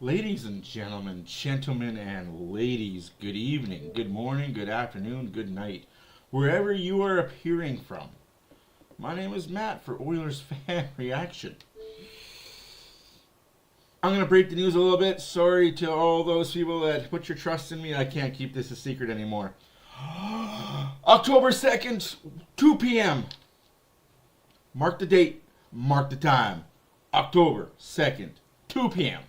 Ladies and gentlemen and ladies, good evening, good morning, good afternoon, good night, wherever you are appearing from. My name is Matt for Oilers Fan Reaction. I'm going to break the news a little bit. Sorry to all those people that put your trust in me. I can't keep this a secret anymore. October 2nd, 2 p.m. Mark the date, mark the time. October 2nd, 2 p.m.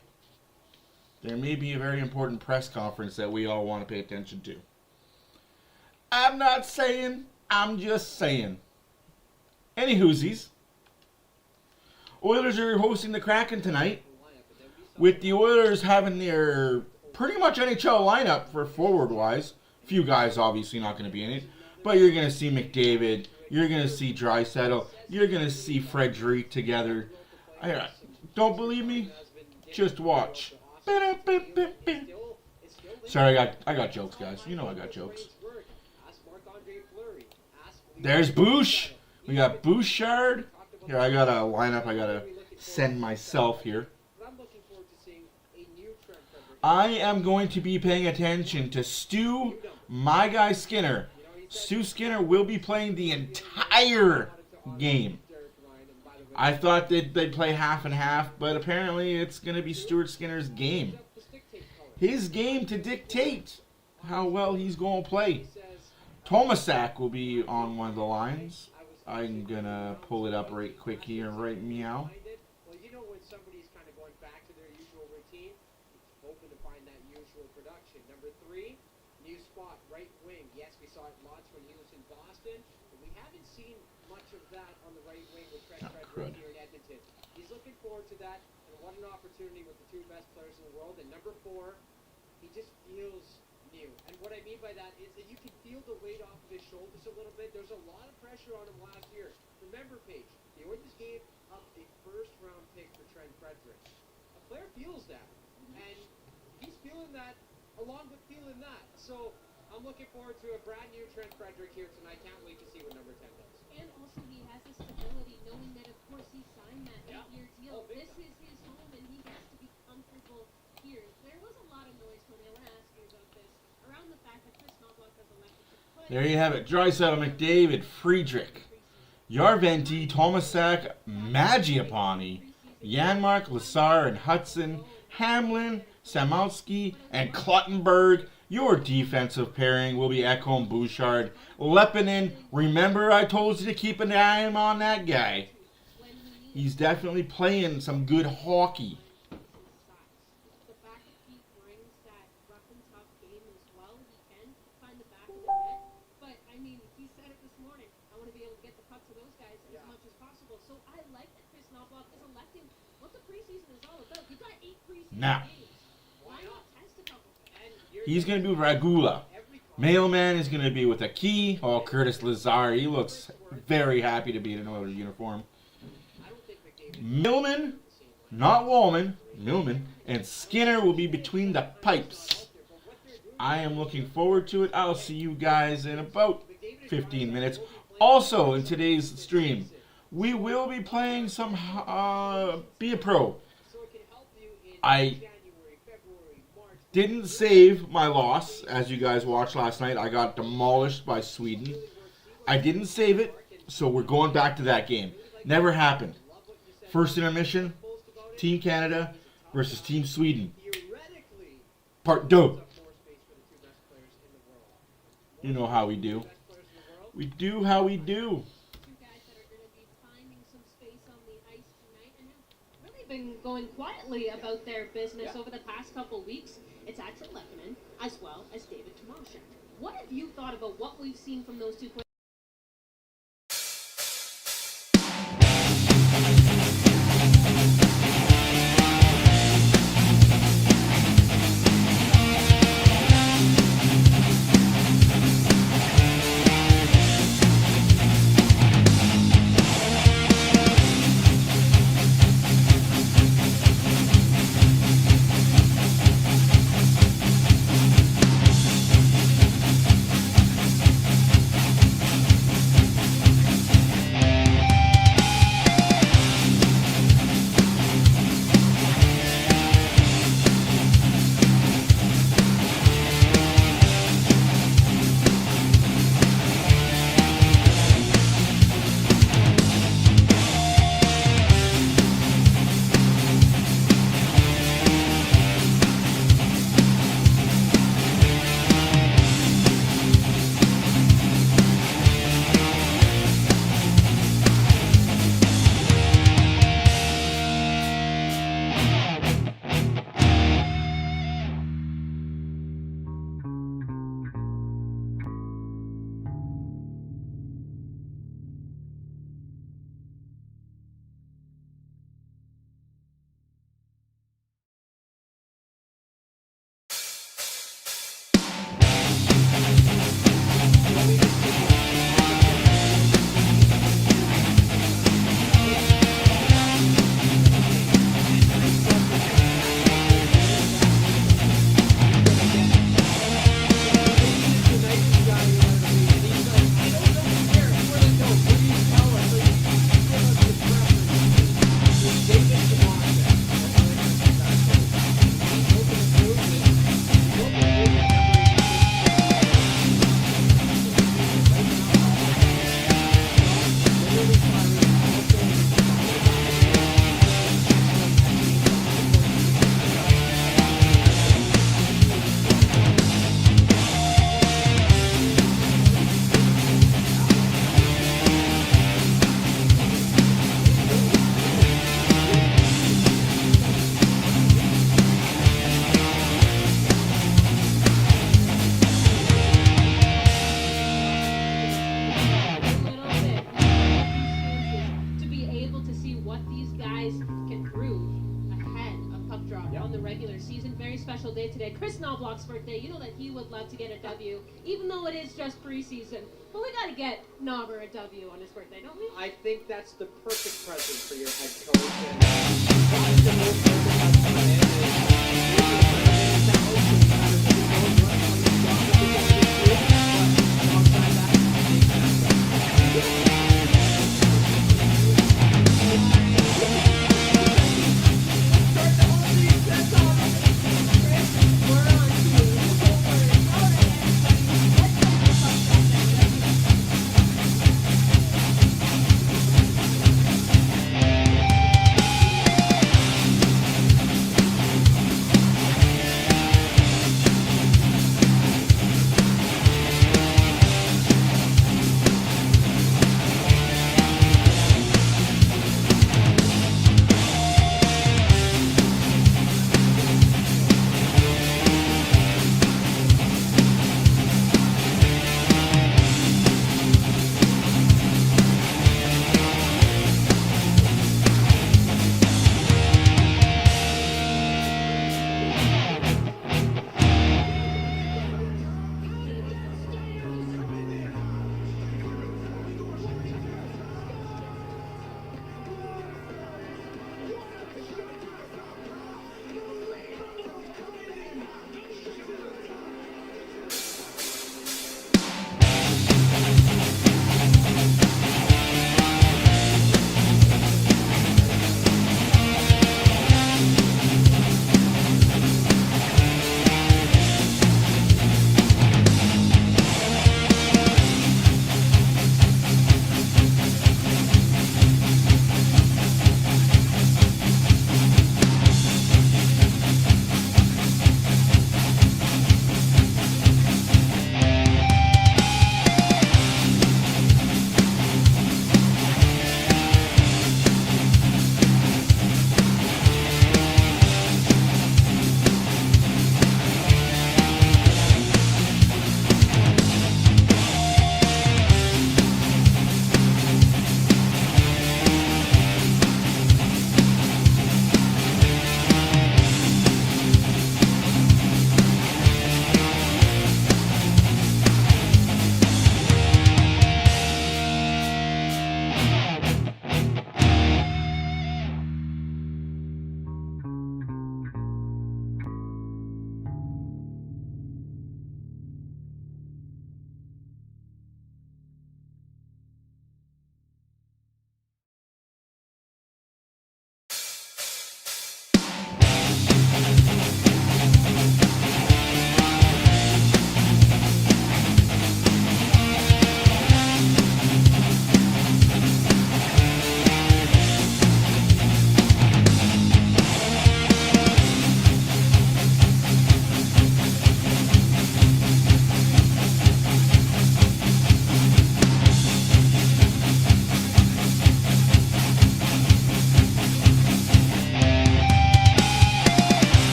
There may be a very important press conference that we all want to pay attention to. I'm not saying, I'm just saying. Any whoosies. Oilers are hosting the Kraken tonight, with the Oilers having their pretty much NHL lineup for forward-wise. Few guys obviously not going to be in it, but you're going to see McDavid, you're going to see Draisaitl, you're going to see Frederic together. Don't believe me? Just watch. Sorry, I got jokes, guys. You know I got jokes. There's Bouch. We got Bouchard. Here, I got a lineup I got to send myself here. I am going to be paying attention to Stu, my guy Skinner. Stu Skinner will be playing the entire game. I thought they'd play half and half, but apparently it's going to be Stuart Skinner's game. His game to dictate how well he's going to play. Tomasak will be on one of the lines. I'm going to pull it up right quick here, right meow. Here in Edmonton. He's looking forward to that, and what an opportunity with the two best players in the world. And number 4, he just feels new. And what I mean by that is that you can feel the weight off of his shoulders a little bit. There's a lot of pressure on him last year. Remember, Paige, the Oilers gave up a first-round pick for Trent Frederic. A player feels that, and he's feeling that along with feeling that. So I'm looking forward to a brand new Trent Frederic here tonight. Can't wait to see what number 10 does. And also he has the stability, knowing that of course he signed that 8-year deal. This is his home and he has to be comfortable here. There was a lot of noise, Tony. I want to ask you about this. Around the fact that Chris Knoblauch has elected to play. There you have it. Draisaitl, McDavid, Friedrich, Järventie, Tomasak, Mangiapane, Janmark, Lazar, and Hudson, Hamlin, Samowski, and Kluttenberg. Your defensive pairing will be Ekholm, Bouchard, Lepinen. Remember, I told you to keep an eye on that guy. He's definitely playing some good hockey. The fact that he brings that rough and tough game as well, he can find the back of the net. But, I mean, he said it this morning. I want to be able to get the puck to those guys as much as possible. So I like that Chris Knoblauch is electing what the preseason is all about. You got 8 preseason games. Why not test a couple? He's going to be Regula. Mailman is going to be with a key. Oh, Curtis Lazar. He looks very happy to be in an Oilers uniform. Millman, not Wallman, Millman, and Skinner will be between the pipes. I am looking forward to it. I'll see you guys in about 15 minutes. Also, in today's stream, we will be playing some Be a Pro. I didn't save my loss, as you guys watched last night. I got demolished by Sweden. I didn't save it, so we're going back to that game. Never happened. First intermission, Team Canada versus Team Sweden. Part 2. You know how we do. We do how we do. Been going quietly about their business over the past couple weeks. It's Axel Lepinen as well as David Tomasak. What have you thought about what we've seen from those two players? in the regular season. Very special day today. Chris Knobloch's birthday. You know that he would love to get a W, even though it is just preseason. But we got to get Knobber a W on his birthday, don't we? I think that's the perfect present for your head coach. And that's the most perfect has come in.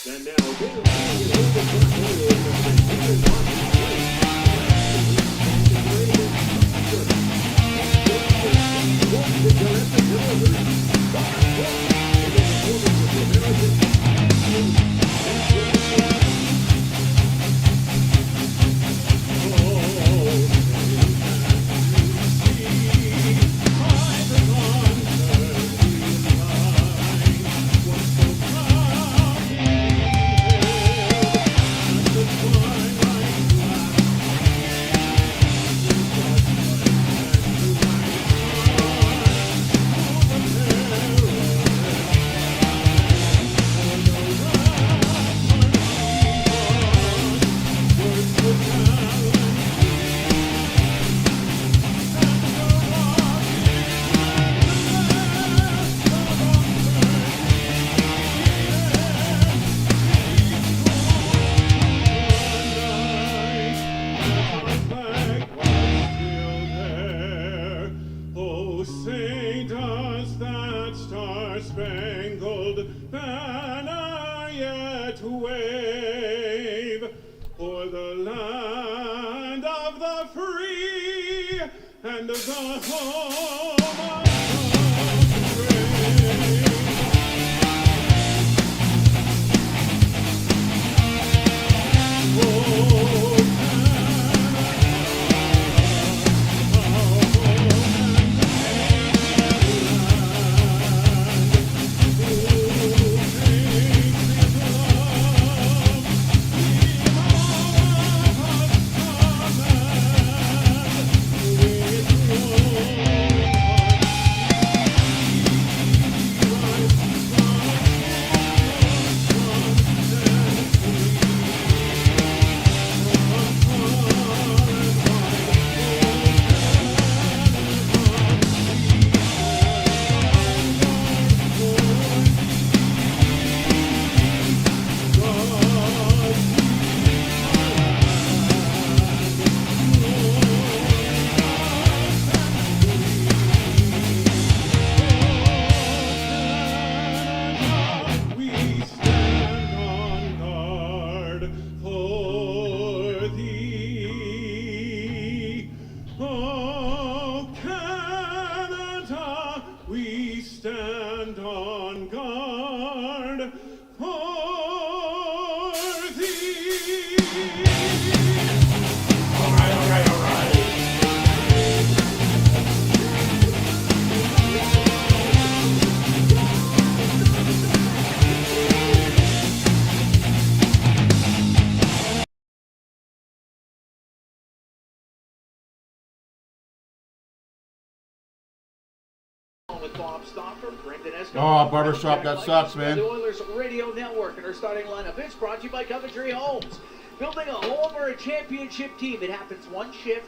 And now, Oh, say does that star-spangled banner yet wave o'er the land of the free and the home of the brave? We stand on guard for thee. All right, all right, all right. With Bob Stoffer, Brendan Esco. Oh, barbershop, that sucks, man. The Oilers Radio Network and our starting lineup. It's brought to you by Coventry Homes. Building a home or a championship team. It happens one shift.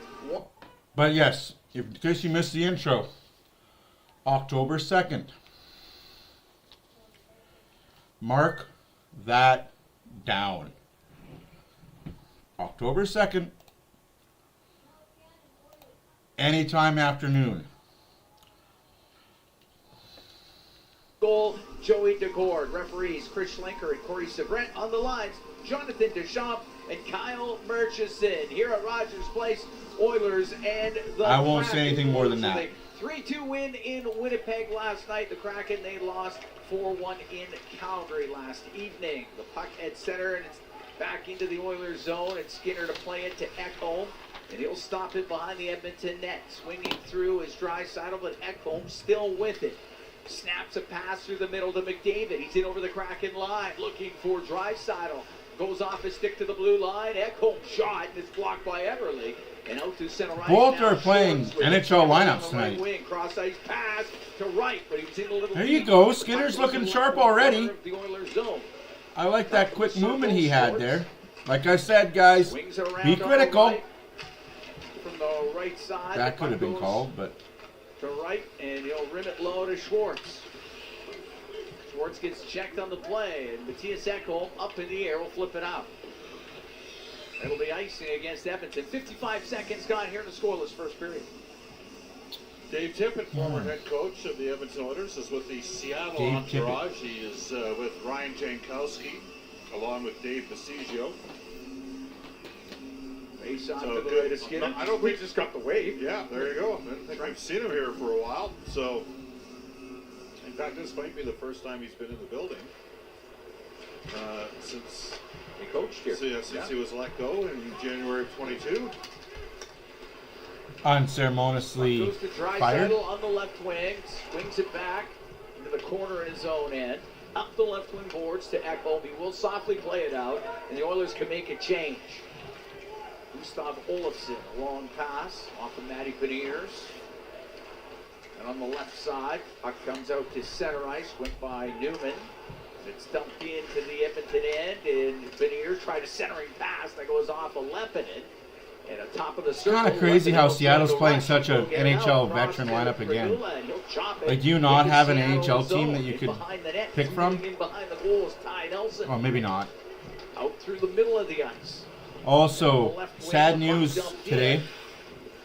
But yes, in case you missed the intro, October 2nd. Mark that down. October 2nd. Anytime afternoon. Goal, Joey DeGord. Referees, Chris Schlenker and Corey Sabrent. On the lines, Jonathan Deschamps and Kyle Murchison. Here at Rogers Place, Oilers and the I won't say Kraken. anything more than that. 3-2 win in Winnipeg last night. The Kraken, they lost 4-1 in Calgary last evening. The puck at center, and it's back into the Oilers zone. And Skinner to play it to Ekholm. And he'll stop it behind the Edmonton net. Swinging through is Draisaitl, but Ekholm still with it. Snaps a pass through the middle to McDavid. He's in over the Kraken line, looking for Draisaitl. Goes off his stick to the blue line. Ekholm shot, and it's blocked by Everly. And out to center right. Both are playing NHL lineups tonight. Right cross ice pass to right, but he was in a little. There you go. Skinner's looking sharp already. The Oilers zone. I like that quick movement he had there. Like I said, guys, Swings around be on the critical. right. From the right side. That the could have been puck called, but goes to right, and he'll rim it low to Schwartz. Schwartz gets checked on the play, and Matthias Ekholm up in the air will flip it out. It'll be icing against Edmonton. 55 seconds gone here in the scoreless first period. Dave Tippett, former head coach of the Edmonton Oilers, is with the Seattle Dave entourage. He is with Ryan Jankowski, along with Dave Bassigio. Face off So to the good. right of Skinner. No, I don't We think- just got the wave. Yeah, there you go. I don't think I've seen him here for a while. So, in fact, this might be the first time he's been in the building since He coached here. since he was let go in January of 22. unceremoniously Goes to fired. Draisaitl on the left wing, swings it back into the corner in his own end. Up the left wing boards to Ekholm. He will softly play it out, and the Oilers can make a change. Gustav Olofsson, a long pass off of Matty Beniers. And on the left side, puck comes out to center ice, went by Newman. It's dumped into the Edmonton end, and Beniers tried a centering pass that goes off of Leppinen. And on top of the circle, Kinda crazy Leppinen how will Seattle's throw the playing rush. such a He'll get it NHL out across veteran to lineup again. Regula, and he'll chop it Like, do you not into have an Seattle's AHL team zone. that you In could behind the net, pick from? in behind the goal is Ty Nelson. Oh, maybe not. Out through the middle of the ice. Also, sad news today.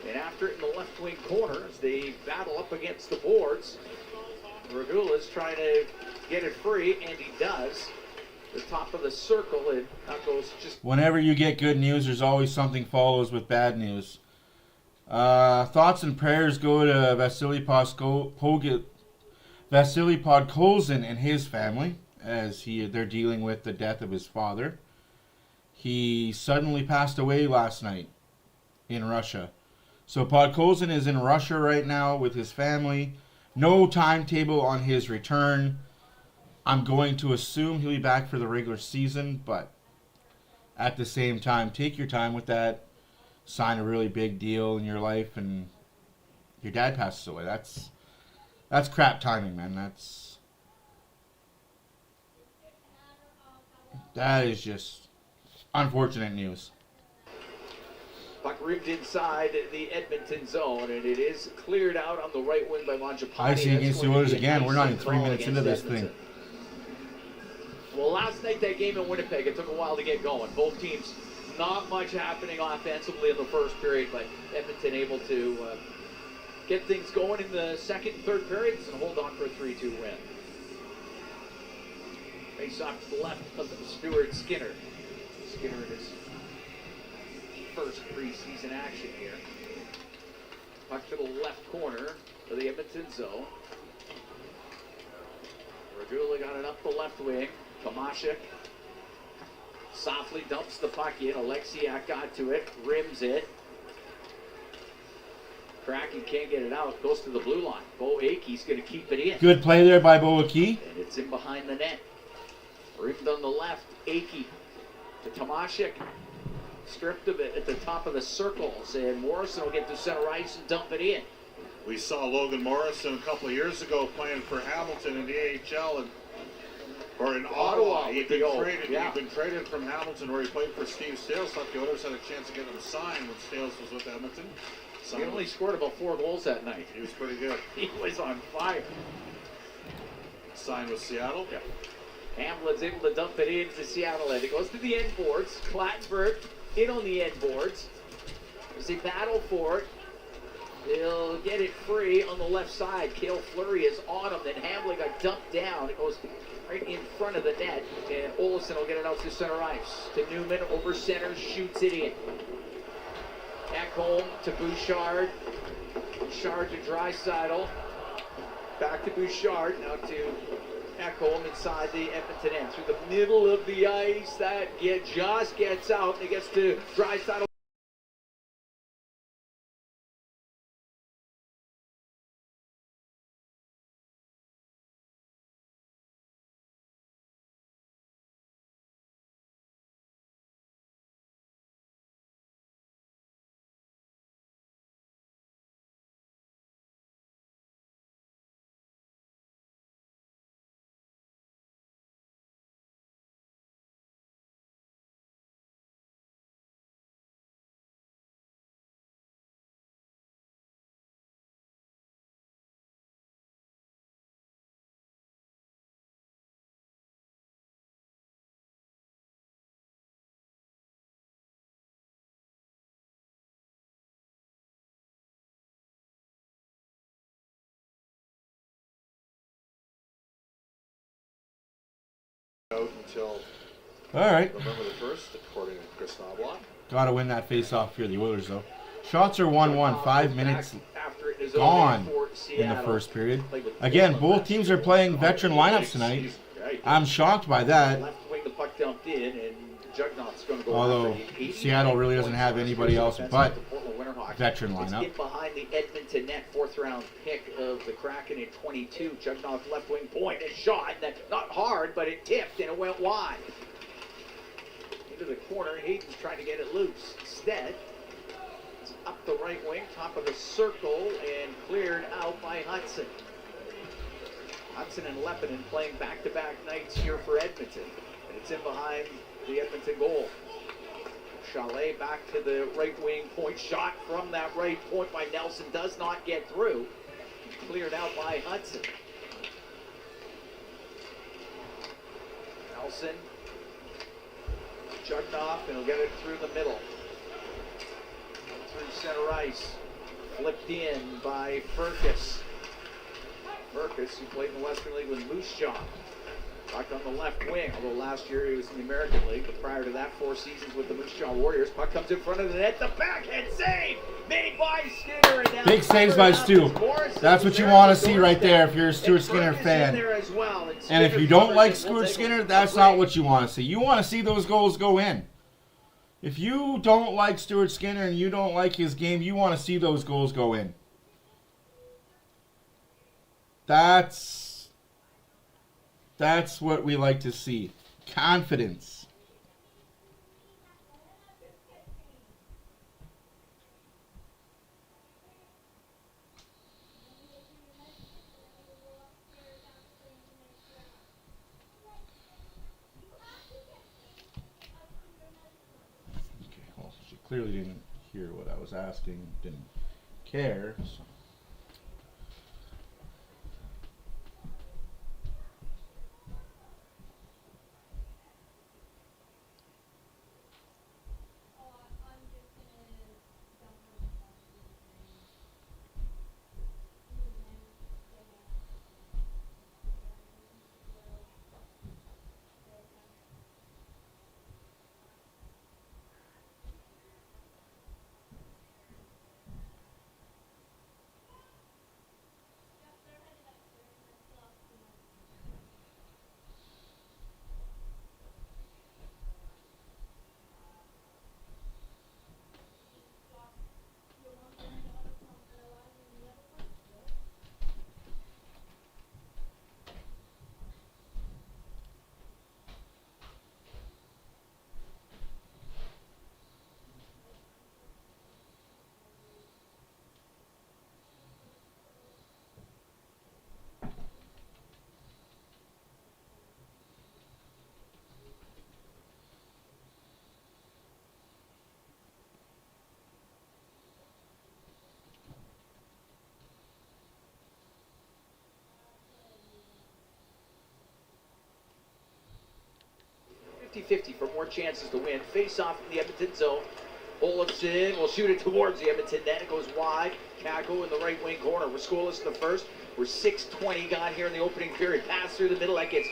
And after it in the left wing corner, as they battle up against the boards, Regula's trying to get it free, and he does. The top of the circle, and that goes just... Whenever you get good news, there's always something follows with bad news. Thoughts and prayers go to Vasily Podkolzin and his family as they're dealing with the death of his father. He suddenly passed away last night in Russia. So Podkolzin is in Russia right now with his family. No timetable on his return. I'm going to assume he'll be back for the regular season, but at the same time, take your time with that. Sign a really big deal in your life, and your dad passes away. That's crap timing, man. That is just unfortunate news. Puck ripped inside the Edmonton zone, and it is cleared out on the right wing by Mangiapane. Icing against the Oilers again. We're not even 3 minutes into this thing. Well, last night, that game in Winnipeg, it took a while to get going. Both teams, not much happening offensively in the first period, but Edmonton able to get things going in the second and third periods and hold on for a 3-2 win. Face off to the left of Stuart Skinner. Skinner in his first preseason action here. Puck to the left corner of the Edmonton zone. Regula got it up the left wing. Tomashik softly dumps the puck in. Alexiak got to it, rims it. Kraken can't get it out. Goes to the blue line. Bo Akey's going to keep it in. Good play there by Bo Akey. And it's in behind the net. Rimmed on the left. Akey to Tomashik. Stripped of it at the top of the circles. And Morrison will get to center ice and dump it in. We saw Logan Morrison a couple of years ago playing for Hamilton in the AHL or in Ottawa. He'd been traded from Hamilton where he played for Steve Stales. Thought the Oilers had a chance to get him signed when Stales was with Edmonton. He only scored about 4 goals that night. He was pretty good. He was on fire. Signed with Seattle. Yeah. Hamlin's able to dump it into Seattle end. It goes to the end boards. Clattenburg in on the end boards. As they battle for it, they'll get it free on the left side. Cale Fleury is on him. Then Hamlin got dumped down. It goes right in front of the net. And Olsen will get it out to center ice. To Newman, over center, shoots it in. Ekholm to Bouchard. Bouchard to Draisaitl. Back to Bouchard. Now to Ekholm inside the Edmonton end. Through the middle of the ice. That just gets out. And it gets to Draisaitl. Out until All right. November the 1st, according to Chris Knobloch. Got to win that face-off here, the Oilers, though. Shots are 1-1. 5 minutes gone in the first period. Again, both teams are playing veteran lineups tonight. I'm shocked by that. Left wing, the puck dumped in, and Jugnaut's going to go. Although Seattle really doesn't have anybody else but veteran lineup. It's behind the Edmonton net, 4th round pick of the Kraken in 22. Jugnaut's left wing point, a shot that not hard, but it tipped and it went wide. Into the corner, Hayden's trying to get it loose. Instead, it's up the right wing, top of the circle, and cleared out by Hudson. Hudson and Leppinen playing back-to-back nights here for Edmonton. And it's in behind the Edmonton goal. Chalet back to the right wing point. Shot from that right point by Nelson. Does not get through. Cleared out by Hudson. Nelson. Jugnaut, and he'll get it through the middle. Through center ice. Flipped in by Furcus. Furcus, who played in the Western League with Moose Jaw. Puck on the left wing, although last year he was in the American League, but prior to that, 4 seasons with the Moose Jaw Warriors. Puck comes in front of the net, the backhand save made by Skinner. And now Big saves by Stu. That's what you want to see right there if you're a Stuart Skinner Furcus in fan. there as well. And if you don't like Stuart Skinner, that's not what you want to see. You want to see those goals go in. If you don't like Stuart Skinner and you don't like his game, you want to see those goals go in. That's what we like to see. Confidence. Okay, well, she clearly didn't hear what I was asking, didn't care. So. For more chances to win. Face off in the Edmonton zone. Olofsson will shoot it towards the Edmonton net. It goes wide. Kako in the right wing corner. We're scoreless in the first. We're 6:20 gone here in the opening period. Pass through the middle. That gets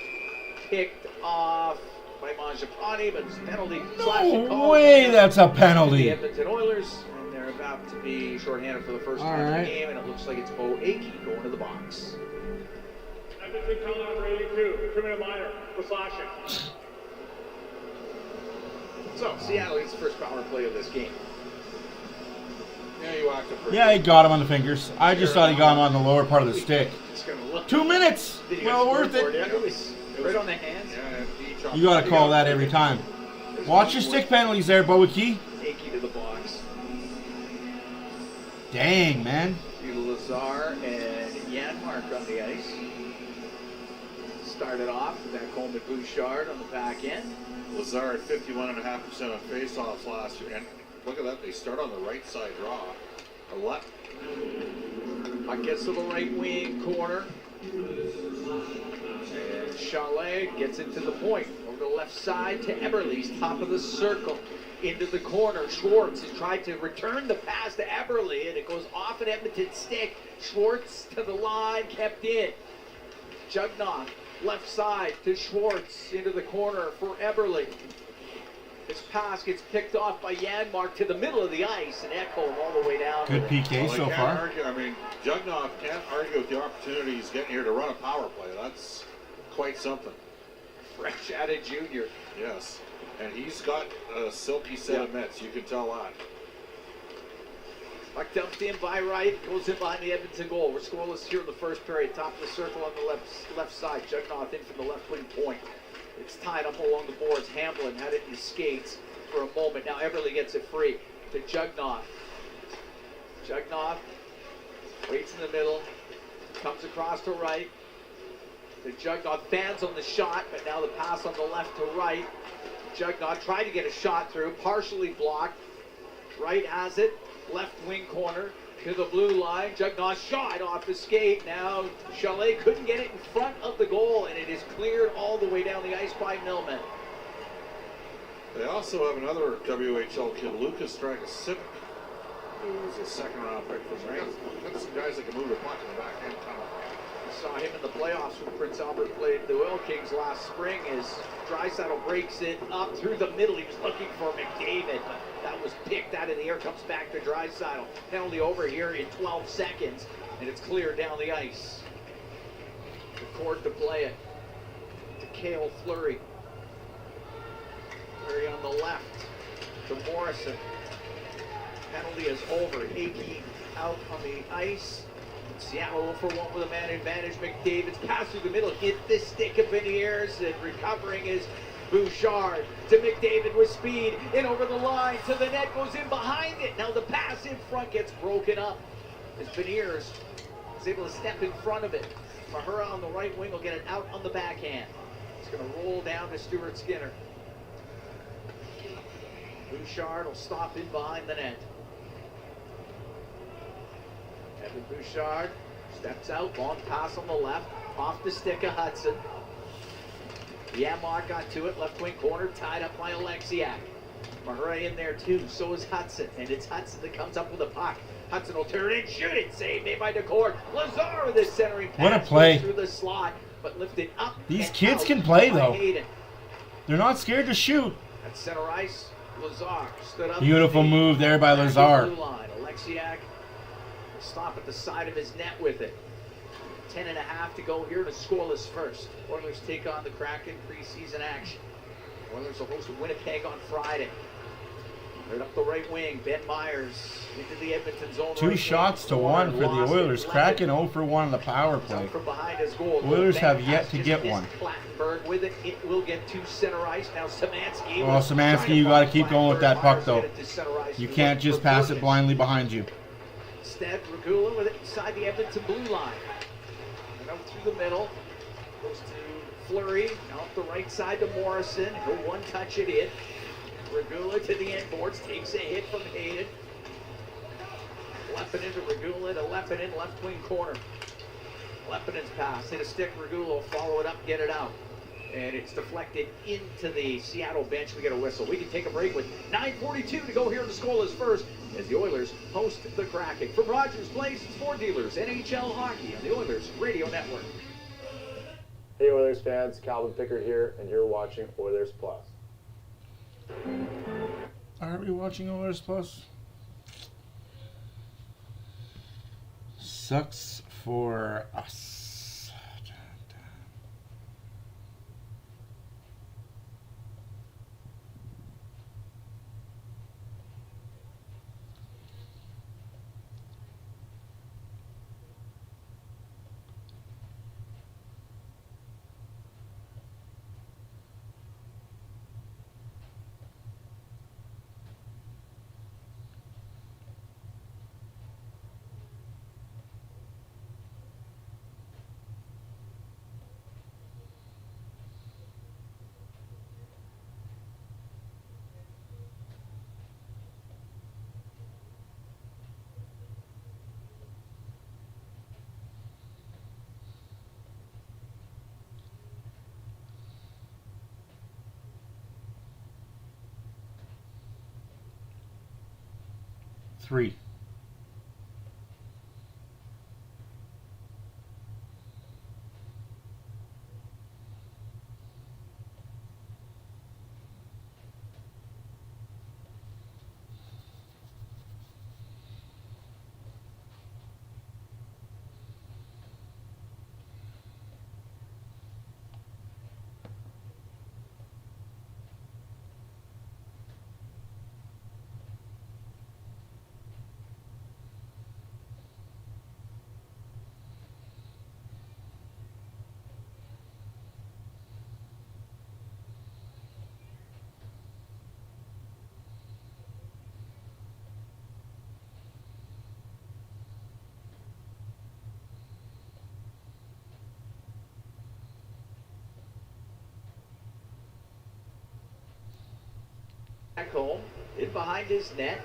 picked off by Mangiapane, but it's a penalty. No way that's a penalty. The Edmonton Oilers, and they're about to be shorthanded for the first time in the game, and it looks like it's Bo Akey going to the box. Edmonton penalty number 82, criminal minor for slashing. So, Seattle gets the first power play of this game. Yeah, you acted pretty Yeah, he got him on the fingers. I just thought he got him on the lower part of the stick. It's going to look 2 minutes. Well worth it. It was right on the hands. Yeah, You got to call that every time. Watch your stick penalties there, Boakey. Akey to the box. Dang, man. Lazar and Janmark on the ice. Started off with that Coleman Bouchard on the back end. Lazar at 51.5% on face-offs last year. And look at that, they start on the right side draw. A left. Puck gets to the right wing corner. And Chalet gets into the point. Over the left side to Eberle's top of the circle. Into the corner. Schwartz has tried to return the pass to Eberle, and it goes off an Edmonton stick. Schwartz to the line, kept in. Jugnoff, left side to Schwartz, into the corner for Eberle. This pass gets picked off by Janmark to the middle of the ice, and Ekholm all the way down. Good PK so far. Argue, I mean, Jugnoff can't argue with the opportunity he's getting here to run a power play. That's quite something. Fresh added junior. Yes. And he's got a silky set of mitts, you can tell that. Puck dumped in by Wright, goes in behind the Edmonton goal. We're scoreless here in the first period. Top of the circle on the left side. Jugnoff in from the left wing point. It's tied up along the boards. Hamblin had it in his skates for a moment. Now Eberle gets it free to Jugnoff. Jugnoff waits in the middle, comes across to Wright. The Jugnoff fans on the shot, but now the pass on the left to Wright. Jugnoff tried to get a shot through, partially blocked. Wright has it, left wing corner to the blue line. Jugnoff shot off the skate. Now Chalet couldn't get it in front of the goal, and it is cleared all the way down the ice by Millman. They also have another WHL kid, Lucas Dragosic, He's a second-round pick from Ray. Got some guys that can move the puck in the backhand tunnel. We saw him in the playoffs when Prince Albert played the Oil Kings last spring as Draisaitl breaks it up through the middle. He was looking for McDavid, but that was picked out of the air. Comes back to Draisaitl. Penalty over here in 12 seconds, and it's cleared down the ice. The court to play it to Cale Fleury. Fleury on the left to Morrison. Penalty is over. Hickey out on the ice. Seattle 0-for-1 with a man advantage. McDavid's pass through the middle, hit the stick of Beniers, and recovering is Bouchard to McDavid with speed, in over the line to the net, goes in behind it. Now the pass in front gets broken up as Beniers is able to step in front of it. Mahura on the right wing will get it out on the backhand. It's going to roll down to Stuart Skinner. Bouchard will stop in behind the net. Evan Bouchard steps out, long pass on the left, off the stick of Hudson. Yamar got to it, left wing corner, tied up by Alexiak. Mahura in there too, so is Hudson, and it's Hudson that comes up with a puck. Hudson will turn it, shoot it, save made by DeCord. Lazar with the centering pass. What a play. Through the slot, but lifted up. These kids can play though. Hayden. They're not scared to shoot. At center ice, Lazar stood up. Beautiful move there by Lazar. Blue line. Alexiak will stop at the side of his net with it. 10.5 to go here in a scoreless first. Oilers take on the Kraken preseason action. Oilers will host Winnipeg on Friday. Right up the right wing, Ben Myers into the Edmonton zone. Two shots to one for the Oilers. Kraken 0-for-1 on the power play. From behind his goal. Oilers have yet to get one. Plattenberg with it. It will get to center ice. Now Szymanski. Oh, Szymanski, you got to keep going with that puck though. You can't just pass it blindly behind you. Instead, Regula with it inside the Edmonton blue line. And out through the middle. Goes to Fleury. Now up the right side to Morrison. He'll one touch it in. Regula to the end boards, takes a hit from Hayden. Leppinen to Regula to Leppinen, left wing corner. Leppinen's pass, hit a stick, Regula will follow it up, get it out. And it's deflected into the Seattle bench. We get a whistle. We can take a break with 9:42 to go here in the scoreless first as the Oilers host the Kraken. From Rogers Place, it's Ford Dealers, NHL Hockey on the Oilers Radio Network. Hey Oilers fans, Calvin Pickard here, and you're watching Oilers Plus. Are we watching Oilers Plus? Sucks for us. Three. Back home, in behind his net,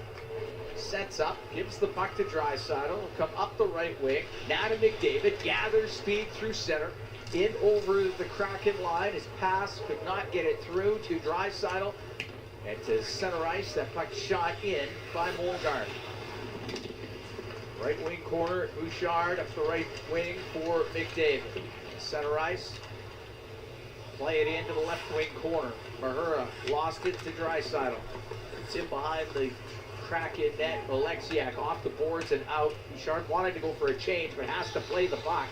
sets up, gives the puck to Draisaitl, will come up the right wing, now to McDavid, gathers speed through center, in over the Kraken line, his pass could not get it through to Draisaitl, and to center ice, that puck shot in by Molgaard. Right wing corner, Bouchard up the right wing for McDavid. Center ice. Play it into the left wing corner. Mahura lost it to Draisaitl. It's in behind the Kraken net. Oleksiak off the boards and out. Bouchard wanted to go for a change, but has to play the puck.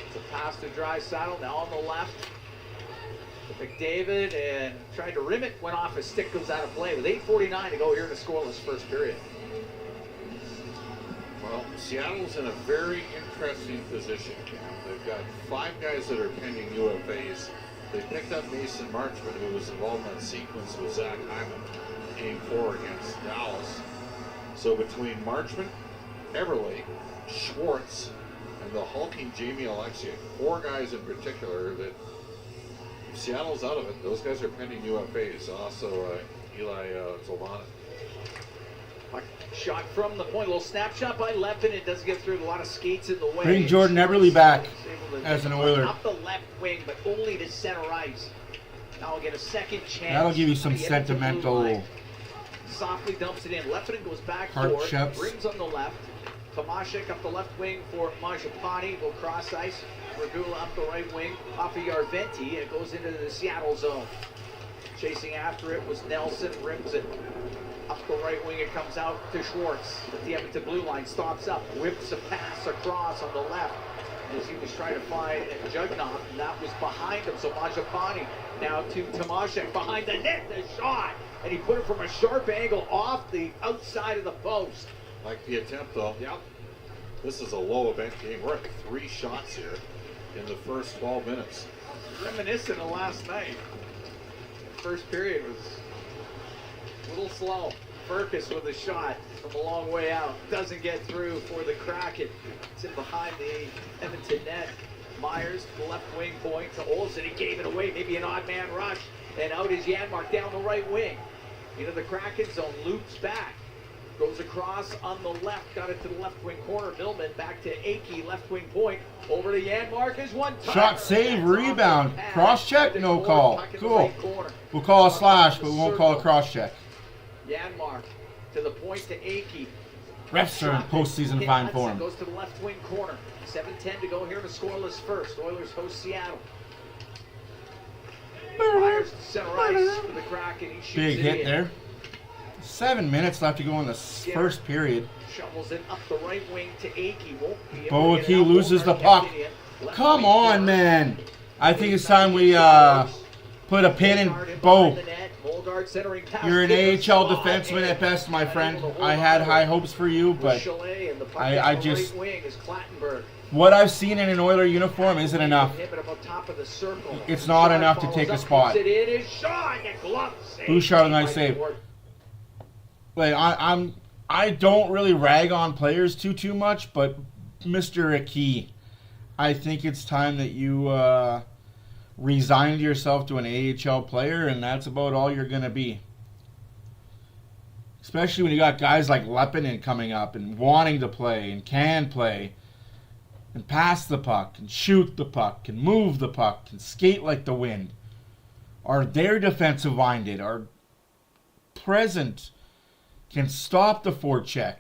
It's a pass to Draisaitl, now on the left. McDavid, and tried to rim it, went off, his stick goes out of play with 8:49 to go here in the scoreless first period. Well, Seattle's in a very interesting position. They've got 5 guys that are pending UFAs. They picked up Mason Marchment, who was involved in that sequence with Zach Hyman, Game 4 against Dallas. So between Marchment, Everly, Schwartz, and the hulking Jamie Oleksiak, 4 guys in particular that if Seattle's out of it, those guys are pending UFAs. Also, Eli Zolvana. Shot from the point, a little snapshot by Leppin. It doesn't get through, a lot of skates in the way. Bring Jordan Everly back as an Oiler. Up the left wing, but only to center ice. Now we'll get a second chance. That'll give you some sentimental. Softly dumps it in. Leppin goes back Heart forward. chefs. Brings on the left. Tomashek up the left wing for Mangiapane. Go cross ice. Regula up the right wing. Off of Yarventi. It goes into the Seattle zone. Chasing after it was Nelson. Rims it. Up the right wing, it comes out to Schwartz. At the Edmonton blue line, stops up, whips a pass across on the left as he was trying to find Jugnauth, and that was behind him. So Mangiapane now to Tomashek behind the net, the shot, and he put it from a sharp angle off the outside of the post. Like the attempt, though. Yep. This is a low event game. We're at 3 shots here in the first 12 minutes. Reminiscent of last night. The first period was a little slow. Burkus with a shot from a long way out. Doesn't get through for the Kraken. It's in behind the Edmonton net. Myers, the left wing point to Olsen. He gave it away. Maybe an odd man rush. And out is Janmark down the right wing. Into the Kraken zone. Loops back. Goes across on the left. Got it to the left wing corner. Millman back to Akey. Left wing point. Over to Janmark is one. Shot, save, rebound. Cross check, no call. Cool. We'll call a slash, but we won't call a cross check. Janmark to the point to Akey. Refs are in postseason fine form. Goes to the left wing corner. 7:10 to go here in the scoreless first. Oilers host Seattle. Myers to center ice for the Kraken. He shoots Big it hit in. there. 7 minutes left to go in the first period. Shovels it up the right wing to Akey. Won't be able to get it Boakey out. loses the Bogart puck. kept it in. Left Come wing on, corner. man. I think it's time we put a pin in Bogart Bo. behind the net. Bogart centering pass You're an to the AHL slot, defenseman at and best, my friend. unable to hold I had on. high hopes for you, but Chalet and the puck I on the just- right wing is Clattenburg. what I've seen in an Oiler uniform isn't enough. Hit it above top of the circle. It's not Bouchard enough to follows take a up, spot. puts it in, his shot, and glove save. Bouchard, nice By save. Ford. Like I don't really rag on players too much, but Mr. Akey, I think it's time that you resigned yourself to an AHL player, and that's about all you're gonna be. Especially when you got guys like Leppinen coming up and wanting to play and can play and pass the puck and shoot the puck and move the puck and skate like the wind. Are they're defensive minded, are present, can stop the forecheck.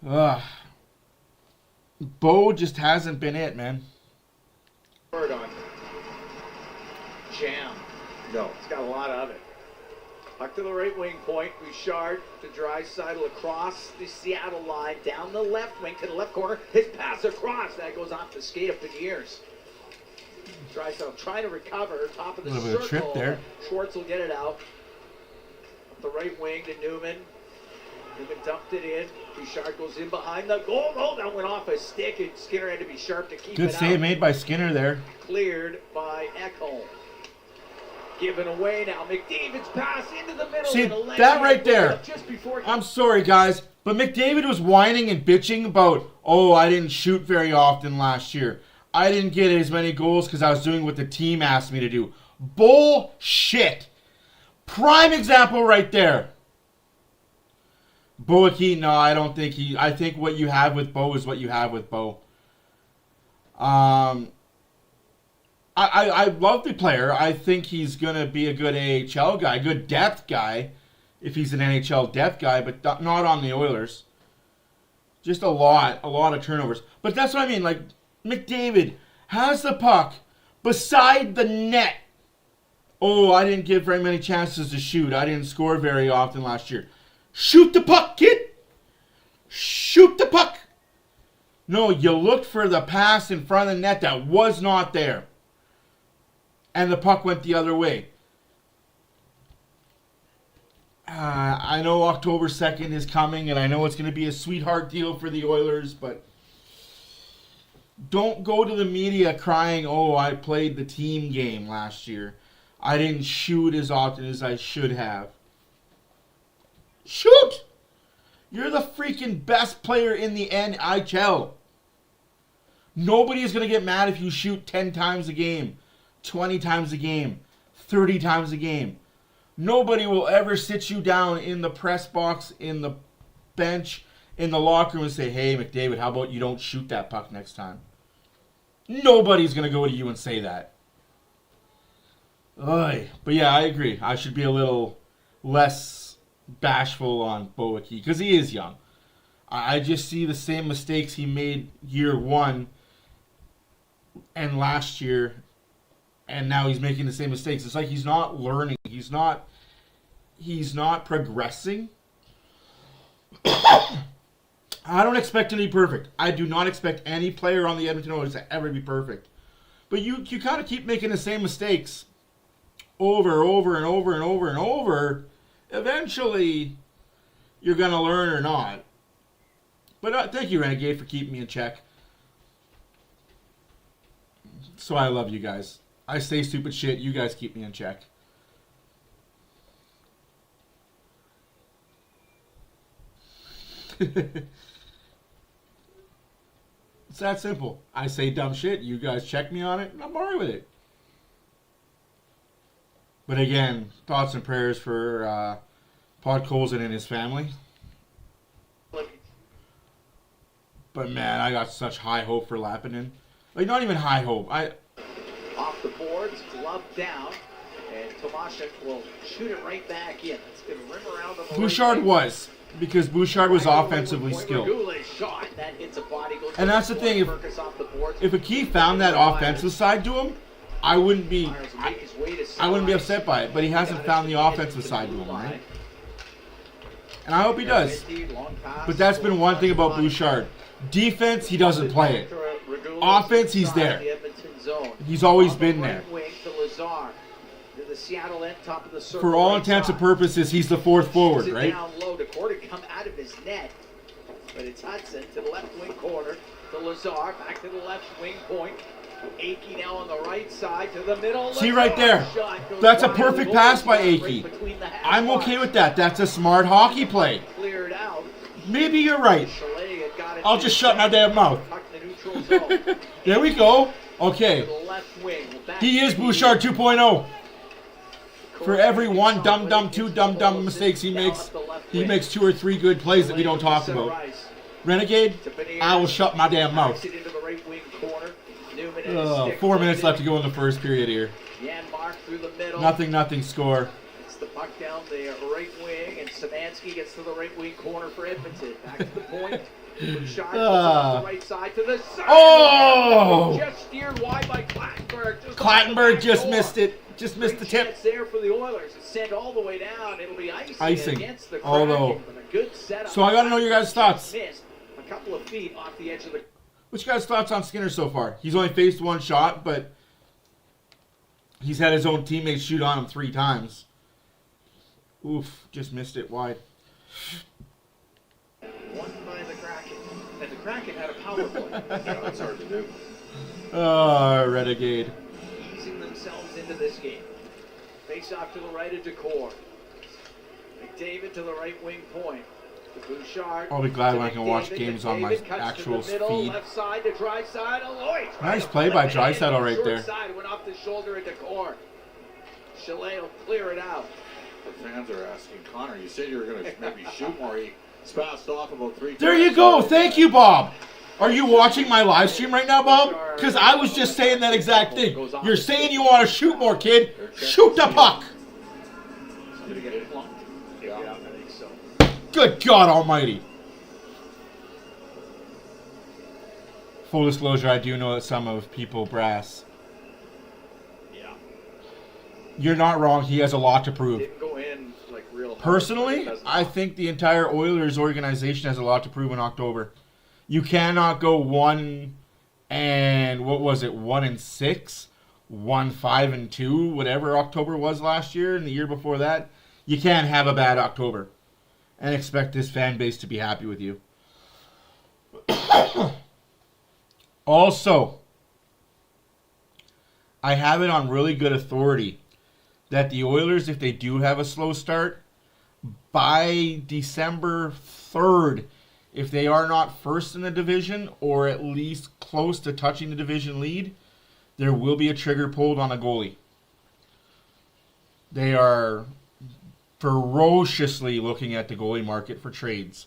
Ugh. Bo just hasn't been it, man. Word on Jam. No. It's got a lot of it. Puck to the right wing point. Bouchard to Draisaitl across the Seattle line. Down the left wing to the left corner. His pass across. That goes off the skate up in the ears. Draisaitl trying to recover. Top of the A little circle. bit of trip there. Schwartz will get it out. Up the right wing to Newman. Newman dumped it in. Bouchard goes in behind the goal. Oh, that went off a stick, and Skinner had to be sharp to keep Good it save out. made by Skinner there. Cleared by Ekholm. Given away now. McDavid's pass into the middle. See, and a leg that right there. Just before I'm sorry, guys, but McDavid was whining and bitching about, oh, I didn't shoot very often last year. I didn't get as many goals because I was doing what the team asked me to do. Bullshit. Prime example right there. Boakey, no, I don't think I think what you have with Bo is what you have with Bo. I love the player. I think he's going to be a good AHL guy, good depth guy. if he's an NHL depth guy, but not on the Oilers. Just a lot of turnovers. But that's what I mean. Like, McDavid has the puck beside the net. Oh, I didn't give very many chances to shoot. I didn't score very often last year. Shoot the puck, kid. Shoot the puck. No, you looked for the pass in front of the net that was not there. And the puck went the other way. I know October 2nd is coming, and I know it's going to be a sweetheart deal for the Oilers, but don't go to the media crying, oh, I played the team game last year. I didn't shoot as often as I should have. Shoot! You're the freaking best player in the NHL. Nobody is going to get mad if you shoot 10 times a game, 20 times a game, 30 times a game. Nobody will ever sit you down in the press box, in the bench, in the locker room and say, hey, McDavid, how about you don't shoot that puck next time? Nobody's going to go to you and say that. Oy. But yeah, I agree. I should be a little less bashful on Bowicky because he is young. I just see the same mistakes he made year one and last year, and now he's making the same mistakes. It's like he's not learning. He's not progressing. I don't expect him to be perfect. I do not expect any player on the Edmonton Oilers to ever be perfect. But you kind of keep making the same mistakes over and over. Eventually, you're going to learn or not. But thank you, Renegade, for keeping me in check. So I love you guys. I say stupid shit. You guys keep me in check. It's that simple. I say dumb shit. You guys check me on it. And I'm alright with it. But again, thoughts and prayers for Podkolzin and his family. But man, I got such high hope for Lappinen. Like, not even high hope. Off the boards, glove down, and Tomashek will shoot it right back in. It's going to rim around on the Bouchard was, because Bouchard was offensively skilled. And that's the thing, if Akeem found that offensive side to him, I wouldn't be upset by it, but he hasn't found the offensive side to him, right? And I hope he does. But that's been one thing about Bouchard. Defense, he doesn't play it. Offense, he's there. He's always been there. For all intents and purposes, he's the fourth forward, right? Down low to Cordy, come out of his net. But it's Hudson to the left wing corner, to Lazar, back to the left wing point. Akey now on the right side to the middle. See right there. That's a perfect pass by Akey. I'm okay with that. That's a smart hockey play. Cleared out. Maybe you're right. I'll just shut my damn mouth. There we go. Okay. He is Bouchard 2.0. For every one dumb, two dumb mistakes he makes 2 or 3 good plays that we don't talk about. Renegade, I will shut my damn mouth. 4 minutes left to go in the first period here. Nothing score. It's the puck down the right wing, and Szymanski gets to the right wing corner for Edmonton. Back to the point. Bouchard on the right side to the side. Oh! Just steered wide by Clattenburg. Clattenburg just missed it. Just missed the tip. It's there for the Oilers. It's sent all the way down. It'll be icing. Against the Kraken. Although, a good setup. So I got to know your guys' thoughts. Missed a couple of feet off the edge of the. What's your guys' thoughts on Skinner so far? He's only faced one shot, but he's had his own teammates shoot on him 3 times. Oof, just missed it wide. Won by the Kraken. And the Kraken had a power play. Yeah, that's hard to do. Oh, Renegade. Easing themselves into this game. Face off to the right of Decor. McDavid to the right wing point. To Bouchard. I'll be glad when I can watch games on my actual feed. Left side to Draisaitl. Oh, nice play by Draisaitl right there. Side went off the shoulder of Decor. Chalet will clear it out. The fans are asking, Connor, you said you were going to maybe shoot more. He passed off about 3 times. There you go. Thank you, Bob. Are you watching my live stream right now, Bob? Because I was just saying that exact thing. You're saying you want to shoot more, kid. Shoot the puck. Did he get it? Yeah. Good God Almighty. Full disclosure, I do know that some of people brass. Yeah. You're not wrong. He has a lot to prove. Didn't go in like real hard, Personally, but it doesn't I think the entire Oilers organization has a lot to prove in October. You cannot go 1 and 6, 1-5-2, whatever October was last year and the year before that. You can't have a bad October and expect this fan base to be happy with you. Also, I have it on really good authority that the Oilers, if they do have a slow start, by December 3rd, if they are not first in the division or at least close to touching the division lead, there will be a trigger pulled on a goalie. They are ferociously looking at the goalie market for trades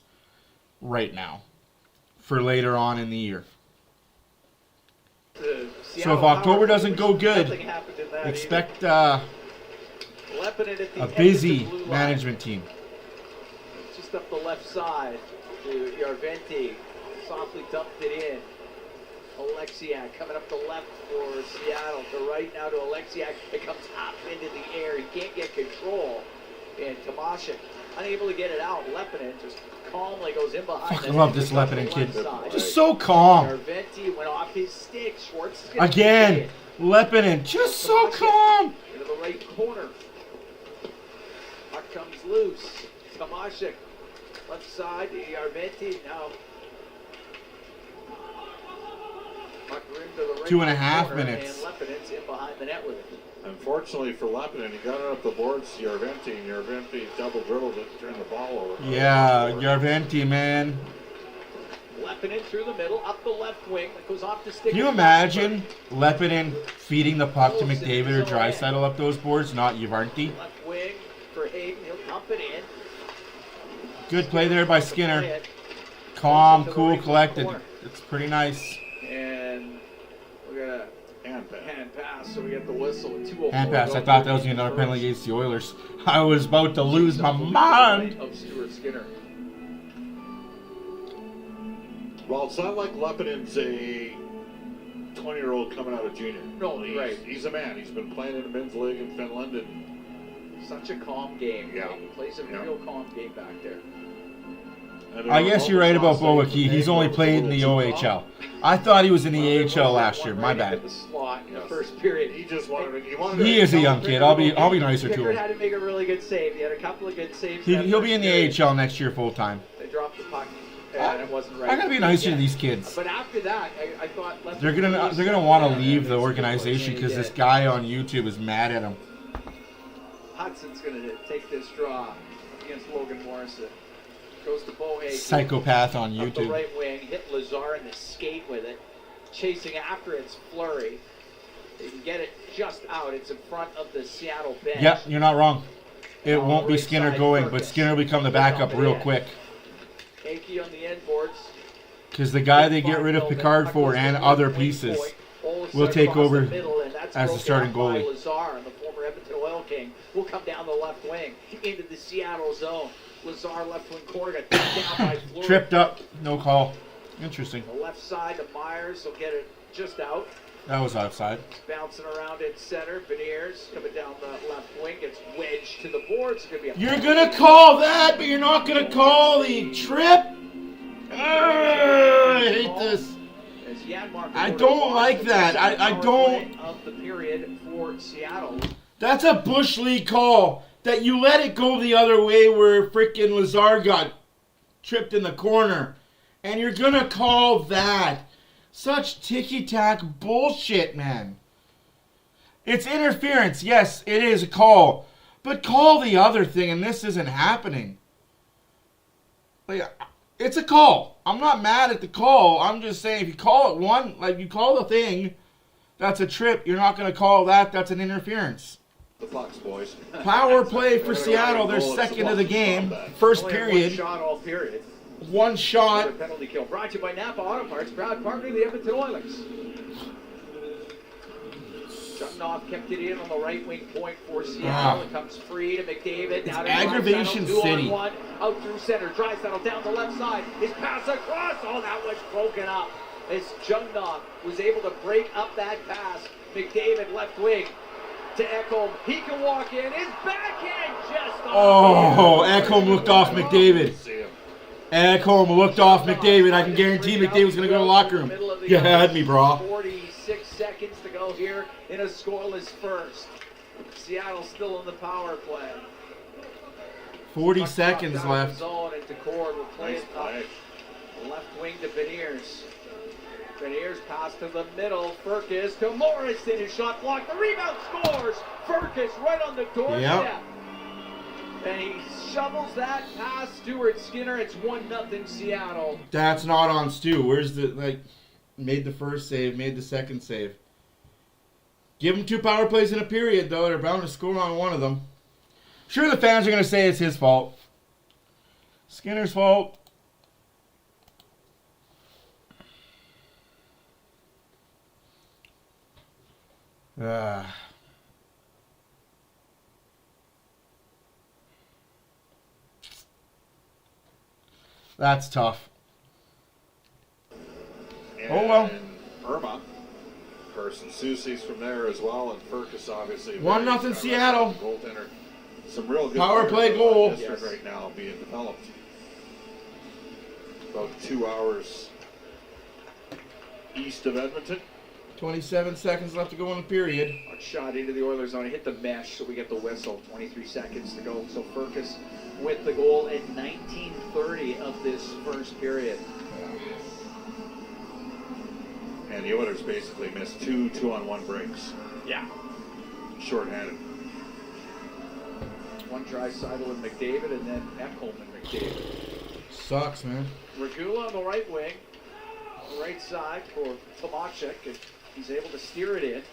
right now for later on in the year. So if October doesn't go good, expect a busy management team. Just up the left side to Yarventi. Softly dumped it in. Alexiak coming up the left for Seattle. To right now to Alexiak. It comes up into the air. He can't get control. And Tomashik unable to get it out. Leppinen just calmly goes in behind. Fucking love this Leppinen kid. Just so calm. Yarventi went off his stick. Schwartz Again, Leppinen, just so calm. Into the right corner. Puck comes loose. Tomashik. Left side to Yarventi. Now. Puck into the right 2.5 corner, minutes. And Leppinen's in behind the net with it. Unfortunately for Leppinen, he got it up the boards to Yarventi, and Yarventi double dribbled it to turn the ball over. Yeah, Yarventi, man. Leppinen through the middle, up the left wing, that goes off the stick. Can you imagine Leppinen feeding the puck to McDavid or Draisaitl up those boards, not Yarventi? Left wing for Hayden, he'll dump it in. Good play there by Skinner. Calm, cool, collected. It's pretty nice. And we're going to hand pass, so we get the whistle with 2:04. Hand pass. I thought that was another penalty against the Oilers. I was about to lose my mind. Of Stuart Skinner. Well, it's not like Leppinen's a 20-year-old coming out of junior. No, right. He's a man. He's been playing in the men's league in Finland. And such a calm game. Yeah. He plays a real calm game back there. I guess you're right about Boaki. He's only played in the OHL. I thought he was in the AHL last year. My bad. The slot in the first period. He just wanted to. He is a young kid. I'll be nicer to Pickard him. had to make a really good save. He had a couple of good saves. He'll be in the AHL next year full time. They dropped the puck, and it wasn't right. I gotta be nicer to these kids. But after that, I thought They're gonna want to leave the organization because this guy on YouTube is mad at him. Hudson's gonna take this draw against Logan Morrison. Goes to Bohe. Psychopath on Up the YouTube. right wing, hit Lazar in the skate with it. Chasing after it's Fleury. They can get it just out. It's in front of the Seattle bench. Yep, you're not wrong. It won't be Skinner going, but Skinner will become the backup real quick. Akey on the end boards. Because the guy they get rid of Pickard for and other pieces will take over as the starting goalie. Lazar, the former Edmonton Oil King, will come down the left wing into the Seattle zone. Lazar left wing corner got taken down by Fleury. Tripped up, no call. Interesting. The left side to Myers, will get it just out. That was outside. Bouncing around in center. Veneers coming down the left wing, gets wedged to the boards. It's gonna be You're gonna call that, but you're not gonna call the trip. I hate this. I don't like that. I don't. Of the period for Seattle. That's a Bush League call. That you let it go the other way where frickin' Lazar got tripped in the corner. And you're gonna call that. Such ticky-tack bullshit, man. It's interference. Yes, it is a call. But call the other thing, and this isn't happening. Like, it's a call. I'm not mad at the call. I'm just saying, if you call it one, like you call the thing, that's a trip. You're not going to call that. That's an interference. The Bucks, boys. Power play for Seattle. They're second of the game. First period. One shot all period. One shot. Another penalty kill. Brought to you by Napa Auto Parts. Proud partner of the Edmonton Oilers. Jugnoff kept it in on the right wing point for Seattle. It comes free to McDavid. Now to aggravation city. 2-on-1, out through center. Draisaitl down the left side. His pass across. Oh, that was broken up. As Jugnoff was able to break up that pass. McDavid left wing to Ekholm. He can walk in. His backhand just off. Ekholm looked off McDavid. Ekholm looked off McDavid. I can guarantee McDavid's going to go to the locker room. You had me, bro. 46 seconds to go here in a scoreless first. Seattle still on the power play. 40 seconds left. Zone and Decord will play it up. Left wing to Beniers. Beniers pass to the middle. Furcus to Morrison. His shot blocked. The rebound scores. Furcus right on the doorstep. Yep. And he shovels that past Stuart Skinner. It's 1-0 Seattle. That's not on Stu. Where's the, made the first save, made the second save. Give him 2 power plays in a period, though. They're bound to score on one of them. Sure, the fans are going to say it's his fault. Skinner's fault. That's tough. And oh well. Irma. Carson Soucy's from there as well, and Furcus obviously. 1-0 Seattle. Goaltender. Some real good power play goal. Yes. Right now being developed. About 2 hours east of Edmonton. 27 seconds left to go in the period. Shot into the Oilers zone. Hit the mesh, so we get the whistle. 23 seconds to go. So Furcus with the goal at 19:30 of this first period. And the Oilers basically missed 2-on-1 breaks. Yeah. Shorthanded. One Draisaitl and McDavid, and then Ekholm and McDavid. Sucks, man. Regula on the right wing. On the right side for Tomášek, and he's able to steer it in.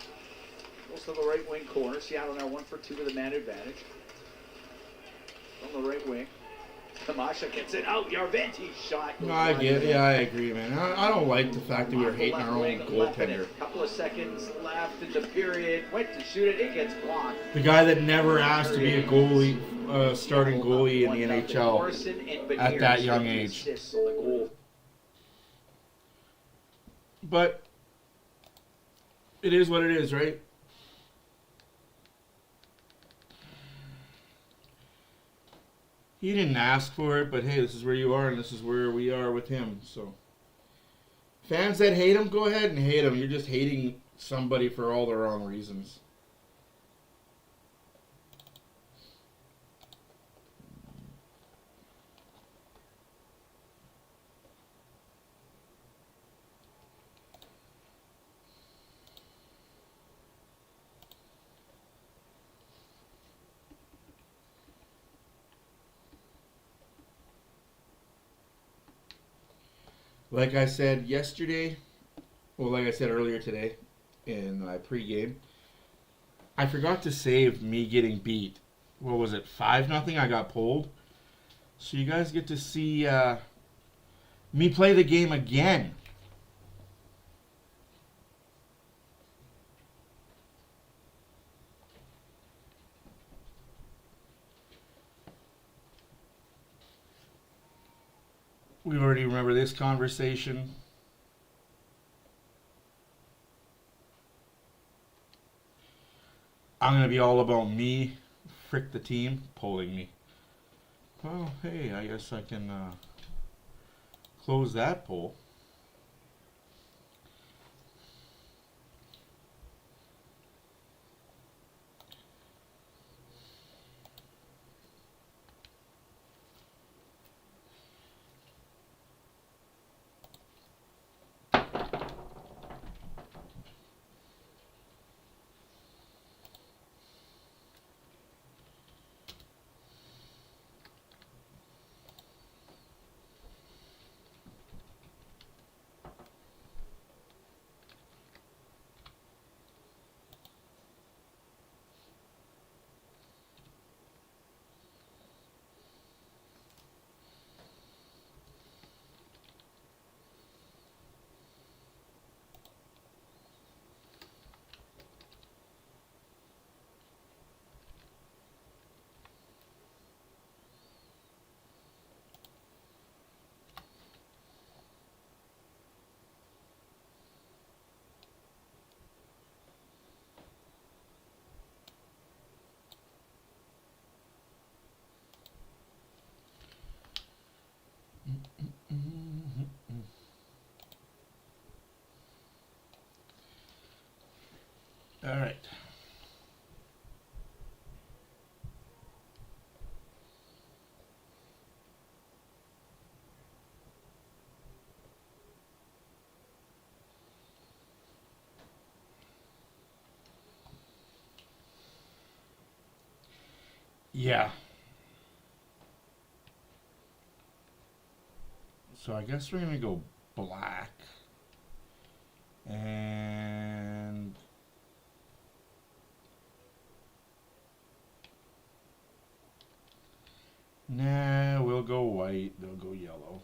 Goes to the right wing corner. Seattle now 1 for 2 with a man advantage. On the right wing. Tomášek gets it out. Yarventi's shot. No, I get it. Yeah, I agree, man. I don't like the fact that we were hating our own goaltender. Couple of seconds left in the period. Went to shoot it. It gets blocked. The guy that never asked to be a goalie, starting goalie in the NHL at that young age. But it is what it is, right? He didn't ask for it, but hey, this is where you are, and this is where we are with him. So, fans that hate him, go ahead and hate him. You're just hating somebody for all the wrong reasons. Like I said yesterday, well, like I said earlier today in my pregame, I forgot to save me getting beat. What was it, 5-0? I got pulled. So you guys get to see me play the game again. We already remember this conversation. I'm going to be all about me. Frick the team pulling me. Well, hey, I guess I can close that poll. All right. Yeah. So I guess we're gonna go black. And nah, we'll go white. They'll go yellow.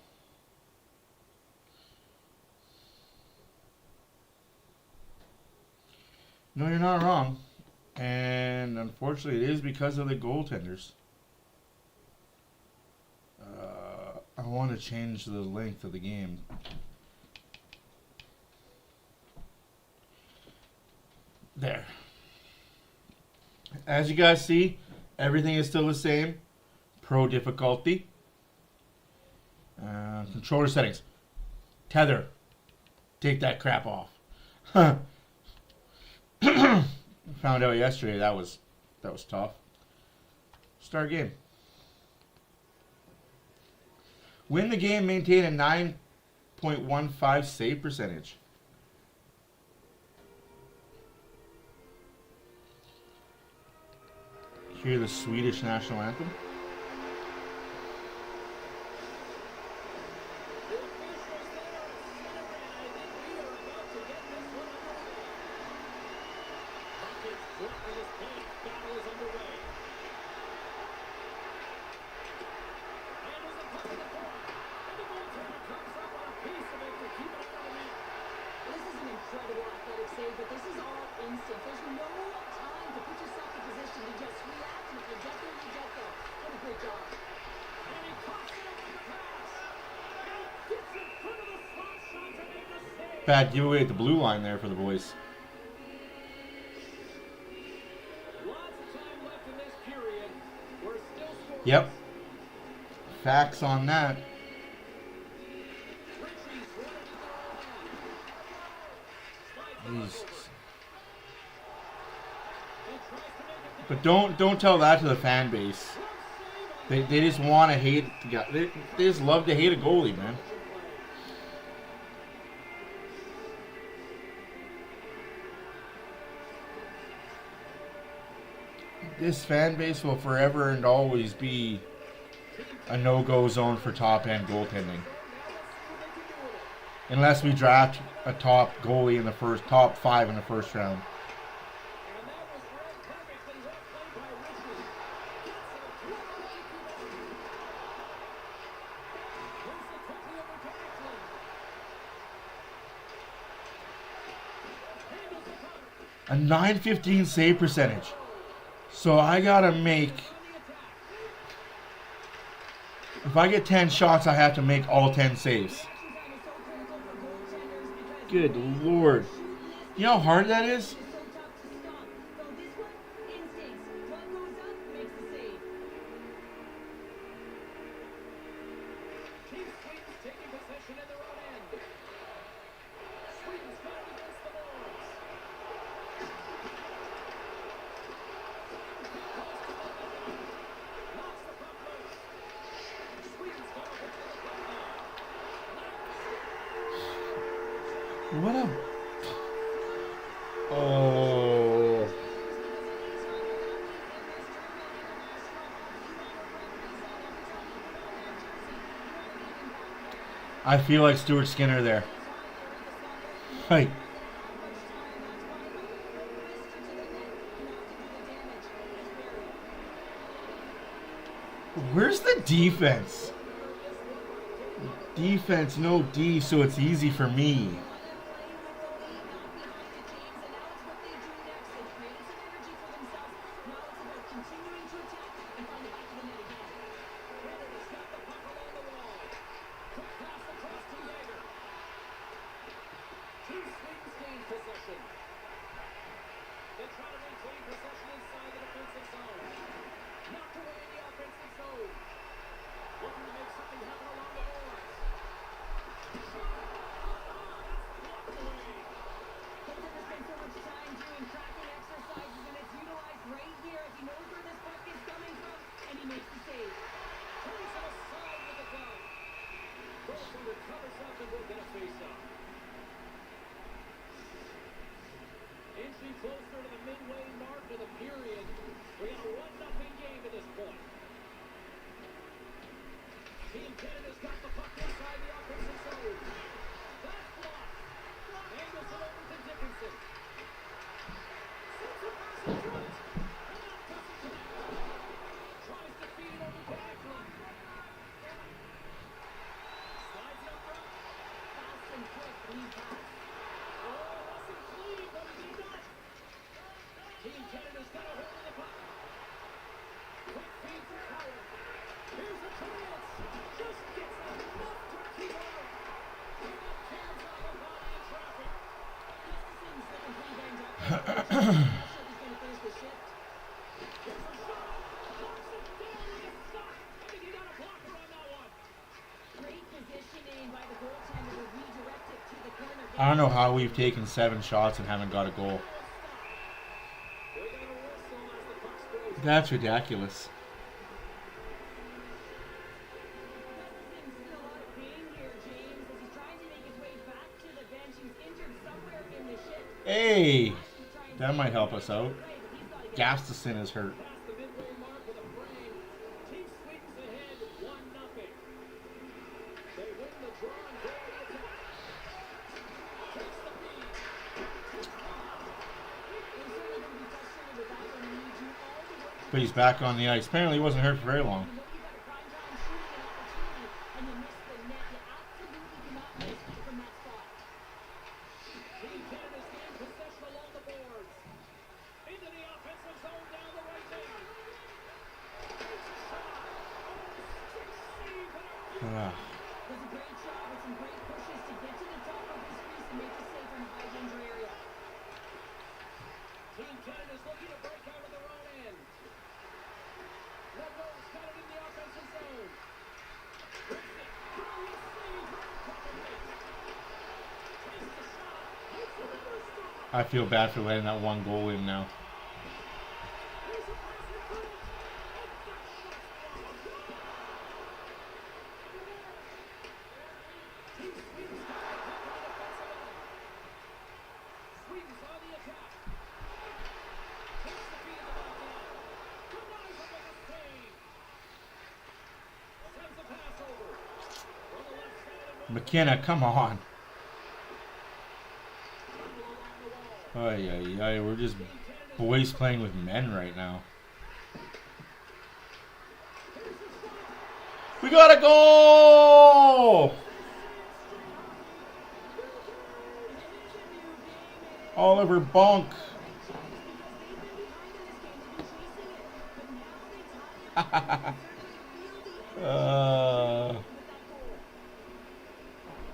No, you're not wrong. And unfortunately, it is because of the goaltenders. I want to change the length of the game. There. As you guys see, everything is still the same. Pro difficulty. Controller settings. Tether. Take that crap off. Found out yesterday that was tough. Start game. Win the game, maintain a 9.15 save percentage. Hear the Swedish national anthem. Bad giveaway at the blue line there for the boys. Yep. Facts on that. Jesus. But don't tell that to the fan base. They just want to hate. They just love to hate a goalie, man. This fan base will forever and always be a no-go zone for top-end goaltending. Unless we draft a top goalie in the top 5 in the first round. A .915 save percentage. So I gotta make, if I get 10 shots, I have to make all 10 saves. Good Lord. You know how hard that is? What a... Oh... I feel like Stuart Skinner there. Hey. Where's the defense? Defense, no D, so it's easy for me. Team Canada's got the puck inside the offensive zone. That's blocked. Angles it over to Dickinson. Sends a pass in front. And that doesn't connect. Tries to feed over to Eklund. Slides it up front. Fast and quick lead pass. Oh, wasn't clean, but he did not. Team Canada's got a hold of the puck. Quick feed for Coward. Here's a chance. Just gets enough to keep it out. And that tears out her body in traffic. Gustafson's looking pretty banged up. Not sure if he's going to finish the shift. Here's a shot. Knocks it down with a stop. I think he got a blocker on that one. Great positioning by the goaltender to redirect it to the corner. I don't know how we've taken 7 shots and haven't got a goal. They got a whistle as the puck sprays. That's ridiculous. Gustafson's in a lot of pain here, James, as he's trying to make his way back to the bench. He's injured somewhere in the shift. Hey, that might help us out. Gustafson is hurt. Past the midway mark with a frame. Team Sweden's ahead 1-0. They win the draw and go to the attack. Takes the feed. But he's back on the ice. Apparently he wasn't hurt for very long. Team Canada's gained possession along the boards. Into the offensive zone down the right wing. Takes a shot. Oh, stick save and a Ah. Does a great job with some great pushes to get to the top of his crease and make the save from a high danger area. Team Canada's looking to break out of their own end. Lebeau's got it in the offensive zone. Rips it. Brilliant save right on top of it. Takes the shot. Hits another stop. I feel bad for letting that one goal in now. Here's a pass in front. And that shot's blocked. Team Sweden's got the puck on the offensive end. Sweden's on the attack. Takes the feed in the back end. Denies him with a save. Sends a pass over. From the left side of McKenna, come on. along the wall. Ay, ay, ay. We're just boys playing with men right now. We got a goal! Oliver Bonk.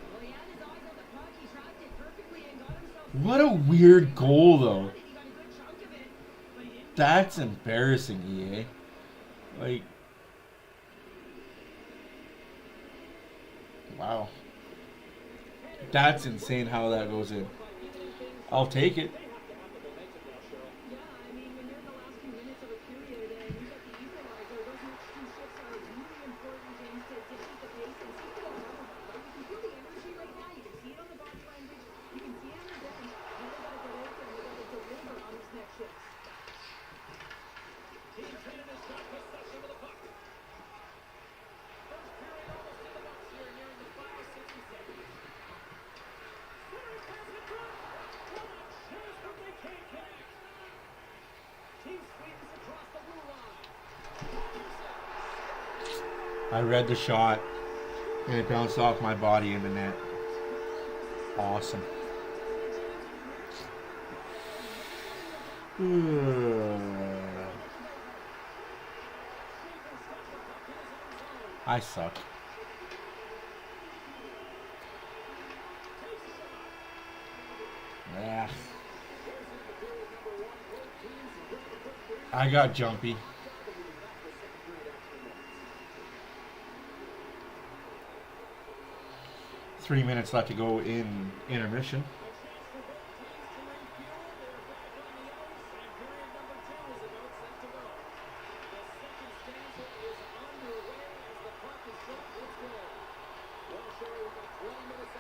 Well, he had his eyes on the puck, he tracked it perfectly and got himself. What a weird goal, though. He got a good chunk of it, but he didn't. That's embarrassing, EA. Like, wow. That's insane how that goes in. I'll take it. Yeah, I mean, when you're in the last few minutes of a period and you got the equalizer, those next two shifts are really important, James, to keep the pace and see what they'll have, right? You can feel the energy right now. You can see it on the body language. You can see it on the difference. Now they got to get out there and they got to deliver on these next shifts. Team Canada's got possession of the puck. First period almost in the books here, nearing the final 60 seconds. Center pass in front. What a chance, but they can't connect. Team Sweden's across the blue line. I read the shot, and it bounced off my body in the net. Awesome. I suck. Yeah. I got jumpy. Three minutes left to go in intermission.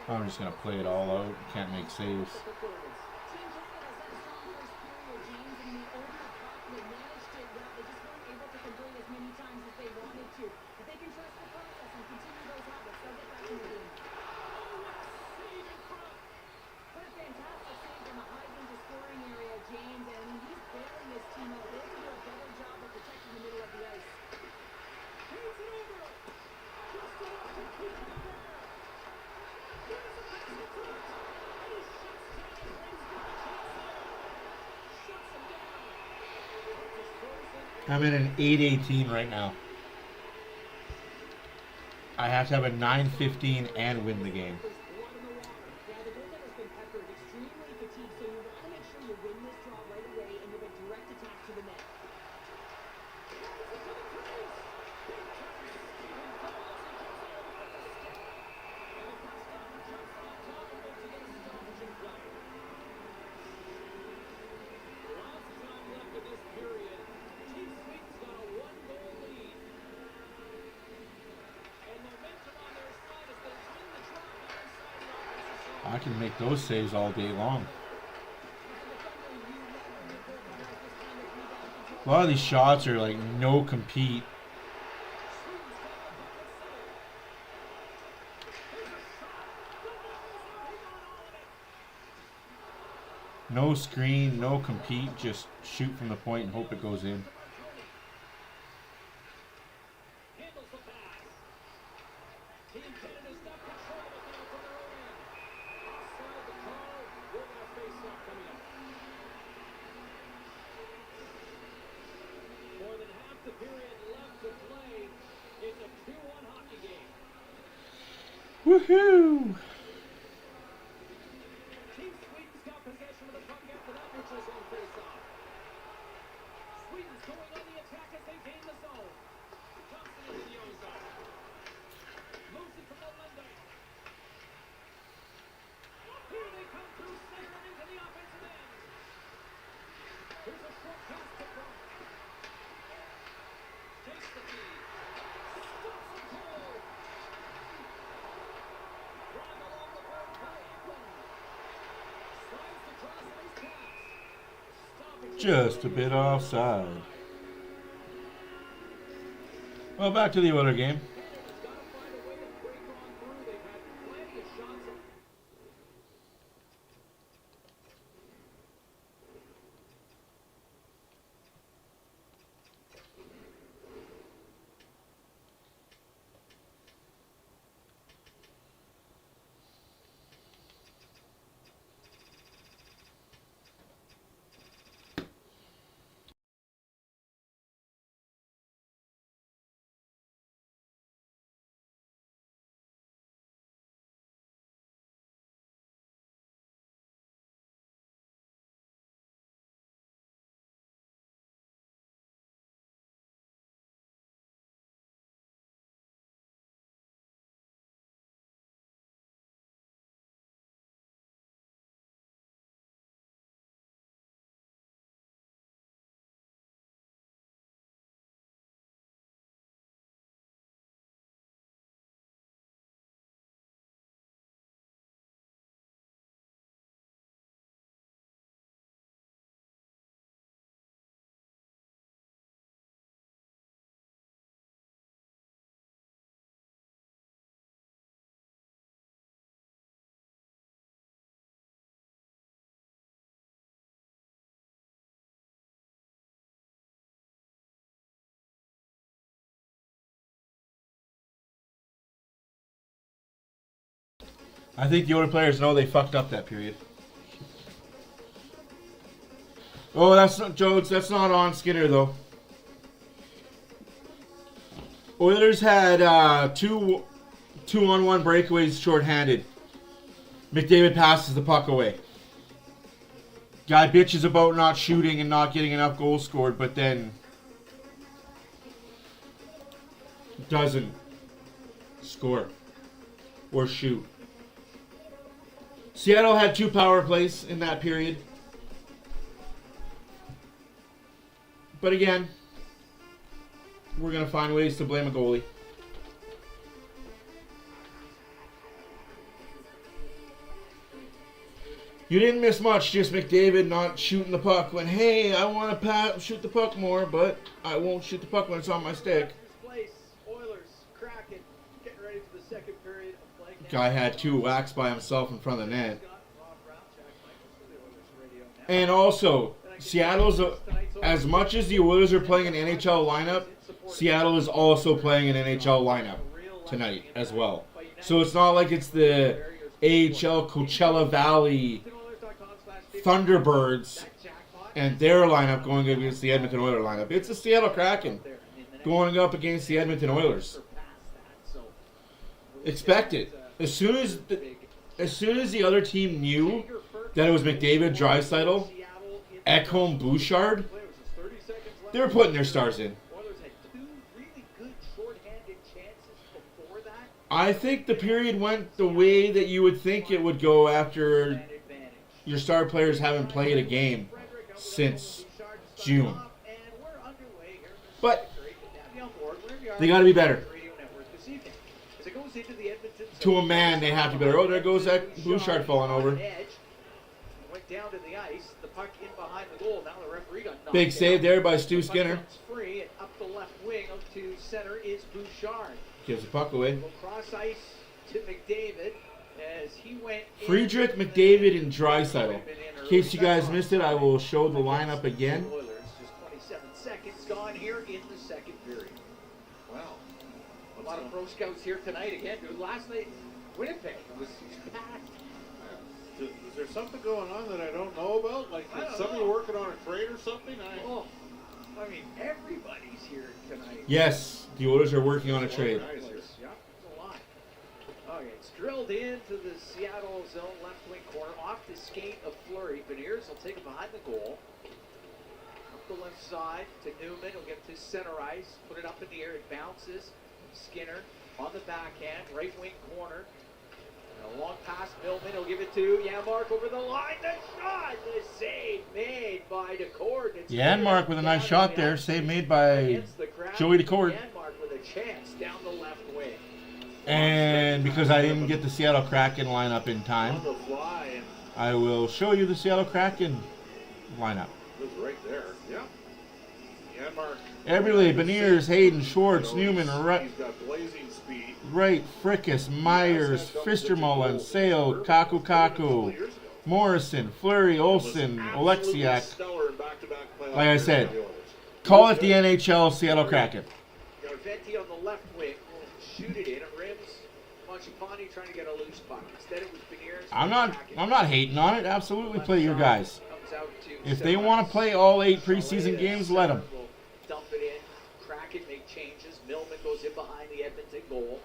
I'm just gonna play it all out. Can't make saves. They just weren't able to convert as many times as they wanted to. But they can trust the process and continue I'm in an 8-18 right now. I have to have a 9-15 and win the game. I can make those saves all day long. A lot of these shots are like no compete. No screen, no compete, just shoot from the point and hope it goes in. Woohoo! Team Sweden's got possession of the puck after that neutral zone face-off. Sweden's going on the attack as they gain the zone. Thompson into the own zone. Moves it from the Lundy. Here they come through center and into the offensive end. Here's a short pass to Brock. Takes the feed. Stops the goal. Drive along the board by Ekman. Slides to cross-ice pass. Stopping. Just a bit offside. Well, back to the Oilers game. Got to find a way to break on through. They've had plenty of shots. I think the Oilers players know they fucked up that period. Oh, that's not Jones. That's not on Skinner though. Oilers had two on one breakaways shorthanded. McDavid passes the puck away. Guy bitches about not shooting and not getting enough goals scored, but then doesn't score or shoot. Seattle had 2 power plays in that period. But again, we're going to find ways to blame a goalie. You didn't miss much, just McDavid not shooting the puck when, hey, I want to shoot the puck more, but I won't shoot the puck when it's on my stick. Place, Oilers, Kraken, getting ready for the second period of play. Guy had 2 whacks by himself in front of the net. And also, Seattle's, as much as the Oilers are playing an NHL lineup, Seattle is also playing an NHL lineup tonight as well. So it's not like it's the AHL Coachella Valley Thunderbirds and their lineup going against the Edmonton Oilers lineup. It's the Seattle Kraken going up against the Edmonton Oilers. Expect it. As soon as the other team knew that it was McDavid, Draisaitl, Ekholm, Bouchard, they were putting their stars in. I think the period went the way that you would think it would go after your star players haven't played a game since June. But they got to be better. To a man, they have to be better. Oh, there goes that Bouchard falling over. Big save there by Stu Skinner. Gives the puck away. Friedrich, McDavid, and Draisaitl. In case you guys missed it, I will show the lineup again. Just 27 seconds gone here in the second period. Wow. A lot of pro scouts here tonight again. Last night, Winnipeg was packed. Is there something going on that I don't know about? Like, is somebody working on a trade or something? I mean, everybody's here tonight. Yes, the Oilers are working on a trade. Yeah, there's a lot. Okay, it's drilled into the Seattle zone, left wing corner, off the skate of Fleury. Beniers will take it behind the goal. Up the left side to Newman. He'll get it to center ice. Put it up in the air. It bounces. Skinner on the backhand, right wing corner. And a long pass. Millman will give it to Janmark over the line. The shot, the save made by Decord. Janmark with a nice shot there. Save made by Joey Decord. Janmark with a chance down the left wing. And because I didn't get the Seattle Kraken lineup in time, I will show you the Seattle Kraken lineup. It was right there. Yeah. Janmark. Eberle, Beniers, Hayden, Schwartz, Newman, He's got blazing speed. Wright, Frickus, Myers, Fistermullen, Sale, Kaku, Morrison, Fleury, Olsen, Oleksiak. Like I said, call it the NHL Seattle Kraken. Venti on the left wing will shoot it in. It rims. Mangiapane trying to get a loose puck. Instead it was Beniers. I'm not hating on it. Absolutely play your guys. If they want to play all 8 preseason games, let them. Dump it in. Kraken make changes. Millman goes in behind the Edmonton goal.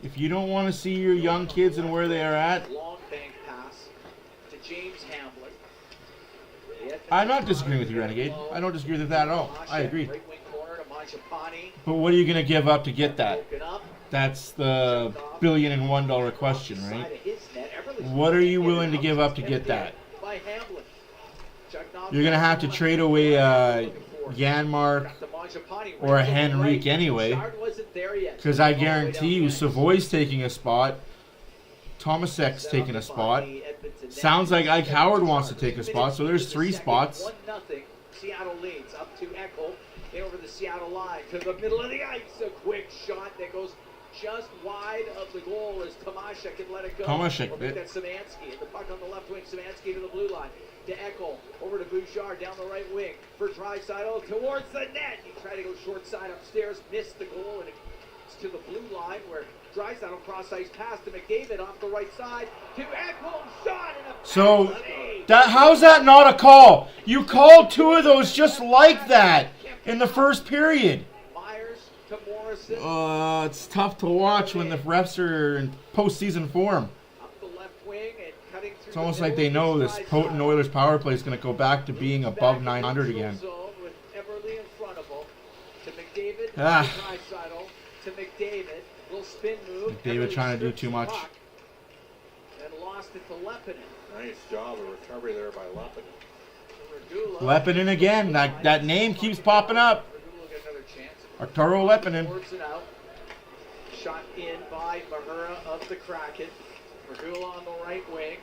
If you don't want to see your young kids and where they are at, Long bank pass to James Hamblin. I'm not disagreeing with you, Renegade. I don't disagree with that at all. I agree. Right wing corner to Mangiapane. But what are you going to give up to get that? Broken up. That's the $1,000,001 question, Side right? of his net. Everly's What are you willing to give up to get that? by Hamblin. You're going to have to trade away Janmark or a Henrique anyway, because I guarantee you Savoy's taking a spot, Tomasek's taking a spot. Sounds like Ike Howard wants to take a spot, so there's 3 spots. 1-0. Seattle leads up to Ekholm. In over the Seattle line to the middle of the ice. A quick shot that goes just wide of the goal as Tomasek can let it go. Tomasek, That's Szymanski. And the puck on the left wing. Szymanski to the blue line. To Ekholm. Over to Bouchard down the right wing. For Draisaitl towards the net. He tried to go short side upstairs. Missed the goal. And it's to the blue line where Draisaitl cross ice pass to McDavid off the right side. To Ekholm. Shot and a So, how's that not a call? You called 2 of those just like that in the first period. Myers to Morrison. It's tough to watch when the refs are in postseason form. Up the left wing and cutting through. It's almost like they know this potent Oilers power play is going to go back to being above 900 again. With Eberle in front of him. To McDavid. Ah. To Draisaitl. To McDavid. Little spin move. McDavid trying to do strips too the much. puck And lost it to Leppinen. Nice job of recovery there by Leppinen. Leppinen again. That name keeps popping up. Arturo Leppinen. Shot in by Mahura of the Kraken. Regula on the right wing.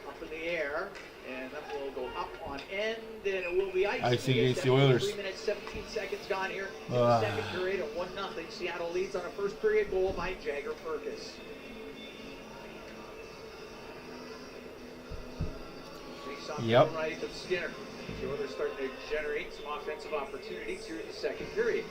Up in the air. And that will go up on end. And it will be icing against the Oilers. 3 minutes, 17 seconds gone here in the second period at 1-0. Seattle leads on a first period goal by Jagger Purkis. Yep. Right of Skinner. The Oilers starting to generate some offensive opportunities here in the second period.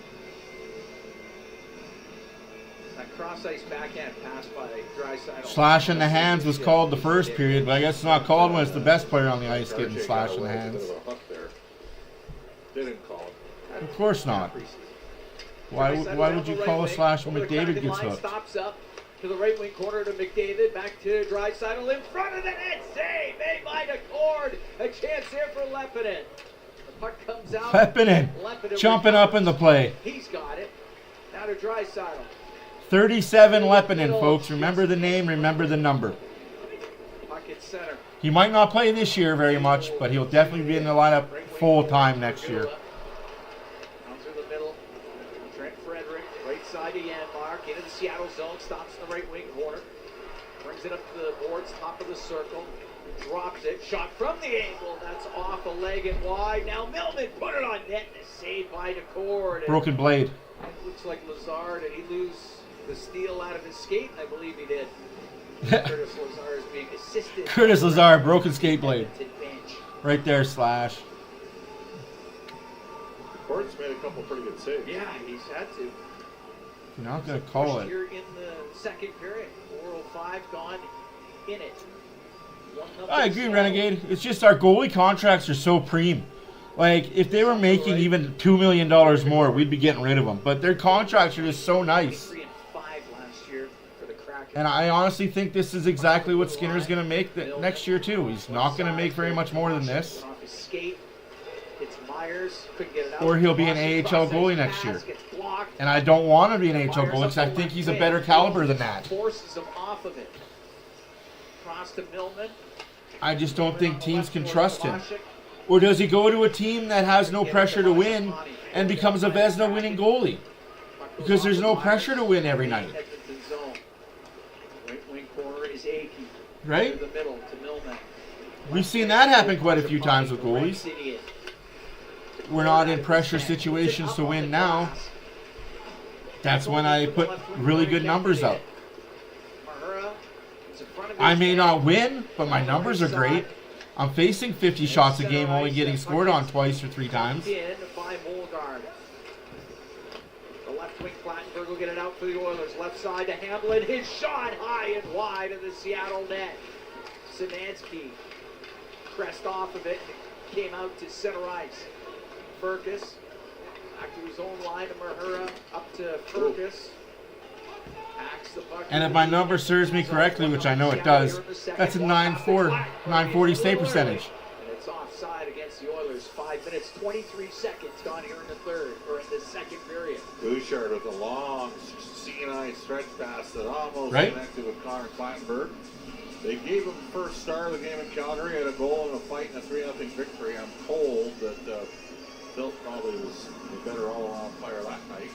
That cross ice backhand pass by Draisaitl. Slash in the hands was called the first period, but I guess it's not called when it's the best player on the ice getting slashed in the hands. They didn't call it. Of course not. Why would you call a slash when McDavid gets hooked? Stops up to the right wing corner to McDavid. Back to Draisaitl in front of the net. Save made by Decord. A chance there for Leppinen. The puck comes out. Leppinen jumping up in the play. He's got it. Now to Draisaitl. 37 Leppinen, folks. Remember the name, remember the number. Puck at center. He might not play this year very much, but he'll definitely be in the lineup full time next year. Down through the middle. Trent Frederick, right side to Janmark, into the Seattle zone, stops in the right wing corner. Brings it up to the boards, top of the circle. Drops it, shot from the angle. That's off a leg and wide. Now Millman put it on net and a save by Decord. Broken blade. It looks like Lazard, and he lose the steal out of his skate. I believe he did. Curtis Lazar is being assisted. Curtis Lazar, broken skate blade. Bench. Right there, slash. Gordon's made a couple pretty good saves. Yeah, he's had to. You're not going to call it. Here in the second period, 4:05 gone in it. I agree, Renegade. It's just our goalie contracts are so preem. Like, if they were making even $2 million more, we'd be getting rid of them. But their contracts are just so nice. 3 and 5 last year for the Kraken. And I honestly think this is exactly what Skinner's going to make next year, too. He's not going to make very much more than this. Off his skate. It's Myers. Couldn't get it out. Or he'll be an AHL goalie next year. And I don't want him to be an AHL goalie because I think he's a better caliber than that. Forces him off of it. Cross to Millman. I just don't think teams can trust him. Or does he go to a team that has no pressure to win and becomes a Vezina winning goalie? Because there's no pressure to win every night. Right wing corner is Akey. Right? The middle to Millman. We've seen that happen quite a few times with goalies. We're not in pressure situations to win now. That's when I put really good numbers up. I may not win, but my numbers are great. I'm facing 50 shots a game, only getting scored on twice or 3 times. In by Molgaard. The left wing Plattenberg will get it out for the Oilers. Left side to Hamlin. His shot high and wide of the Seattle net. Szymanski crest off of it. Came out to center ice. Furcus back to his own line to Mahura. Up to Furcus. And if my number serves me correctly, which I know it does, that's a 940 save percentage. And it's offside against the Oilers. 5 minutes, 23 seconds gone here in the third, or in the second period. Bouchard with a long CNI stretch pass that almost connected with Connor Plattenberg. They gave him first star of the game in Calgary, had a goal and a fight and a 3-0 victory. I'm told that Phil probably was the better all-around player that night.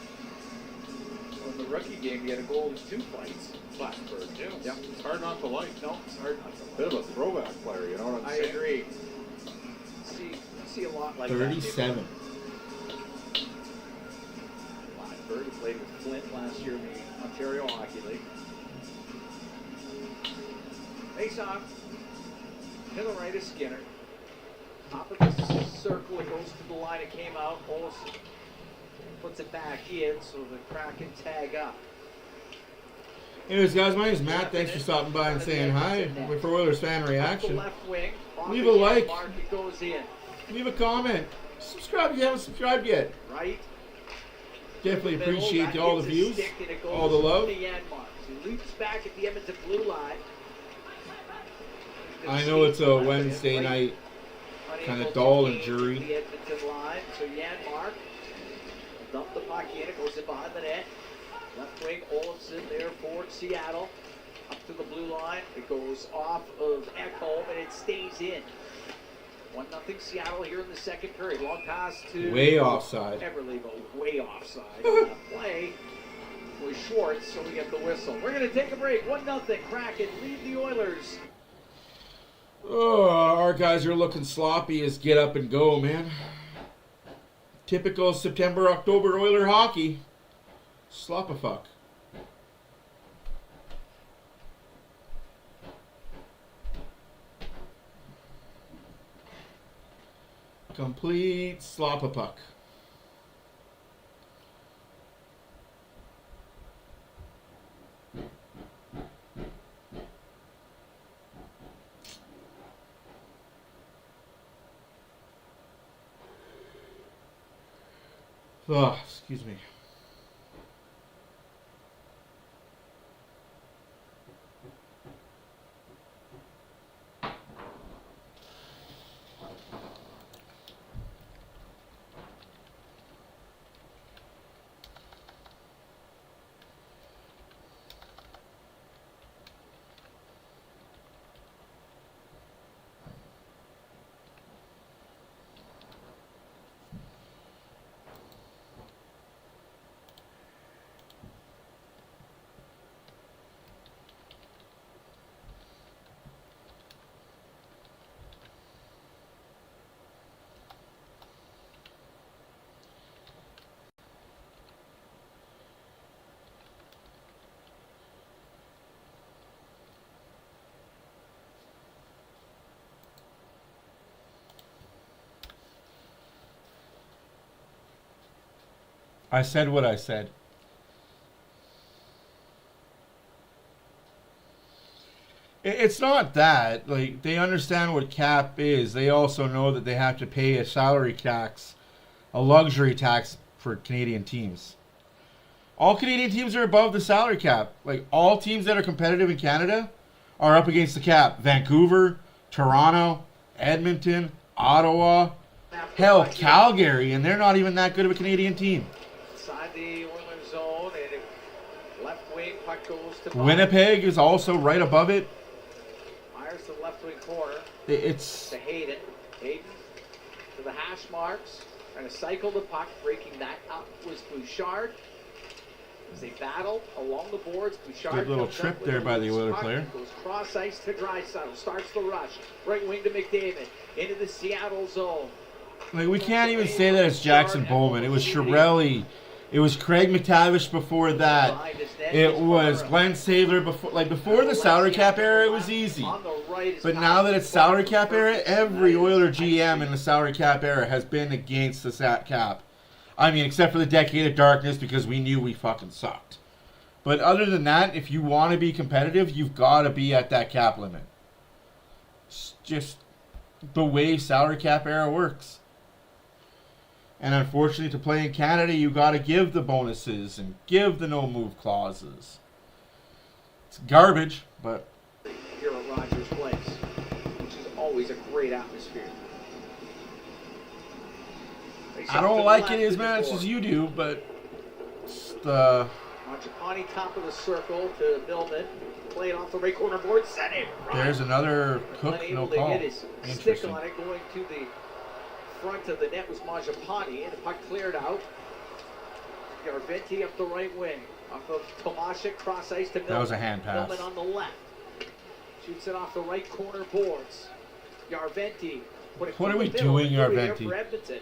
In the rookie game, he had a goal in 2 fights. Plattenberg, yeah. Yep. It's hard not to like. No, it's hard not to like. Bit of a throwback player, you know what I'm saying? I agree. See a lot like 37. that. Plattenberg, who played with Flint last year in the Ontario Hockey League. Face off. To the right is Skinner. Top of the circle, it goes to the line. It came out. Olsen puts it back in, so the Kraken tag up. Anyways, guys, my name's Matt. Thanks for stopping by and saying hi. We're for Oilers Fan Reaction. Left wing, leave a like. It goes in. Leave a comment. Subscribe if you haven't subscribed yet. Right. Definitely appreciate all the views, all the love. He loops back at the Edmonton blue line. I know it's a Wednesday night, kind of dull and dreary. The Edmonton line, so Janmark dump the puck in, it goes in behind the net. Left wing, Olsen there for Seattle. Up to the blue line, it goes off of Ekholm and it stays in. 1-0 Seattle here in the second period. Long pass to way offside. Everly, but way offside. The play was Schwartz, so we get the whistle. We're going to take a break. 1-0 Kraken lead the Oilers. Oh, our guys are looking sloppy as get up and go, man. Typical September-October Oiler hockey. Slop-a-fuck. Complete slop-a-puck. Oh, excuse me. I said what I said. It's not that. Like, they understand what cap is. They also know that they have to pay a salary tax, a luxury tax for Canadian teams. All Canadian teams are above the salary cap. Like, all teams that are competitive in Canada are up against the cap. Vancouver, Toronto, Edmonton, Ottawa, hell, Calgary, and they're not even that good of a Canadian team. Inside the Oilers zone, and left wing puck goes to Winnipeg is also right above it. Myers to the left wing corner. It's To Hayden. Hayden to the hash marks. Trying to cycle the puck. Breaking that up was Bouchard. As they battle along the boards, Bouchard good little comes trip up with there a by the loose Oiler puck, player. goes cross ice to Draisaitl. Starts the rush. Right wing to McDavid. Into the Seattle zone. like, we can't even say that it's Jackson Bowman. It was Chiarelli. It was Craig McTavish before that. It was Glenn Sadler before. Like, before the salary cap era, it was easy. But now that it's salary cap era, every Oiler GM in the salary cap era has been against the cap. I mean, except for the decade of darkness, because we knew we fucking sucked. But other than that, if you want to be competitive, you've got to be at that cap limit. It's just the way salary cap era works. And unfortunately, to play in Canada, you got to give the bonuses and give the no-move clauses. It's garbage, but Here at Rogers Place, which is always a great atmosphere. I don't like it as much as you do, but it's the... Mangiapane top of the circle to Millman. Play it off the right corner board. Set it. There's another Cook, no Unable to call. get his stick Interesting. on it. Going to the front of the net was Mangiapane, and the puck cleared out. Yarventi up the right wing. Off of Tomasik, cross ice to Millman. That was a hand pass. Millman on the left. Shoots it off the right corner boards. Yarventi. What are we doing, Yarventi? For Edmonton.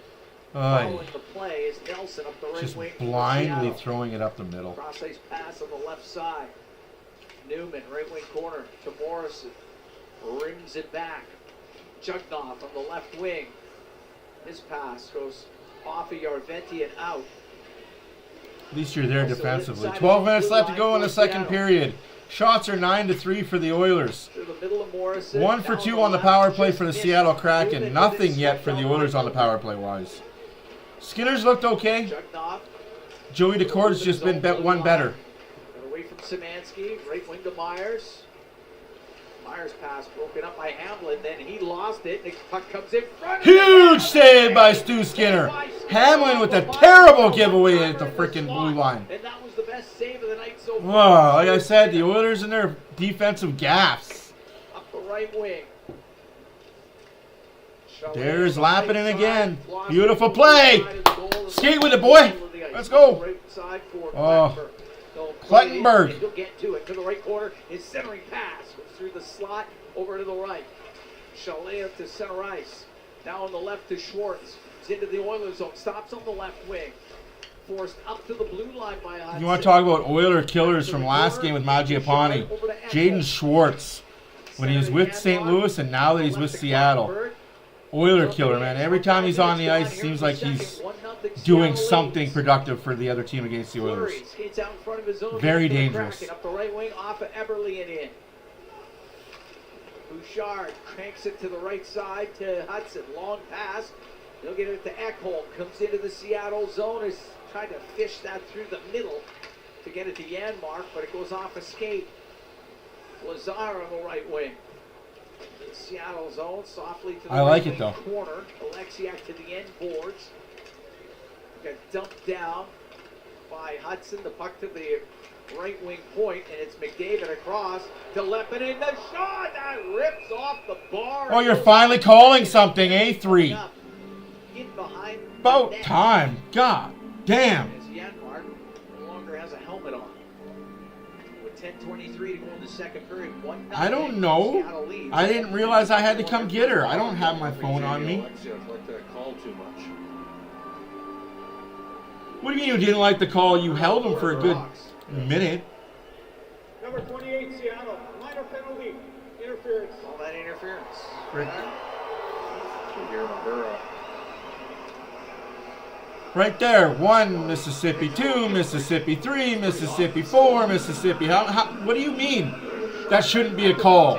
Aye. Following the play is Nelson up the right Just wing. blindly Seattle. throwing it up the middle. Cross ice pass on the left side. Newman, right wing corner to Morrison. Rims it back. Jugnoff on the left wing. His pass goes off of Yarventi and out. At least you're there defensively. 12 minutes left to go in the second period. Shots are 9-3 for the Oilers. Through the middle of Morrison. 1 for 2 on the power play for the Seattle Kraken. Nothing yet for the Oilers on the power play wise. Skinner's looked okay. Jugnoff. Joey DeCourt's just been one better. Got away from Szymanski. Right wing to Myers. Myers pass broken up by Hamlin. Then he lost it. The puck comes in front. Huge save by Stu Skinner. Hamlin with a terrible giveaway at the freaking blue line. And that was the best save of the night so far. Well, like I said, the Oilers and their defensive gaffes. Up the right wing. There's Lappinen again. Beautiful play. Skate with it, boy. Let's go. Oh, Klettenberg. He'll get to it to the right corner. His centering pass goes through the slot over to the right. Chalet to center ice. Now on the left to Schwartz. He's into the Oilers zone. Stops on the left wing. Forced up to the blue line by Hudson. You want to talk about Oiler killers from last game with Mangiapane? Jaden Schwartz, when he was with St. Louis and now that he's with Seattle. Oiler killer, man. Every time he's on the ice, it seems like he's doing something productive for the other team against the Oilers. Very dangerous. Up the right wing, off of Eberle and in. Bouchard cranks it to the right side to Hudson. Long pass. They'll get it to Ekholm. Comes into the Seattle zone. Is trying to fish that through the middle to get it to Janmark, but it goes off a skate. Lazar on the right wing. The Seattle zone softly to the I like right it, though. wing corner. Alexiak to the end boards. Got dumped down by Hudson. The puck to the right wing point, and it's McDavid across to Leppinen. The shot that rips off the bar. Oh, you're finally calling something, A3. In behind the About net. time. God damn. As Janmark no longer has a helmet on. With 10:23 to go in the second period, 1-0. I don't know. Seattle leads. I didn't realize I had to come get her. I don't have my phone on me. Alexia, I like that call too much. What do you mean you didn't like the call? You held him for a good minute. Number 28, Seattle. Minor penalty. Interference. All that interference. Right there. 1 Mississippi, 2 Mississippi, 3 Mississippi, 4 Mississippi. What do you mean? That shouldn't be a call.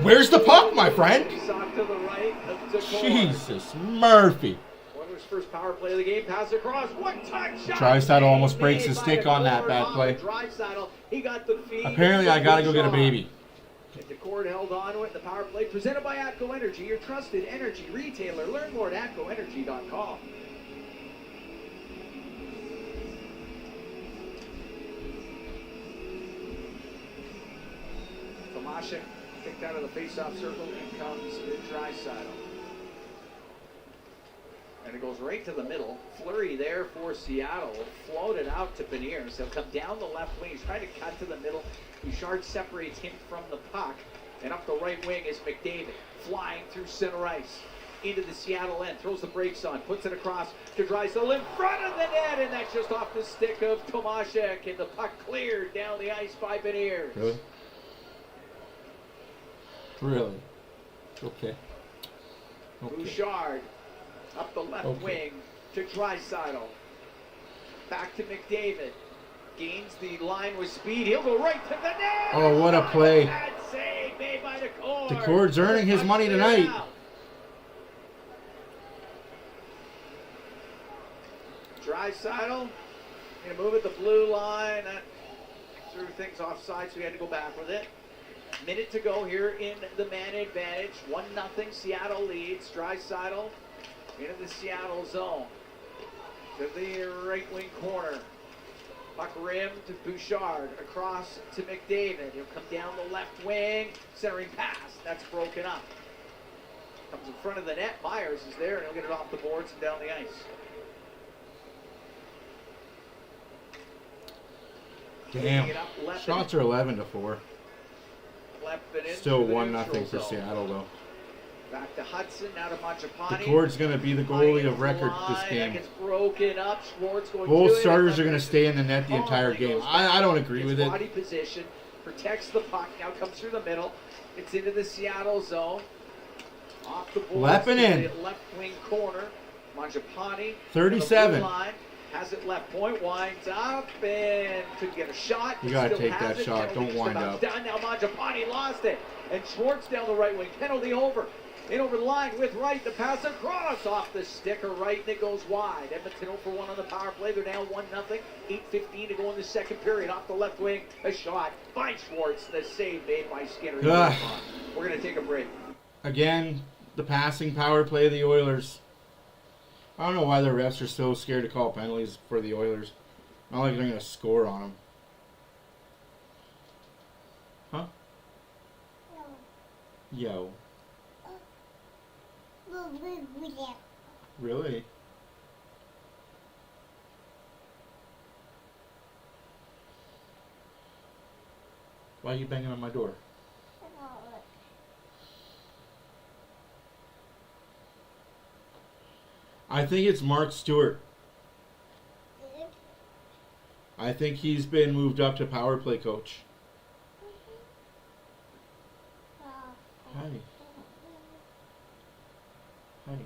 Where's the puck, my friend? Sock to the right of Dakota. Jesus, Murphy. Oilers' first power play of the game. Pass across. One-touch shot. Drysdale almost breaks Made his by stick the on that forward bad off play. Drysdale. He got the feed. Apparently, I gotta go get a baby. And the cord held on to it. The power play presented by Atco Energy, your trusted energy retailer. Learn more at atcoenergy.com. Tomasek kicked out of the face-off circle. In comes Drysdale. And it goes right to the middle. Flurry there for Seattle. Floated out to Beniers. He'll come down the left wing. He's trying to cut to the middle. Bouchard separates him from the puck. And up the right wing is McDavid. Flying through center ice. Into the Seattle end. Throws the brakes on. Puts it across to Drysdale in front of the net. And that's just off the stick of Tomasek. And the puck cleared down the ice by Beniers. Really? Really? Okay. Bouchard up the left wing to Drysdale. Back to McDavid. Gains the line with speed. He'll go right to the net. Oh, what a play. Bad save made by the Cord. The Cord's earning his money tonight. Drysdale gonna move at the blue line. That threw things offside, so he had to go back with it. Minute to go here in the man advantage. 1-0 Seattle leads. Drysdale into the Seattle zone. To the right wing corner. Puck rim to Bouchard. Across to McDavid. He'll come down the left wing. Centering pass. That's broken up. Comes in front of the net. Myers is there, and he'll get it off the boards and down the ice. Damn. Shots are 11-4. Still 1-0 for Seattle, though. Back to Hudson, now to Mangiapane. The Cord's going to be the goalie of record this game. Gets broken up. Schwartz going Both starters are going to stay in the net the entire game. I don't agree with it. Body position, protects the puck, now comes through the middle. It's into the Seattle zone. Off the boards to the left wing corner. Mangiapane. 37. Line, has it left point, winds up, and couldn't get a shot. You got to Still take has that it. shot. Penalty Don't wind just up. about done. Now Mangiapane lost it. And Schwartz down the right wing. Penalty over. In over the line with right. The pass across off the stick of right, and it goes wide. Edmonton 0 for 1 on the power play. They're down 1-0. 8:15 to go in the second period. Off the left wing, a shot by Schwartz. The save made by Skinner. We're going to take a break. Again, the passing power play of the Oilers. I don't know why the refs are so scared to call penalties for the Oilers. Not like they're going to score on them. Huh? Yo. Really? Why are you banging on my door? I think it's Mark Stewart. I think he's been moved up to power play coach. Hi. Hi.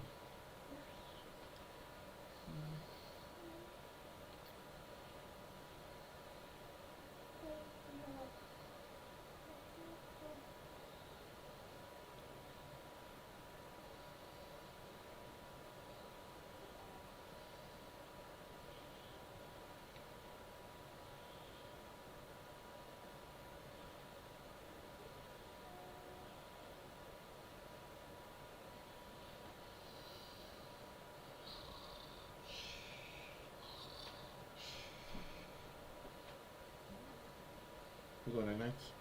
Go night nights.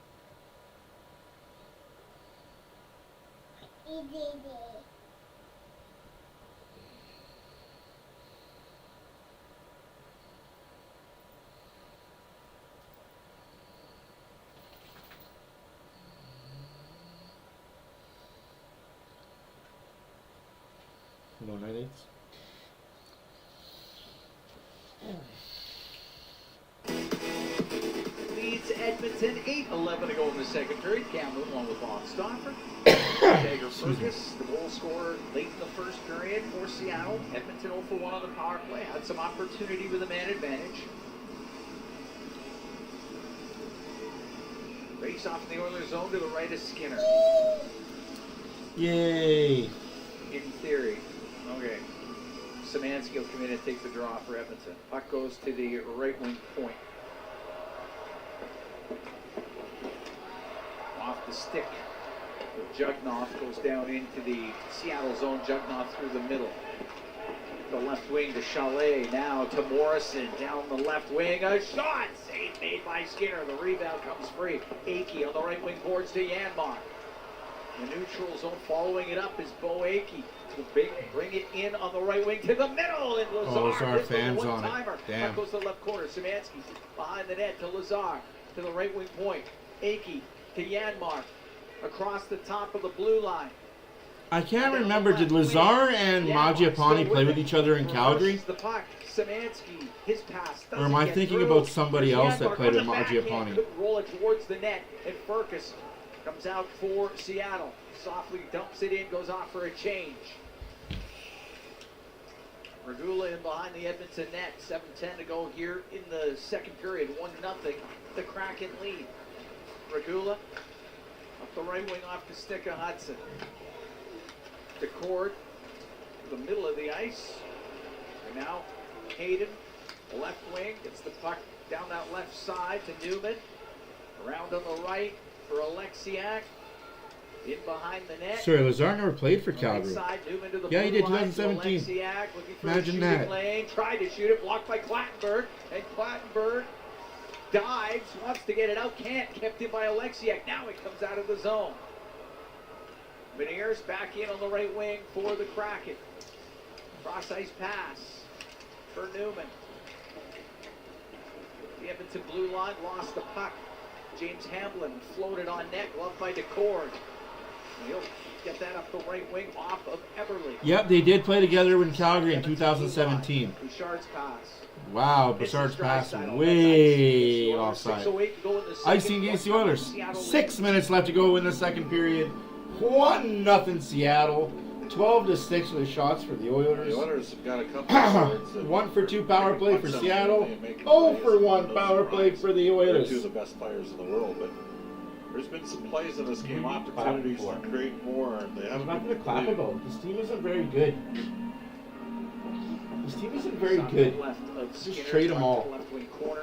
No night nights. Leads Edmonton 8-11 to go in the second period. Cameron along with Bob Stauffer. Jagger Fergus, the goal scorer late in the first period for Seattle. Edmonton 0 for 1 on the power play. Had some opportunity with a man advantage. Race off in the Oilers zone to the right of Skinner. Yay! In theory. Okay. Szymanski will come in and take the draw for Edmonton. Puck goes to the right wing point. Off the stick. Jugnoff goes down into the Seattle zone. Jugnoff through the middle. The left wing to Chalet. Now to Morrison. Down the left wing. A shot! Save made by Skinner. The rebound comes free. Akey on the right wing boards to Janmark. The neutral zone following it up is Bo Akey. To bring it in on the right wing to the middle. And Lazar. Oh, Lazar fans on it. Damn. That goes to the left corner. Szymanski behind the net to Lazar. To the right wing point. Akey to Janmark. Across the top of the blue line. I can't remember, did Lazar and Mangiapane play with each other in Calgary? The puck. Szymanski, his pass. Or am I thinking about somebody else that played with Mangiapane? Couldn't roll it towards the net, and Ferkus comes out for Seattle. Softly dumps it in, goes off for a change. Regula in behind the Edmonton net. 7:10 to go here in the second period. 1-0. The Kraken lead. Regula up the right wing off the stick of Hudson. DeCord to the middle of the ice. And now Hayden, the left wing, gets the puck down that left side to Newman. Around on the right for Alexiak. In behind the net. Sorry, Lazar never played for Calgary. Side, Newman to the Yeah, he did, line, 2017. Alexiak looking for Imagine a shooting that. lane. Tried to shoot it, blocked by Clattenburg. And Clattenburg dives, wants to get it out, can't. Kept in by Alexiak. Now it comes out of the zone. Beniers back in on the right wing for the Kraken. Cross ice pass for Newman. The Edmonton blue line lost the puck. James Hamblin floated on net, loved by DeCord. He'll get that up the right wing off of Eberle. Yep, they did play together in Calgary in 2017. Bouchard's pass. Wow, Bouchard's pass way offside. 6:08 to go in the second. Icing against the Oilers. 6 minutes left to go in the second period. 1-0 Seattle. 12-6 for the shots for the Oilers. The Oilers have got a couple of 1 for 2 power play for Seattle. 0 for 1 power play for the They're Oilers. two of the best players in the world, but there's been some plays in this game, opportunities to create more, and they haven't Nothing to been clap completed. about. This team isn't very good. This team isn't very good. Just trade them all.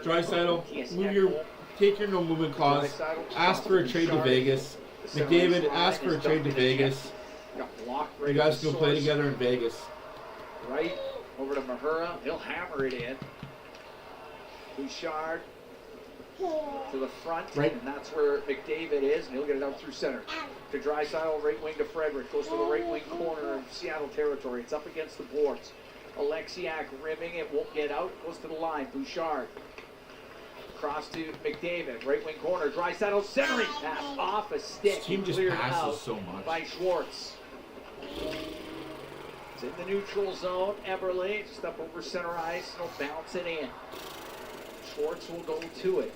Draisaitl, take your no movement clause. Ask for a trade to Vegas. McDavid, ask for a trade to Vegas. You guys can go play together in Vegas. Right over to Mahura. He'll hammer it in. Bouchard to the front, Right. and that's where McDavid is, and he'll get it out through center. To Draisaitl, right wing to Frederick. Goes to the right wing corner of Seattle territory. It's up against the boards. Alexiak rimming it, won't get out. Goes to the line. Bouchard. Cross to McDavid, right wing corner. Draisaitl centering pass off a stick. This team just Cleared passes out so much. by Schwartz. It's in the neutral zone. Eberle just up over center ice. He'll bounce it in. Schwartz will go to it.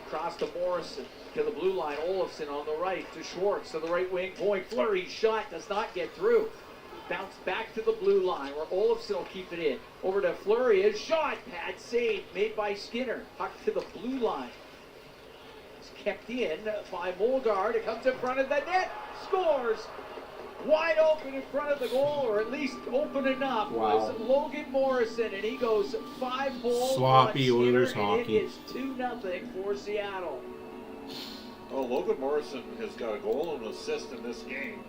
Cross to Morrison. To the blue line. Olofsson on the right. To Schwartz. To the right wing point. Fleury shot. Does not get through. Bounce back to the blue line where Olofsson will keep it in. Over to Fleury. His shot. Pad save made by Skinner. Puck to the blue line. It's kept in by Mulgaard. It comes in front of the net. Scores. Wide open in front of the goal, or at least open enough, was Logan Morrison, and he goes 5-hole. Sloppy Oilers and hockey. It is 2-0 for Seattle. Well, Logan Morrison has got a goal and an assist in this game,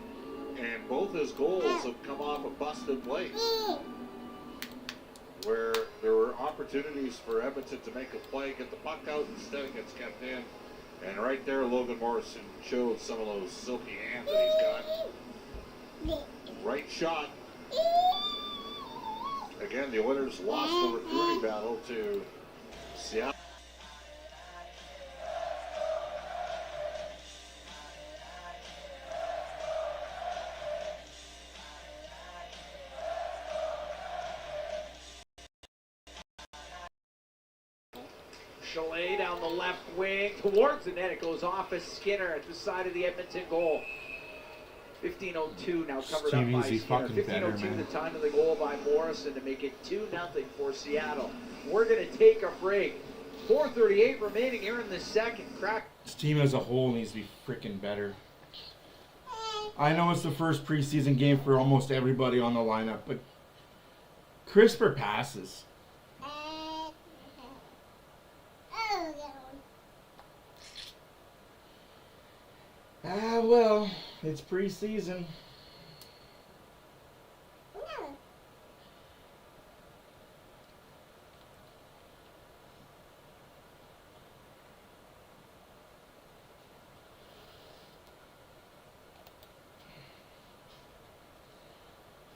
and both his goals have come off of busted plays. where there were opportunities for Edmonton to make a play, get the puck out, instead it gets kept in. And right there, Logan Morrison showed some of those silky hands that he's got. Right shot. Again, the Oilers lost the recruiting battle to Seattle. Chalet down the left wing towards the net. It goes off as Skinner at the side of the Edmonton goal. 15:02 now covered up by Skinner. 15:02 the time of the goal by Morrison to make it 2-0 for Seattle. We're going to take a break. 4:38 remaining here in the second. This team as a whole needs to be freaking better. I know it's the first preseason game for almost everybody on the lineup, but crisper passes. Well, it's preseason.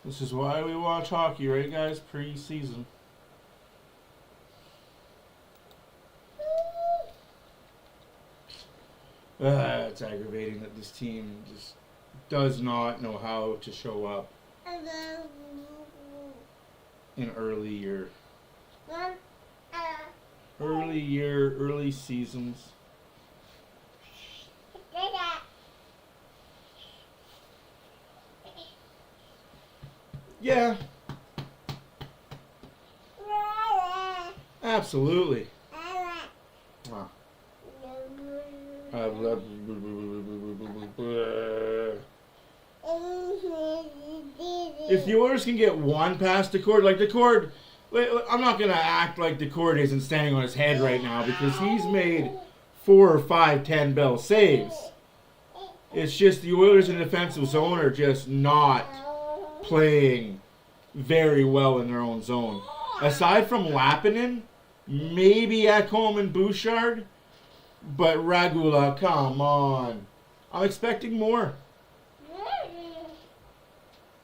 This is why we watch hockey, right, guys? Preseason. It's aggravating that this team just does not know how to show up in early seasons. Yeah. Absolutely. Wow. If the Oilers can get one past the cord, like the cord, I'm not going to act like the cord isn't standing on his head right now because he's made 4 or 5 10-bell saves. It's just the Oilers in the defensive zone are just not playing very well in their own zone. Aside from Lappinen, maybe Ekholm and Bouchard, but Ragula, come on. I'm expecting more.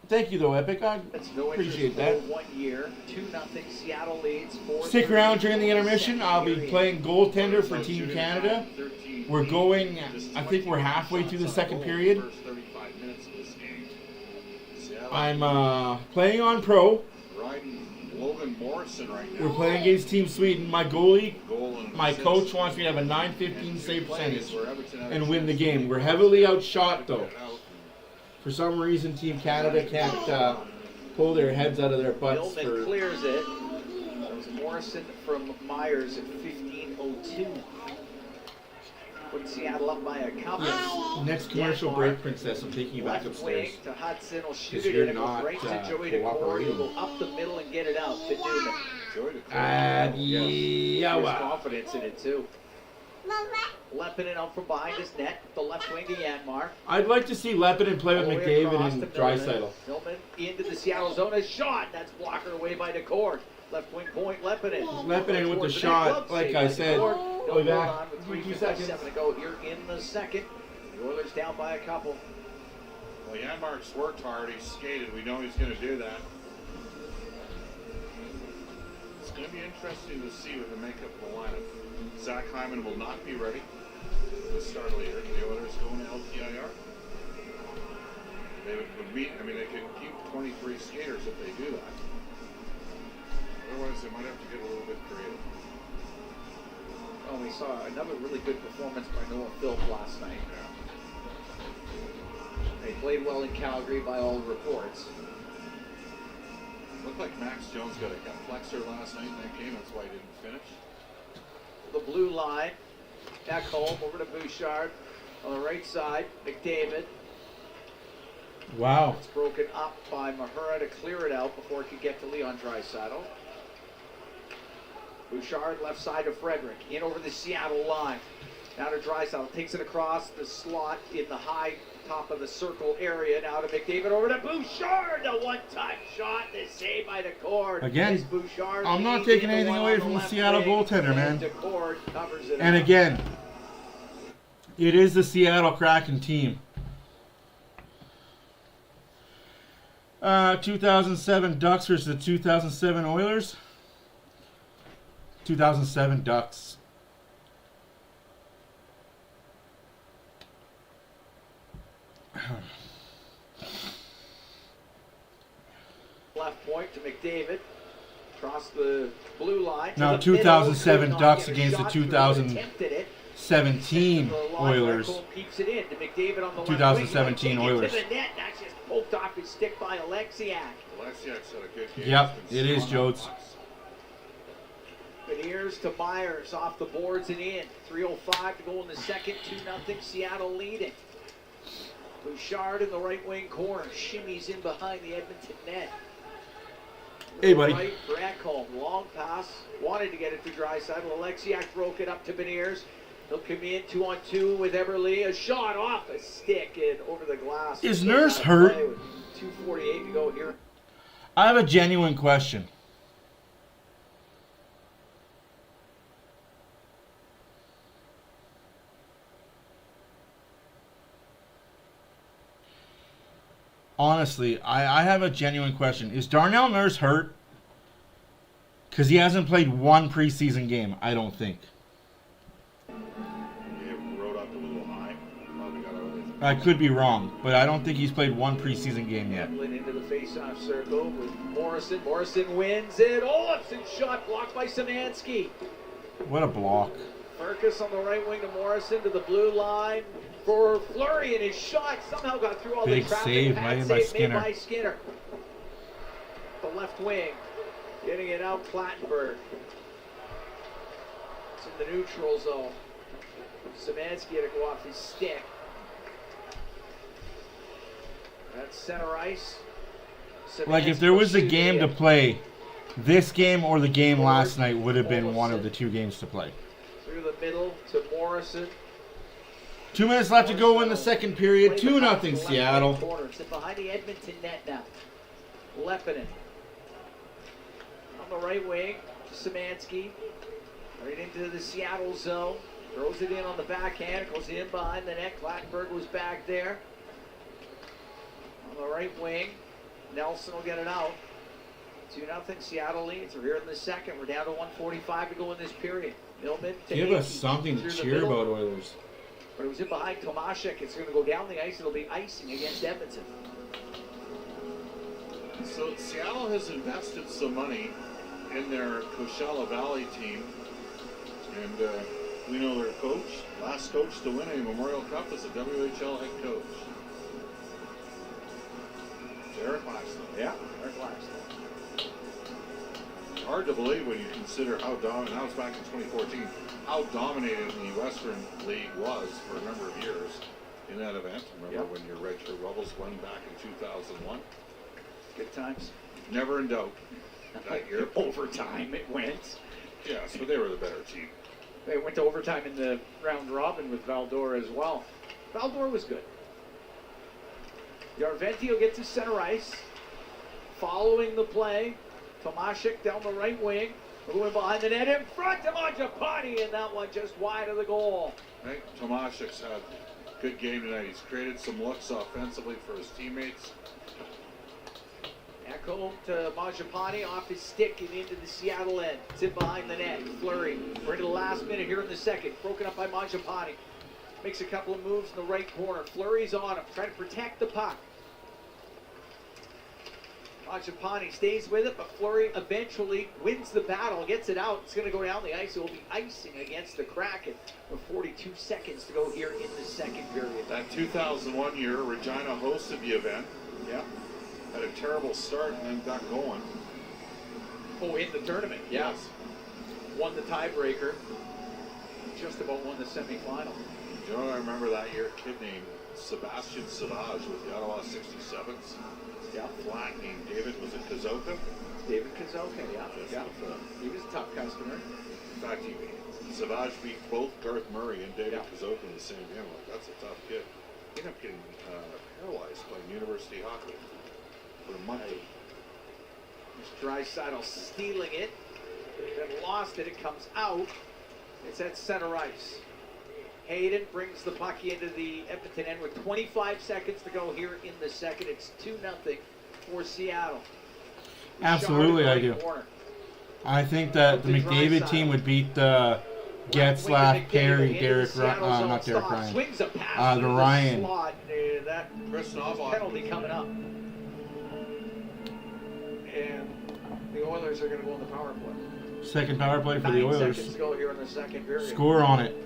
Thank you, though, Epic. I appreciate that. 1 year, 2-0 Seattle leads. Stick around during the intermission. I'll be playing goaltender for Team Canada. We're going, I think we're halfway through the second period. I'm playing on pro. Logan Morrison right now. We're playing against Team Sweden. My goalie, my coach wants me to have a .915 save percentage and win the game. We're heavily outshot, though. For some reason, Team Canada can't pull their heads out of their butts. Millman clears it. That was Morrison from Myers at 15:02. Putting Seattle up by a couple. Next commercial break, Princess. I'm taking you back upstairs. To Hudson will shoot Because it you're and it goes right not to Joey DeCour. He'll go up the middle and get it out to Newman. There's confidence in it too. Leppinen out from behind his net. The left wing to Yanmar. I'd like to see Leppinen play with McDavid and Draisaitl. Millman into the Seattle zone. A shot. That's blocked away by DeCour. Left wing point, Leppinen. Leppinen with the shot, like I said. Go back. With 3:57 to go here in the second. The Oilers down by a couple. Well, Yanmark's worked hard. He's skated. We know he's going to do that. It's going to be interesting to see what the makeup of the lineup. Zach Hyman will not be ready to start later. The Oilers going to LTIR. They would meet. I mean, they could keep 23 skaters if they do that. Otherwise, they might have to get a little bit creative. Oh, we saw another really good performance by Noah Philp last night. They played well in Calgary by all reports. Looked like Max Jones got a flexor last night in that game. That's why he didn't finish. The blue line. Back home over to Bouchard. On the right side, McDavid. Wow. It's broken up by Mahura to clear it out before it could get to Leon Draisaitl. Bouchard left side to Frederick. In over the Seattle line. Now to Draisaitl, takes it across the slot in the high top of the circle area. Now to McDavid, over to Bouchard, the one-time shot, the save by Decord. Again, Bouchard, I'm not taking anything away from the Seattle goaltender, man. Decord covers it And up. again, it is the Seattle Kraken team. 2007 Ducks versus the 2007 Oilers. 2007 Ducks. Left point to McDavid. Across the blue line. Now, To the 2007 middle. Ducks Could not against the get a shot through. 2017 Attempted it. The line, Oilers. Cole keeps it in to McDavid on the 2017 left wing. Oilers. To the net. That's just poked off his stick by Alexiak. Alexiak's had a good game. Yep, He's been it is, strong on Jodes. pucks. Beniers to Myers off the boards and in. 3:05 to go in the second. 2-0 Seattle leading. Bouchard in the right wing corner. Shimmies in behind the Edmonton net. Hey, buddy. Right for Ekholm. Long pass. Wanted to get it to Draisaitl. Alexiak broke it up to Beniers. He'll come in 2-on-2 with Eberle. A shot off a stick and over the glass. Is Still Nurse out of hurt? play with 2:48 to go here. I have a genuine question. Honestly, I have a genuine question. Is Darnell Nurse hurt? Because he hasn't played one preseason game, I don't think. He rode up a little high. Probably got out of I could be wrong, but I don't think he's played one preseason game yet. Hamlin into the face-off circle with Morrison. Morrison wins it. Olofsson shot blocked by Szymanski. What a block. Marcus on the right wing to Morrison to the blue line for Fleury, and his shot somehow got through all Big the traffic. save Pad made by save Skinner. made by Skinner. The left wing, getting it out, Plattenberg. It's in the neutral zone. Szymanski had to go off his stick. That's center ice. Like, if Szymanski there was a shooting game to in. play, this game or the game last night would have been one of the two games to play. Through the middle to Morrison. 2 minutes left to go in the second period. 2-0 Seattle. Corner. It's behind the Edmonton net now. Leppinen. On the right wing to Szymanski. Right into the Seattle zone. Throws it in on the backhand. Goes in behind the net. Plattenberg was back there. On the right wing. Nelson will get it out. 2-0 Seattle leads. We're here in the second. We're down to 1:45 to go in this period. Millman to Give us Hickey something to through the cheer middle. about, Oilers. But it was in behind Tomaszek. It's going to go down the ice. It'll be icing against Edmonton. So Seattle has invested some money in their Coachella Valley team, and we know their coach, last coach to win a Memorial Cup as a WHL head coach. Derek Laxton. Yeah, Eric Laxton. Hard to believe when you consider how dominant, that was back in 2014, how dominated the Western League was for a number of years in that event. Remember when your redshirt Rebels won back in 2001? Good times. Never in doubt that year. Overtime it went. Yes, but they were the better team. They went to overtime in the round robin with Valdor as well. Valdor was good. Yarventio gets to center ice. Following the play, Tomaszek down the right wing. Moving behind the net in front of Mangiapane, and that one just wide of the goal. Right? Tomaszek's had a good game tonight. He's created some looks offensively for his teammates. Echo to Mangiapane off his stick and into the Seattle end. It's in behind the net. Fleury. We're into the last minute here in the second. Broken up by Mangiapane. Makes a couple of moves in the right corner. Fleury's on him, trying to protect the puck. Mangiapane stays with it, but Fleury eventually wins the battle, gets it out. It's going to go down the ice. It will be icing against the Kraken with 42 seconds to go here in the second period. That 2001 year, Regina hosted the event. Yeah. Had a terrible start and then got going. Oh, in the tournament. Yes. Won the tiebreaker. Just about won the semifinal. You know what I remember that year? A kid named Sebastian Savage with the Ottawa 67s. Yeah. Flat named David. Was it Kazoka? David Kazoka, yeah. He was a tough customer. In fact, Savage beat both Garth Murray and David Kazoka in the same game. Like, that's a tough kid. He ended up getting paralyzed playing university hockey for a month. Draisaitl stealing it, then lost it. It comes out. It's at center ice. Hayden brings the puck into the Edmonton end with 25 seconds to go here in the second. It's 2-0 for Seattle. Absolutely, I do. Corner. I think that the McDavid team would beat the Getzlaff, Perry, Derek Ryan, not Derek Ryan, Swings a pass the Ryan. Slot. That penalty coming up. And the Oilers are going to go on the power play. Second power play for the 9 Oilers. seconds to go here in the second period. Score on it.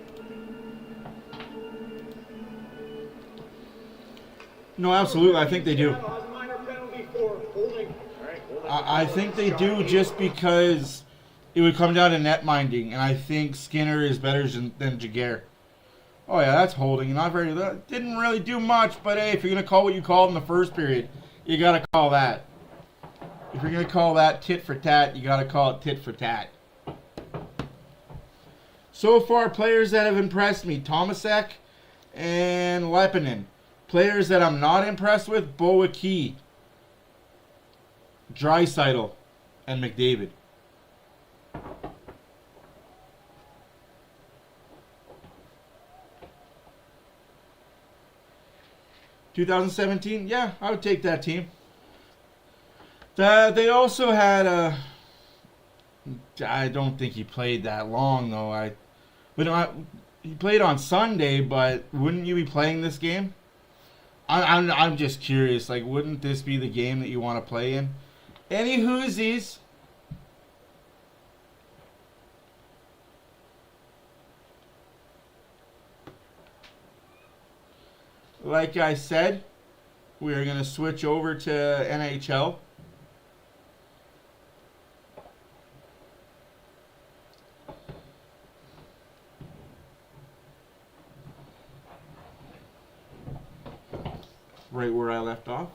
No, absolutely. I think they do. I think they do just because it would come down to net minding, and I think Skinner is better than Jaguar. Oh yeah, that's holding. Not very. That didn't really do much, but hey, if you're gonna call what you called in the first period, you gotta call that. If you're gonna call that tit for tat, you gotta call it tit for tat. So far, players that have impressed me: Tomasek and Lepinen. Players that I'm not impressed with: Boakey, Draisaitl, and McDavid. (2017) Yeah, I would take that team. They also had a. I don't think he played that long though. He played on Sunday, but wouldn't you be playing this game? I'm just curious. Like, wouldn't this be the game that you want to play in? Any whoosies? Like I said, we are going to switch over to NHL. Right where I left off.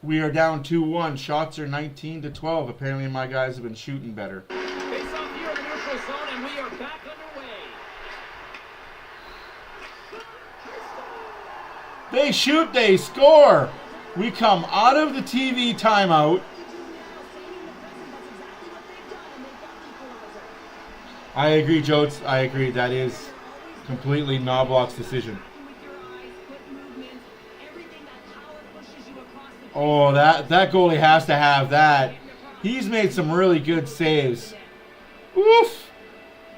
We are down 2-1. Shots are 19-12. Apparently my guys have been shooting better. Face off here in the neutral zone, and we are back underway. They shoot, they score. We come out of the TV timeout. I agree, Jotes. I agree. That is completely Knobloch's decision. Oh, that goalie has to have that. He's made some really good saves. Oof.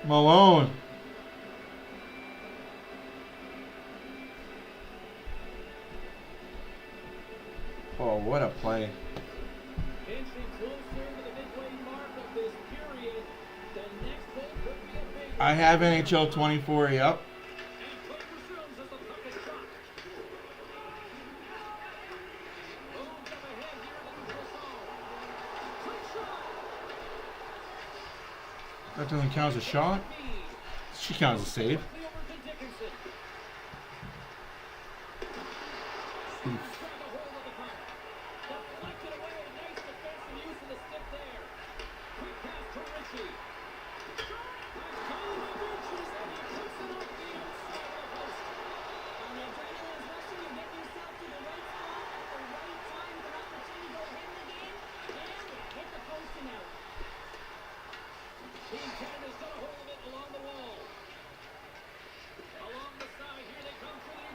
Malone. Oh, what a play. I have NHL 24, yep. That doesn't count as a shot. She counts as a save.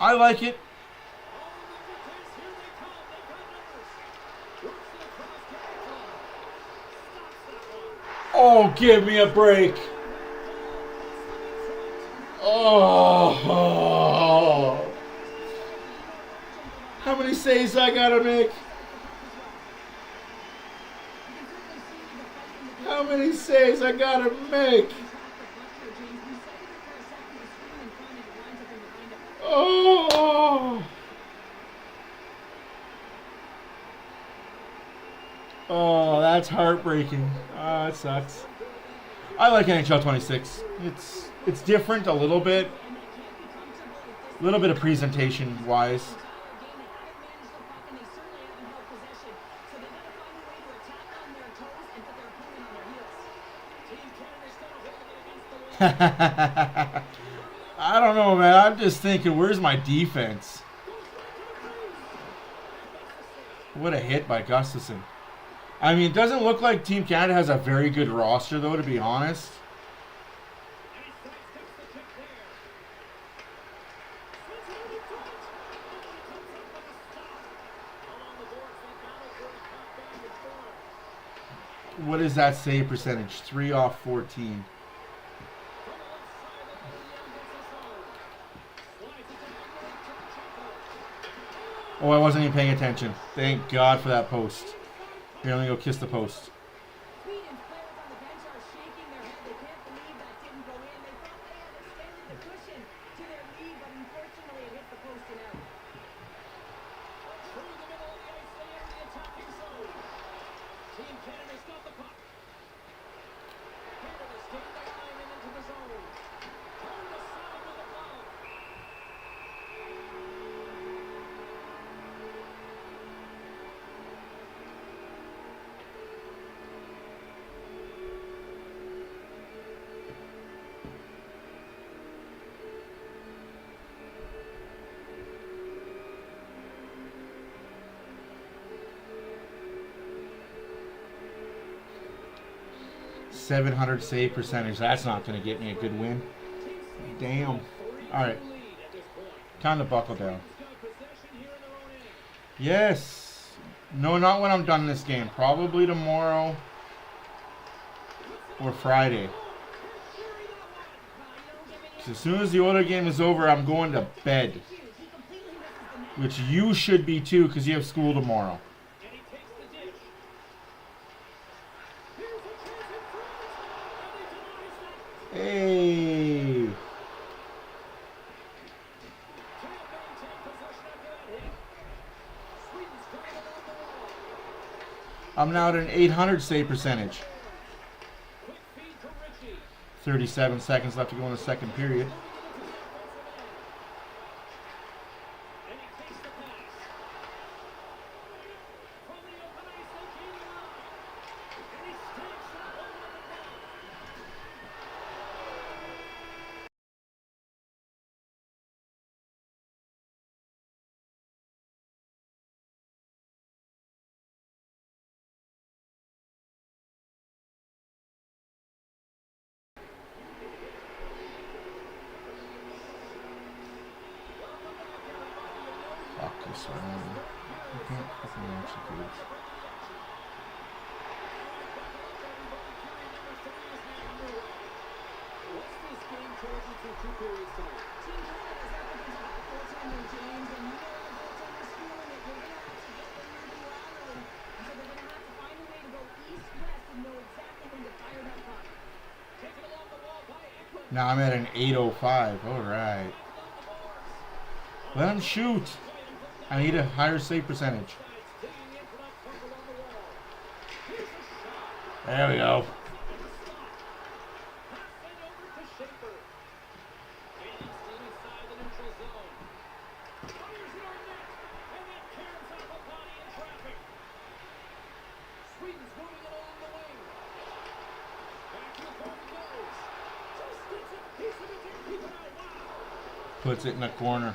I like it. Oh, give me a break. Oh. How many saves I gotta make? How many saves I gotta make? Oh. Oh, that's heartbreaking. Oh, it sucks. I like NHL 26. It's different a little bit. A little bit of presentation wise. I don't know, man. I'm just thinking, where's my defense? What a hit by Gustafson. I mean, it doesn't look like Team Canada has a very good roster, though, to be honest. What is that save percentage? 3 off 14. Oh, I wasn't even paying attention. Thank God for that post. Here, let me go kiss the post. .700 save percentage. That's not going to get me a good win. Damn. All right. Time to buckle down. Yes. No, not when I'm done this game. Probably tomorrow or Friday. So as soon as the Oilers game is over, I'm going to bed. Which you should be too, because you have school tomorrow. Hey. I'm now at an 800 save percentage. 37 seconds left to go in the second period. Fuck this one. You can't fucking execute it. Now I'm at an 805. All right. Let him shoot. I need a higher save percentage. There we go. Puts it in the corner.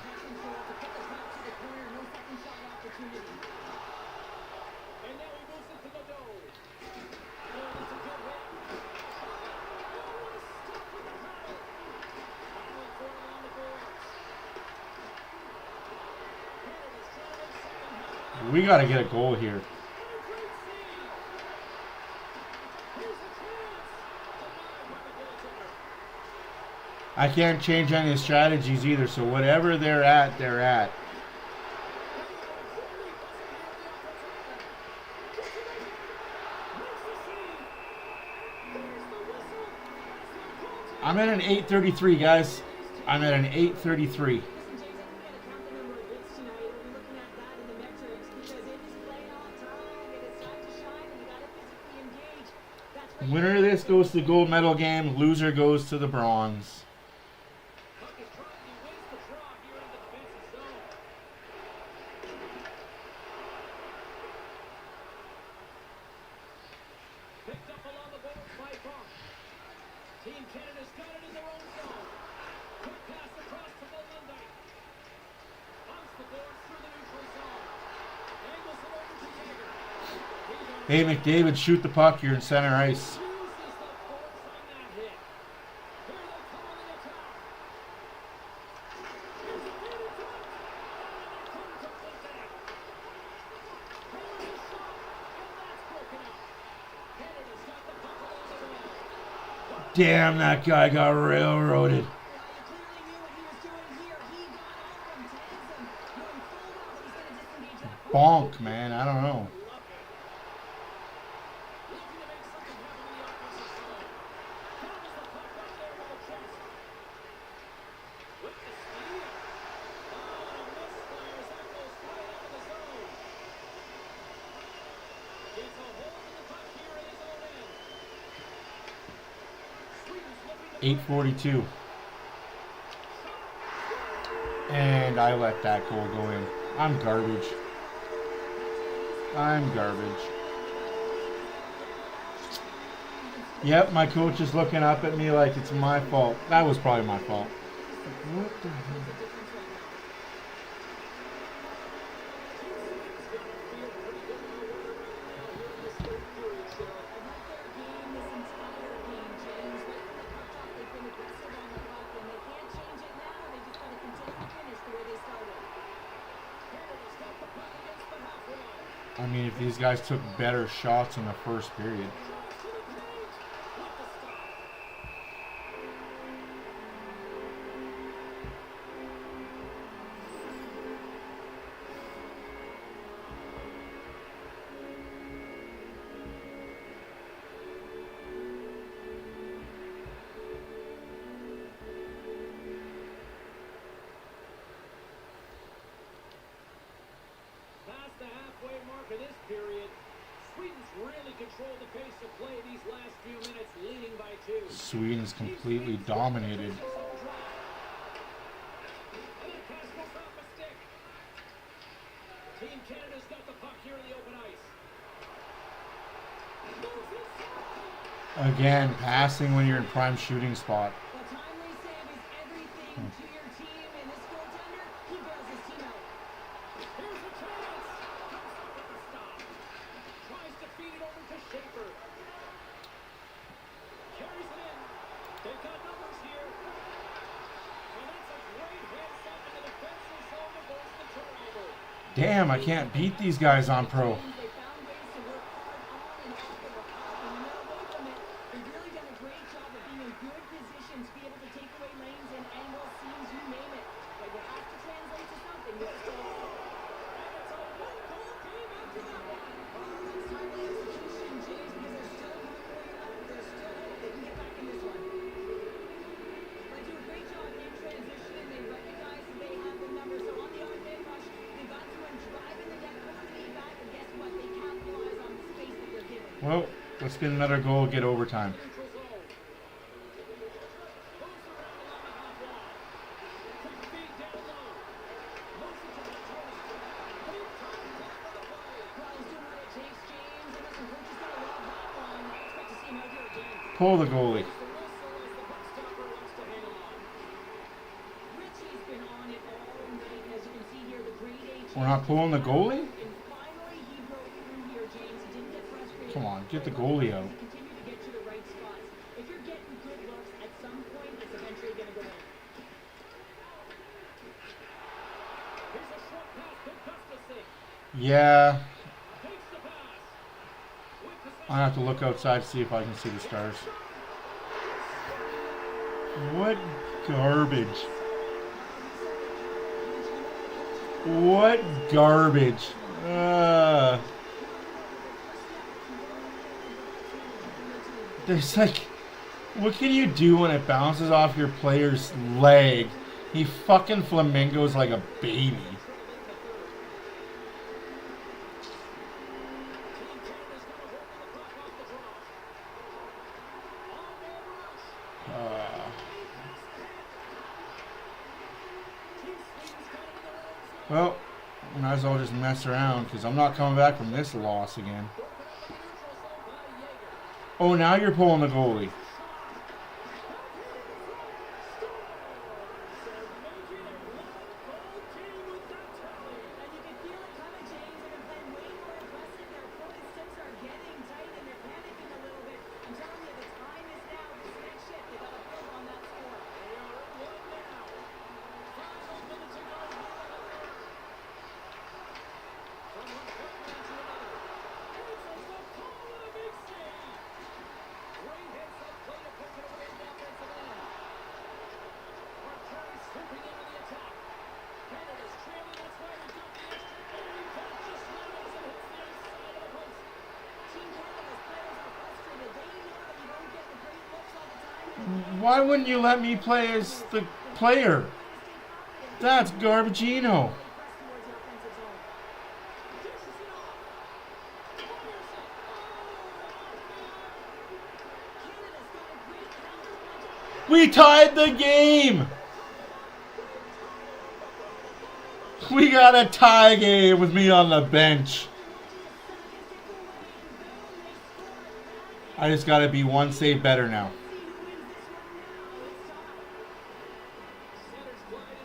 We got to get a goal here. I can't change any of the strategies either, so whatever they're at, they're at. I'm at an 833, guys. I'm at an 833. Winner of this goes to the gold medal game. Loser goes to the bronze. Team Canada's got it in their own zone. Quick pass across to Molundai. Bumps the boards through the neutral zone. Angles it over to Jaeger. Hey, McDavid, shoot the puck. You're in center ice. Uses the force on that hit. Here they come on the attack. Here's a beat it up. And it comes up with that. Here's a shot, and that's broken up. Canada's got the puck along the wall. Damn, that guy got railroaded. Well, you clearly knew what he was doing here. He got over him, tags him, knowing full well that he's going to disengage that puck. Bonk, man. I don't know. Looking to make something happen in the offensive zone. Counters the puck up there with the chest. With the steal. Oh, and a misfire as that goes right into the zone. Gets a hold of the puck here in his own end. Sweden's looking to 8:42. And I let that goal go in. I'm garbage. I'm garbage. Yep, my coach is looking up at me like it's my fault. That was probably my fault. What the hell? I mean, if these guys took better shots in the first period. past the halfway mark of this period. Sweden's really controlled the pace of play these last few minutes, leading by 2. Sweden's completely dominated. And that pass goes off a stick. Team Canada's got the puck here in the open ice. Moves inside. Again, passing when you're in prime shooting spot. The timely save is everything to your team, and this goaltender, he bails his team out. Here's a chance. Comes up with the stop. Tries to feed it over to Schaefer. Carries it in. They've got numbers here. And that's a great hit set in the defensive zone to force the turnover. Damn, I can't beat these guys on pro. They found ways to work hard on and off of the puck, and when they're away from it, they've really done a great job of being in good position to be able to take away lanes and angles, seams, you name it. But you have to translate to something with skill. And it's a one-goal game after that one. It's timely execution, James, because there's still a couple more left. There's still hope they can get back in this one. They do a great job in transition, and they recognize that they have the numbers. So on the on-man rush, they got someone driving the net, pulling the knee back, and guess what? They capitalize on the space that they're given. Well, let's get another goal, get overtime. Neutral zone. Moves around along the half wall. Quick feed down low. Moves it to the twist. Big time hit for the play. Well, he's doing what it takes, James, and listen, coach is gonna love that one. I expect to see him out here again. Pull the goalie. The whistle as the puck stopper wants to hang on. Richie's been on it all night, and as you can see here, the grade A. We're not pulling the goalie? And finally, he broke through here, James. He didn't get frustrated. Come on, get the goalie out. Continue to get to the right spots. If you're getting good looks, at some point, it's eventually going to go in. Here's a short pass to Gustafsson. Yeah, Takes the pass. With possession. I have to look outside to see if I can see the stars. What garbage. What garbage. There's like, what can you do when it bounces off your player's leg? He fucking flamingos like a baby. Team Canada's got a hold of the puck off the draw. On their rush. Team Sweden's got it in their own zone. Well, might as well just mess around because I'm not coming back from this loss again. Broken up in the neutral zone by Jaeger. Oh, now you're pulling the goalie. Why wouldn't you let me play as the player? That's Garbagino. We tied the game. We got a tie game with me on the bench. I just got to be one save better now.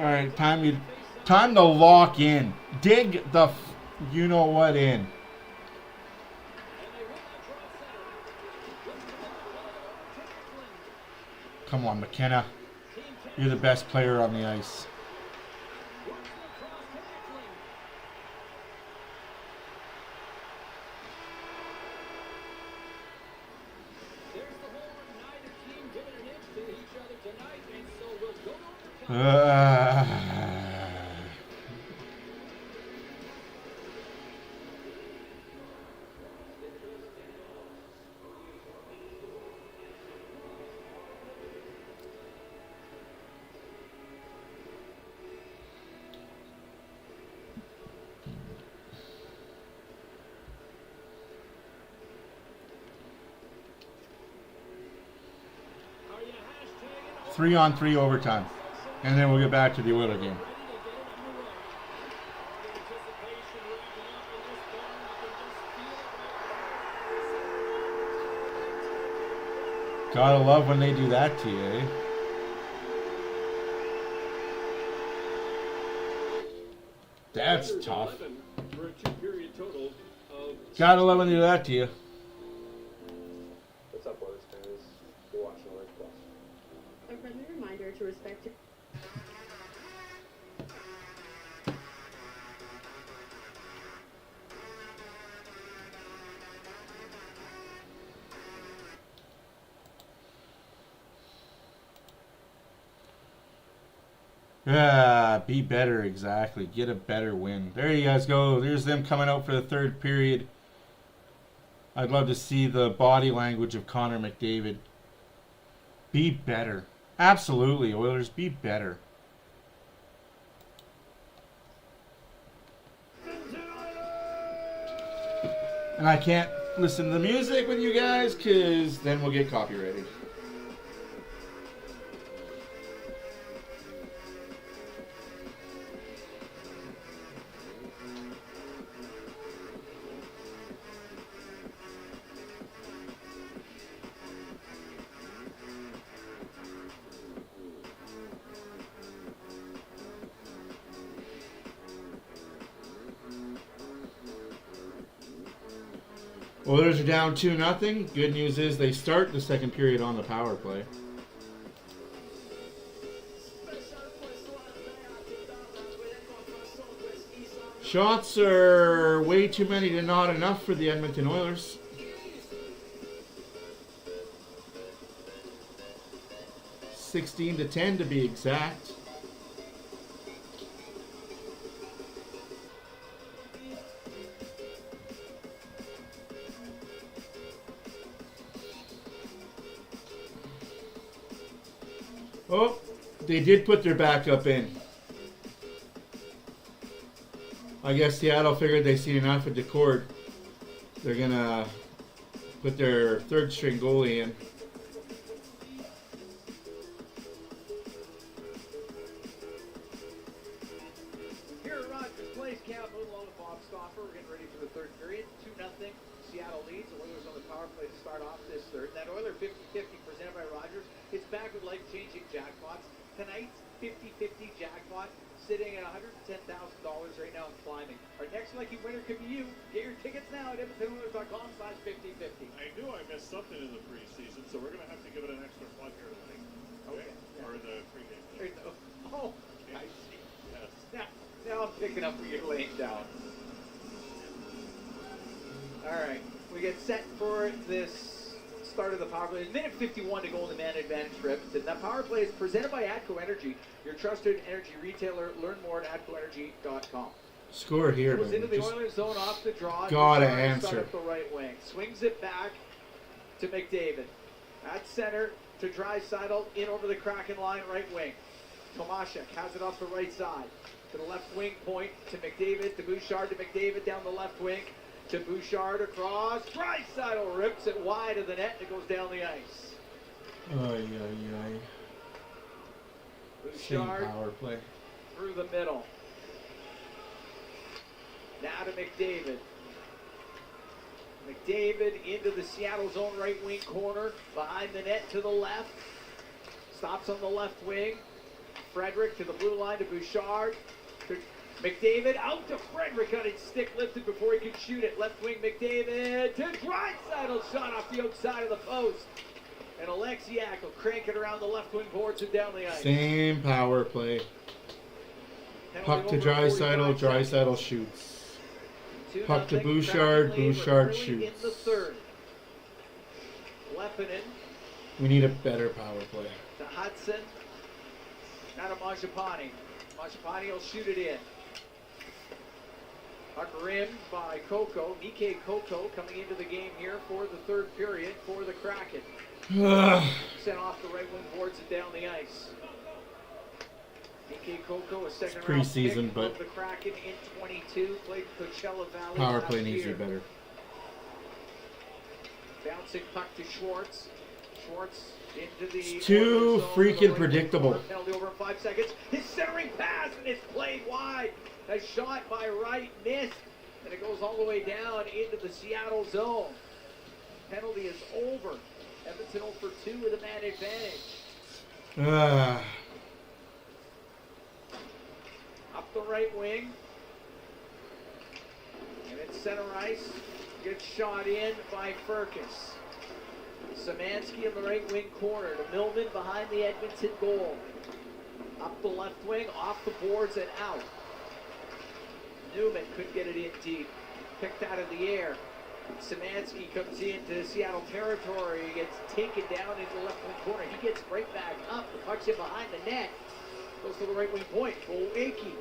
All right, time to lock in. Dig the you know what in. Come on, McKenna. You're the best player on the ice. Three-on-three overtime. And then we'll get back to the Oilers game. Gotta love when they do that to you, eh? That's tough. Gotta love when they do that to you. What's up, Oilers fans? You're watching Oilers Plus. A friendly reminder to respect your... Yeah, be better, exactly. Get a better win. There you guys go. There's them coming out for the third period. I'd love to see the body language of Connor McDavid. Be better. Absolutely, Oilers, be better. And I can't listen to the music with you guys because then we'll get copyrighted. Oilers are down 2-0. Good news is they start the second period on the power play. Shots are way too many to not enough for the Edmonton Oilers. (16-10) to be exact. Oh, they did put their backup in. I guess Seattle figured they seen enough at the court. They're going to put their third string goalie in. Here at Rogers Place, Cam Moonlow and Bob Stoffer. We're getting ready for the third period. 2-0. Seattle leads. The Oilers on the power play to start off this third. That Oiler 50-50 presented by Rogers. It's back with life-changing jackpots. Tonight's 50-50 jackpot sitting at $110,000 right now and climbing. Our next lucky winner could be you. Get your tickets now at EdmontonOilers.com/50-50. I knew I missed something in the preseason, so we're going to have to give it an extra plug here tonight. Okay? Yeah. Or the pregame game. Oh, I see. Yes. Now I'm picking up what you're laying down. All right, we get set for this start of the power play. Minute 51 to go in the man advantage for Edmonton. That power play is presented by ATCO Energy, your trusted energy retailer. Learn more at ATCOenergy.com. Score here, Goes into man. the Just Oilers zone off the draw. gotta Start answer. up the right wing. Swings it back to McDavid. At center, to Draisaitl, in over the Kraken line, right wing. Tomashek has it off the right side. To the left wing point, to McDavid, to Bouchard, to McDavid, down the left wing, to Bouchard across. Draisaitl rips it wide of the net, and it goes down the ice. Ay, ay, ay. Same Bouchard power play. through the middle. Now to McDavid. McDavid into the Seattle zone, right wing corner, behind the net to the left. Stops on the left wing. Frederick to the blue line to Bouchard. To McDavid, out to Frederick on his stick, lifted before he could shoot it. Left wing McDavid to Draisaitl, shot off the outside of the post. And Alexiak will crank it around the left wing boards and down the ice. Same power play. Puck to Draisaitl, Draisaitl shoots. Puck to Bouchard, Bouchard shoots. In the third. Lepinen We need a better power play. to Hudson. Now to Mangiapane. Mangiapane will shoot it in. Puck rimmed by Coco. Mike Coco coming into the game here for the third period for the Kraken. Sent off the right wing boards and down the ice. Mike Coco, a second round preseason, pick but of the Kraken in 22. Played Coachella Valley power last play needs to year. be better. Bouncing puck to Schwartz. Schwartz into the It's too zone, freaking right predictable. corner, penalty over in 5 seconds. His centering pass, and it's played wide. A shot by Wright missed, and it goes all the way down into the Seattle zone. Penalty is over. Edmonton 0 for 2 with a man advantage. Up the right wing. And it's center ice. Gets shot in by Furcus. Szymanski in the right wing corner to Millman behind the Edmonton goal. Up the left wing, off the boards and out. Newman couldn't get it in deep. Picked out of the air. Szymanski comes into Seattle territory. He gets taken down into the left wing corner. He gets right back up. The puck's in behind the net. Goes to the right wing point. Boeki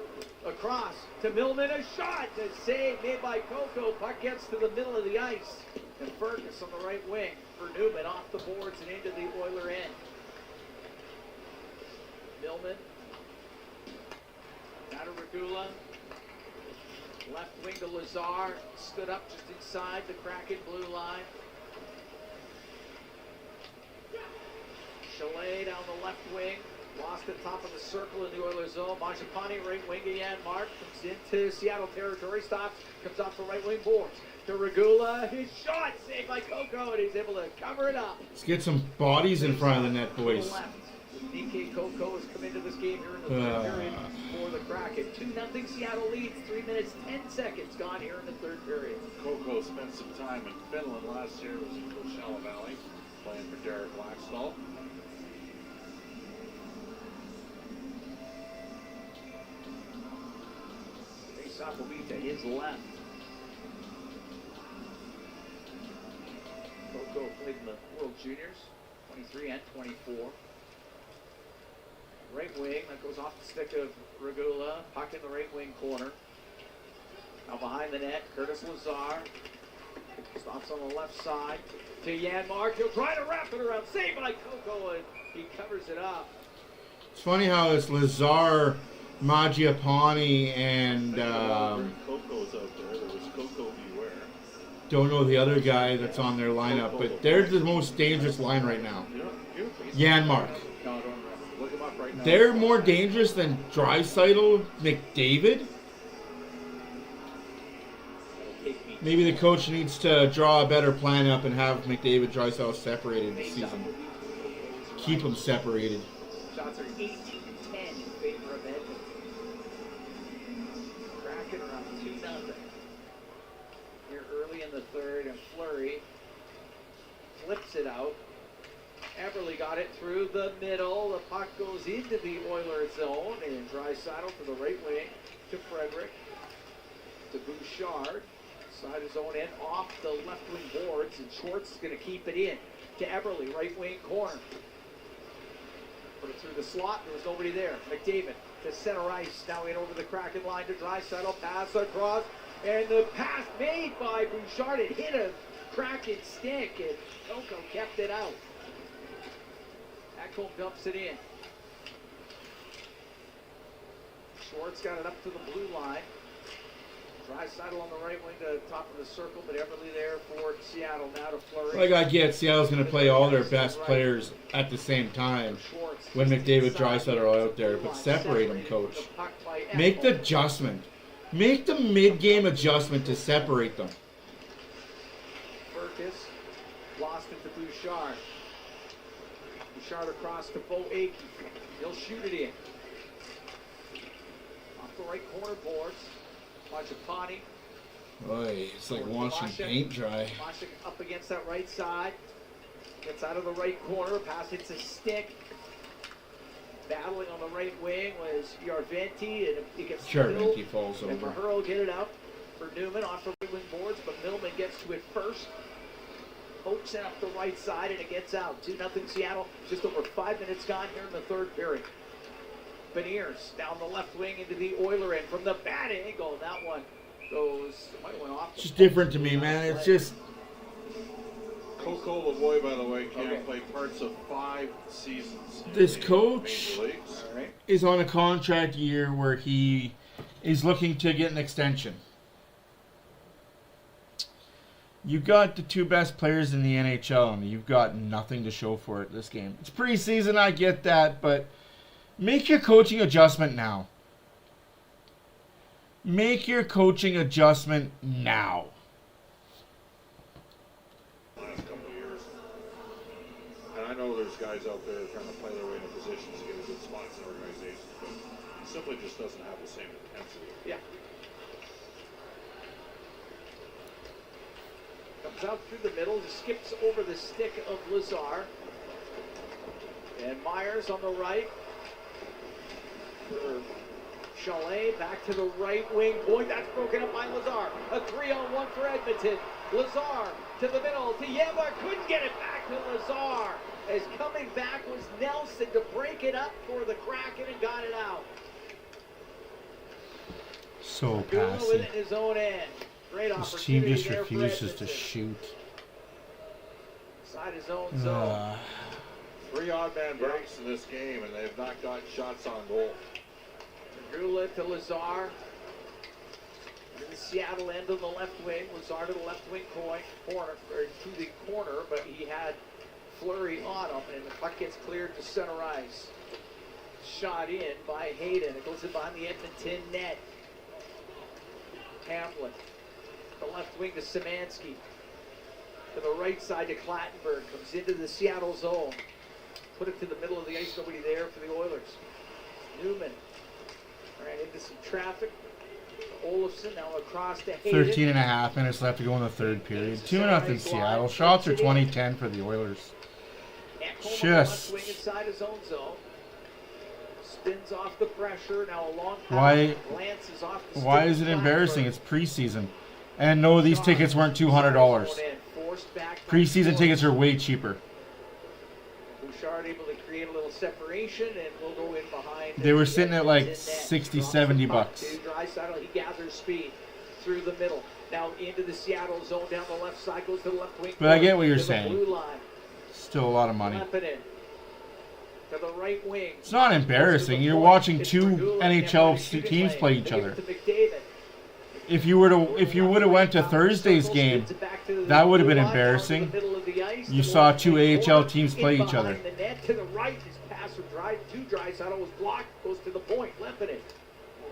across to Millman. A shot. A save made by Coco. Puck gets to the middle of the ice. And Fergus on the right wing for Newman off the boards and into the Oiler end. Millman. Out of Regula. Left wing to Lazar. Stood up just inside the Kraken blue line. Chalet down the left wing. Lost at top of the circle in the Oilers zone. Mangiapane right wing again. Mark comes into Seattle territory. Stops. Comes off the right wing boards. To Regula. His shot saved by Coco, and he's able to cover it up. Let's get some bodies in front of the net, To boys. the left. DK Coco has come into this game here in the third period for the Kraken. 2-0 Seattle leads. 3 minutes, 10 seconds gone here in the third period. Coco spent some time in Finland last year. Was in Coachella Valley, playing for Derek Blackstall. Face-off will be to his left. Coco played in the World Juniors, 23 and 24. Right wing, that goes off the stick of Regula. Puck in the right wing corner. Now behind the net, Curtis Lazar. Stops on the left side to Janmark. He'll try to wrap it around. Saved by Coco, and he covers it up. It's funny how it's Lazar, Mangiapane, and Coco's out there. There was Coco Beware. don't know the other guy that's on their lineup, but they're the most dangerous line right now. Janmark. No, I don't remember. Look him up right now. They're more dangerous than Draisaitl, McDavid. Maybe the coach needs to draw a better plan up and have McDavid, Draisaitl separated this season. Keep them separated. Shots are 18-10 in favor of Edmonton. Kraken are up 2-0. Here early in the third, and Fleury flips it out. Everly got it through the middle. The puck goes into the Oilers zone, and Draisaitl to the right wing to Frederick. To Bouchard. Side his own end, off the left wing boards, and Schwartz is going to keep it in. To Everly, right wing corner. Put it through the slot, there was nobody there. McDavid to center ice, now in over the Kraken line to Draisaitl, pass across, and the pass made by Bouchard. It hit a Kraken stick, and Coco kept it out. Ekholm dumps it in. Schwartz got it up to the blue line. Draisaitl on the right wing to top of the circle, but Everly there for Seattle. Now to Fleury. Like I get, Seattle's going to play all their best players at the same time when McDavid, Draisaitl are out there, but separate them, coach. Make the adjustment. Make the mid-game adjustment to separate them. Burkus lost it to Bouchard. Bouchard across to Bo Akey. He'll shoot it in. Off the right corner boards. Majapani. Boy, it's like watching paint dry. Washing up against that right side. Gets out of the right corner. Pass hits a stick. Battling on the right wing was Yarventi, and he gets Yarventi falls and over. Mahura will get it out for Newman off the right wing boards, but Millman gets to it first. Pokes it up the right side, and it gets out. 2-0 Seattle. Just over 5 minutes gone here in the third period. Beniers down the left wing into the Oiler end from the bad angle. That one goes. Might have went off. It's just different to me, man. It's just. Coco Lavoie, by the way, can't play parts of 5 seasons. This coach Right. is on a contract year where he is looking to get an extension. You've got the 2 best players in the NHL, and you've got nothing to show for it this game. It's preseason, I get that, but make your coaching adjustment now. Make your coaching adjustment now. Last couple of years. And I know there's guys out there trying to play their way into positions to get a good spots in organizations, but he simply just doesn't have the same intensity. Yeah. Comes out through the middle, just skips over the stick of Lazar. And Myers on the right. For Chalet back to the right wing. Boy, that's broken up by Lazar. A 3-on-1 for Edmonton. Lazar to the middle to Yeva. Couldn't get it back to Lazar. As coming back was Nelson to break it up for the Kraken and got it out. So Google passive. in his own end. Great This team opportunity just there for refuses to Edmonton. shoot. Inside his own zone. 3 odd man breaks in this game, and they've not got shots on goal. Gula to Lazar. In the Seattle end on the left wing. Lazar to the left wing corner, or to the corner, but he had Fleury on him, and the puck gets cleared to center ice. Shot in by Hayden. It goes in behind the Edmonton net. Hamlin. The left wing to Szymanski. To the right side to Clattenburg. Comes into the Seattle zone. Put it to the middle of the ice. Nobody there for the Oilers. Newman ran into some traffic. Olofsson now across to Hayden. 13.5 minutes left to go in the third period. 2-0 Seattle. Shots are 20-10 for the Oilers. Ekholm on the Just- left wing inside his own zone. Spins off the pressure. Now a long pass. Why- Glances off the Why stick is of it embarrassing? Clattenburg. It's preseason. And no, these tickets weren't $200. Forced back by Preseason Schwartz. tickets are way cheaper. Bouchard able to create a little separation, and we'll go in behind. They were sitting at like Edmonton net. 60, Drops 70 the puck bucks. to Draisaitl. He gathers speed through the middle. Now into the Seattle zone down the left side, goes to the left wing. But I get what corner, you're to the saying. blue line. Still a lot of money. Leppinen to the right wing. It's not embarrassing. You're watching 2 NHL teams play each other. If you would have went to Thursday's game, that would have been embarrassing. You saw 2 AHL teams play each other. The net to the right, his pass to Draisaitl was blocked, goes to the point. Leppinen,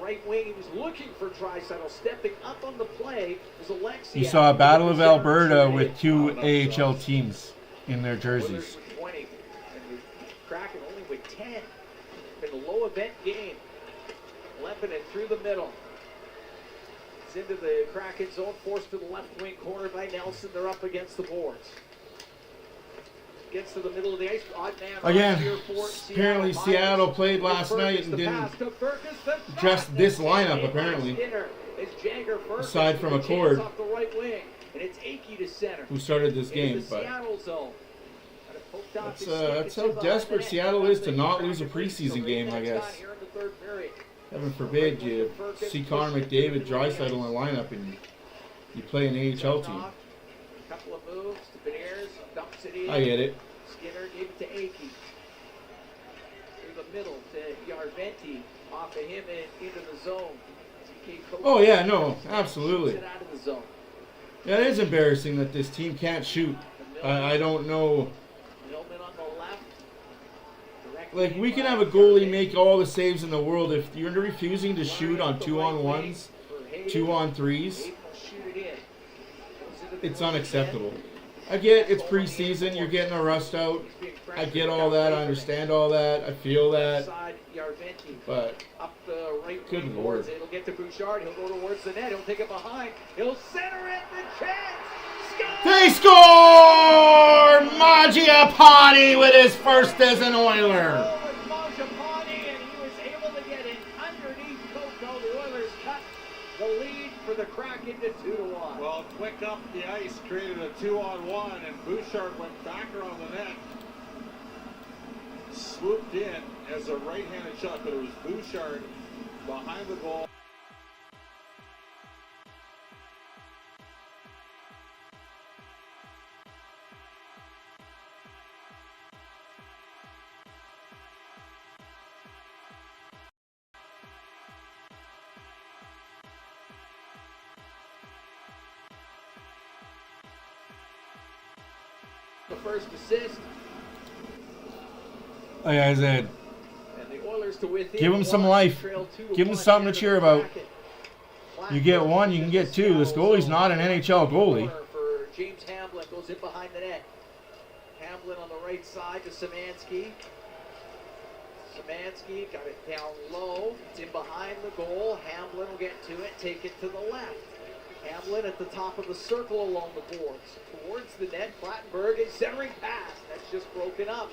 right wing, he was looking for Draisaitl, stepping up on the play was Alexia. You saw a Battle of Alberta with 2 AHL teams in their Oilers jerseys. with 20, and the Kraken only with 10. In a low event game. Leppinen through the middle. It's into the Kraken zone, forced to the left wing corner by Nelson. They're up against the boards. Gets to the middle of the ice. Odd man Again, runs here for apparently Myers. Seattle played To last Burkus, night and the didn't pass to Burkus, the just shot, this and lineup, saved by apparently. Skinner. It's Jagger Burkus Aside from with a chance cord. off the right wing, and it's Akey to center. Who started this Into game, the but Seattle zone. And it poked out that's the stick. that's It's how in behind desperate the net. Seattle is to not lose a Kraken leads preseason the game, I lead. guess. That's here in the third period. Heaven forbid you see Connor McDavid, Draisaitl in the lineup and you play an AHL team. Couple of moves to Beniers, dumps it in. I get it. Skinner gave it to Akey. middle to Yarventi. Off of him and into the zone. Oh, yeah, no, absolutely. Sit out of the zone. Yeah, it is embarrassing that this team can't shoot. I don't know. Millman on the left. Like, we can have a goalie make all the saves in the world. If you're refusing to shoot on 2-on-1s, 2-on-3s, it's unacceptable. I get it's preseason. You're getting a rust out. I get all that. I understand all that. I feel that. But up the right good lord. It'll get to Bouchard. He'll go towards the net. He'll take it behind. He'll center it. The chance. Score! They score! Mangiapane with his first as an Oiler. Mangiapane, and he was able to get it underneath Coco. The Oilers cut the lead for the Kraken to 2-1. Well, quick up the ice, created a 2-on-1, and Bouchard went back around the net. Swooped in as a right-handed shot, but it was Bouchard behind the goal. The first assist. Like I said, And the Oilers to within give him some one, life. trail 2-1 Give him something to cheer about. You get one, you can get two. This goalie's not an NHL goalie. For James Hamblin, goes in behind the net. Hamblin on the right side to Szymanski. Szymanski got it down low. It's in behind the goal. Hamblin will get to it, take it to the left. Hamblin at the top of the circle along the boards. Towards the net, Plattenberg and centering pass. That's just broken up.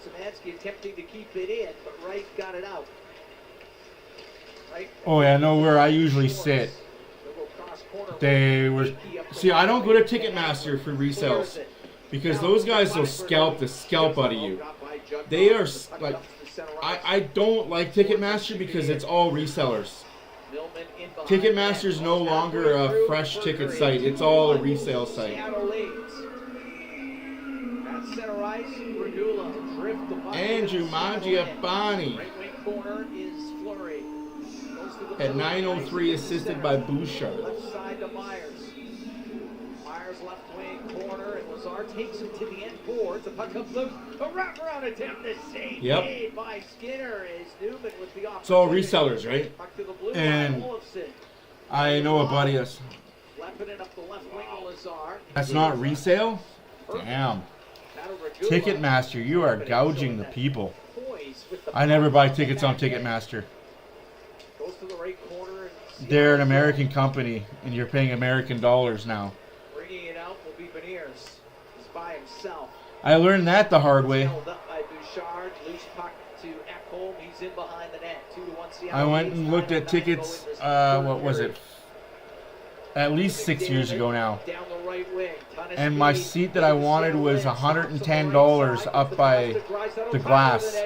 Szymanski attempting to keep it in, but Wright got it out. Right? Oh yeah, I know where I usually sit. They were. See, I don't go to Ticketmaster for resales because those guys will scalp the scalp out of you. They are like, I don't like Ticketmaster because it's all resellers. Ticketmaster is no longer a fresh ticket site; it's all a resale site. Andrew Mangiapane at 9:03, assisted by Bouchard. Left side to Myers. Myers left wing corner, and Lazar takes him to the end boards. The puck comes loose. A wraparound attempt to save made by Skinner as Newman with the opportunity. It's all resellers, right? Puck to the blue And line, Olofsson. I know a buddy that's. Slapping it up the left wing to Lazar. That's not resale? Damn. Ticketmaster, you are gouging the people. I never buy tickets on Ticketmaster. Goes to the right corner and They're an American company, and you're paying American dollars now. bringing it out will be Beniers. He's by himself. I learned that the hard way. Held up by Bouchard. Loose puck to Ekholm. He's in behind the net. 2-1 Seattle. I went and looked at tickets, what was it? At least 6 years ago now. Down the right wing. And my seat that I wanted was $110 up by the glass.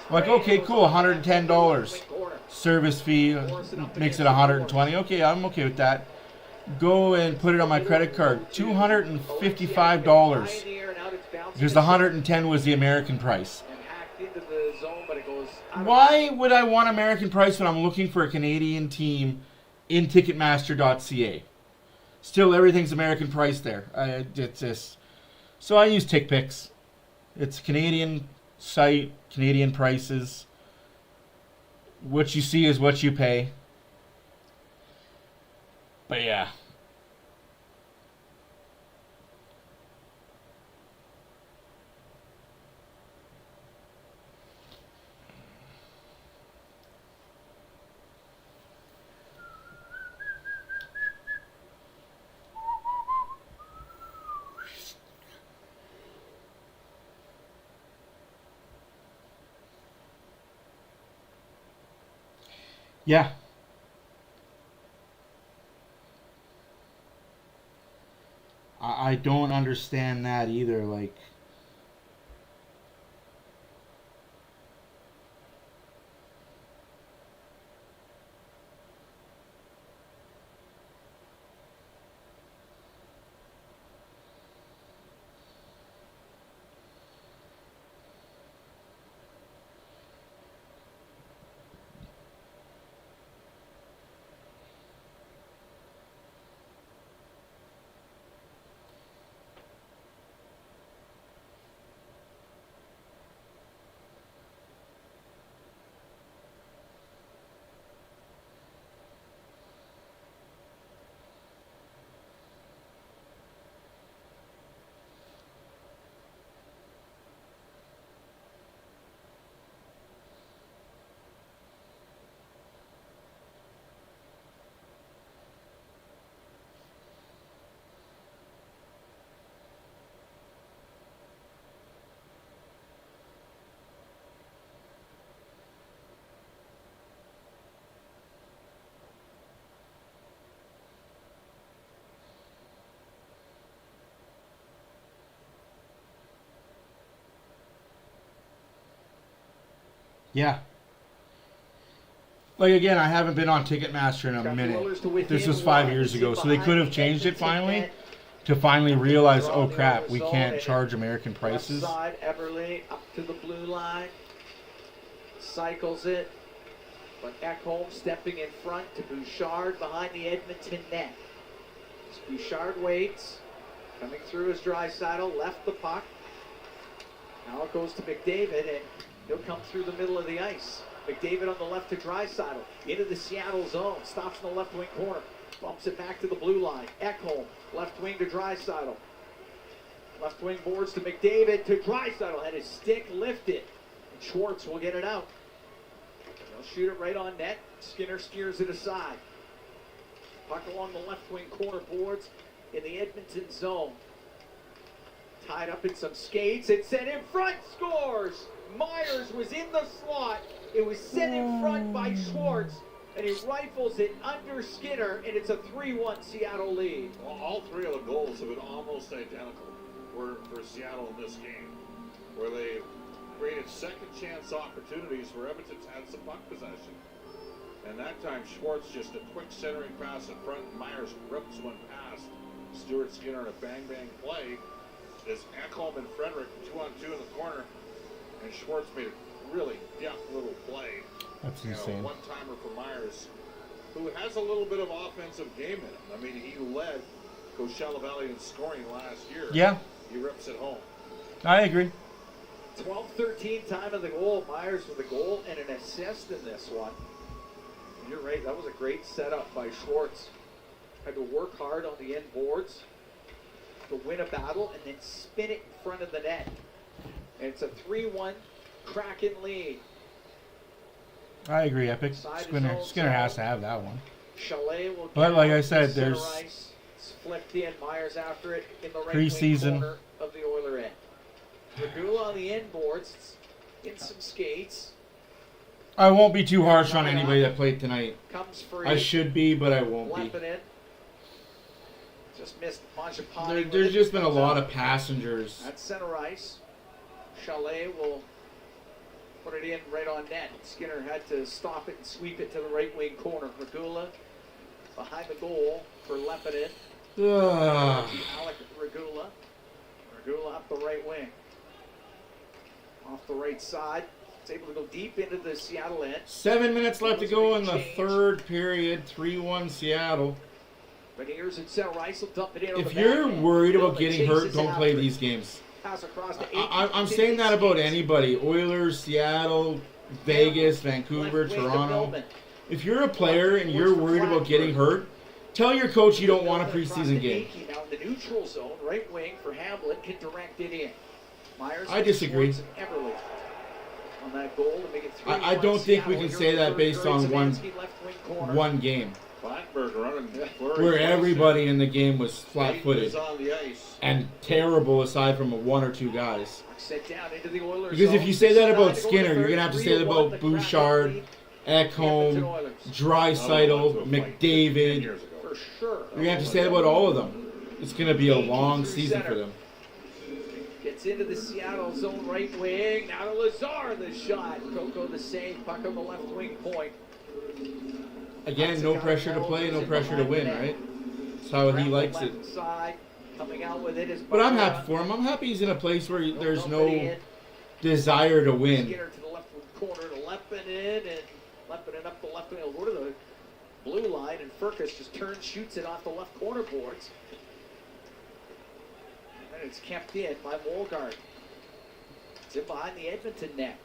I'm like, okay, cool, $110. Service fee makes it $120. Okay, I'm okay with that. Go and put it on my credit card. $255. Because the $110 was the American price. Why would I want American price when I'm looking for a Canadian team in Ticketmaster.ca? Still, everything's American price there. It's just, so I use TickPicks. It's a Canadian site, Canadian prices. What you see is what you pay. But yeah. Yeah. I don't understand that either. Like, Yeah. Like, again, I haven't been on Ticketmaster in a Got the Oilers to minute. within This was one. 5 years It's ago, so they behind could have the changed it Edmonton finally net. to finally realize, Draw oh the crap, Oilers we zone can't and charge American Left prices. side, Everly up to the blue line. Cycles it. But Ekholm stepping in front to Bouchard behind the Edmonton net. As Bouchard waits. Coming through his Draisaitl, left the puck. Now it goes to McDavid, and he'll come through the middle of the ice. McDavid on the left to Draisaitl. Into the Seattle zone. Stops in the left wing corner. Bumps it back to the blue line. Ekholm, left wing to Draisaitl. Left wing boards to McDavid to Draisaitl. Had his stick lifted. And Schwartz will get it out. They'll shoot it right on net. Skinner steers it aside. Puck along the left wing corner boards in the Edmonton zone. Tied up in some skates. It's set in front. Scores! Myers was in the slot. It was set in front by Schwartz. And he rifles it under Skinner. And it's a 3-1 Seattle lead. Well, all three of the goals have been almost identical for Seattle in this game, where they created second chance opportunities where Edmonton's had some puck possession. And that time, Schwartz just a quick centering pass in front. Myers rips one past Stuart Skinner in a bang-bang play. There's Ekholm and Frederick 2-on-2 in the corner. And Schwartz made a really deft little play. That's insane. One-timer for Myers, who has a little bit of offensive game in him. I mean, he led Coachella Valley in scoring last year. Yeah, He rips it home. I agree. 12-13 time of the goal. Myers with a goal and an assist in this one. You're right, that was a great setup by Schwartz. Had to work hard on the end boards to win a battle and then spin it in front of the net. And it's a 3-1 Kraken lead. I agree, Epic. Side Skinner is Skinner has zone. to have that one. Chalet will But get like out I said, to center there's ice. It's flipped in. Myers after it in the right Preseason. wing corner of the Oiler end. Regula on the end boards. In some skates. I won't be too harsh on anybody that played tonight. Comes free. I should be, but I won't be. Leppin in. Just missed Mangiapane. There's just been a lot of passengers. At center ice. Chalet will put it in right on net. Skinner had to stop it and sweep it to the right wing corner. Regula behind the goal for Leppin. Ugh. Alec Regula. Regula up the right wing. Off the right side. It's able to go deep into the Seattle end. 7 minutes left to go in the third period. 3-1 Seattle. But here's at center ice. He'll dump it in on If the you're backhand. worried about Gilman getting hurt, chases don't play after it. these games. Pass across to I'm saying that about anybody. Oilers, Seattle, Vegas, Vancouver, Left wing to Toronto. Millman. If you're a player and you're worried about getting hurt, tell your coach you don't want a preseason game. Now in the neutral zone, right wing for Hamlet can direct it in. Myers I disagree. Schwartz and Everly on that goal to make it 3-1 I don't think we Seattle. can say that based on one game Blackbird running where everybody in the game was flat-footed is on the ice. and terrible aside from one or two guys. Set down into the Oilers Because if zone. you say that 6-9 about to go Skinner, to you're third, going to have to say 3-1, that about the Kraken Bouchard, lead. Ekholm, Edmonton Oilers. Draisaitl, McDavid. Years ago. For sure. You're going to have to say that about all of them. It's going to be a long season for them. Gets into the Seattle zone right wing. Now to Lazar the shot. Coco the save. Puck on the left wing point. Again, no pressure to play, no pressure to win, right? That's how he likes it. Side, coming out with it is But I'm happy for him. I'm happy he's in a place where there's no desire to win. Skinner to the left corner to Leppin and Leppin up the left wing. He'll go to the blue line and Furcus just turns, shoots it off the left corner boards. And it's kept in by Molgard. It's in behind the Edmonton net.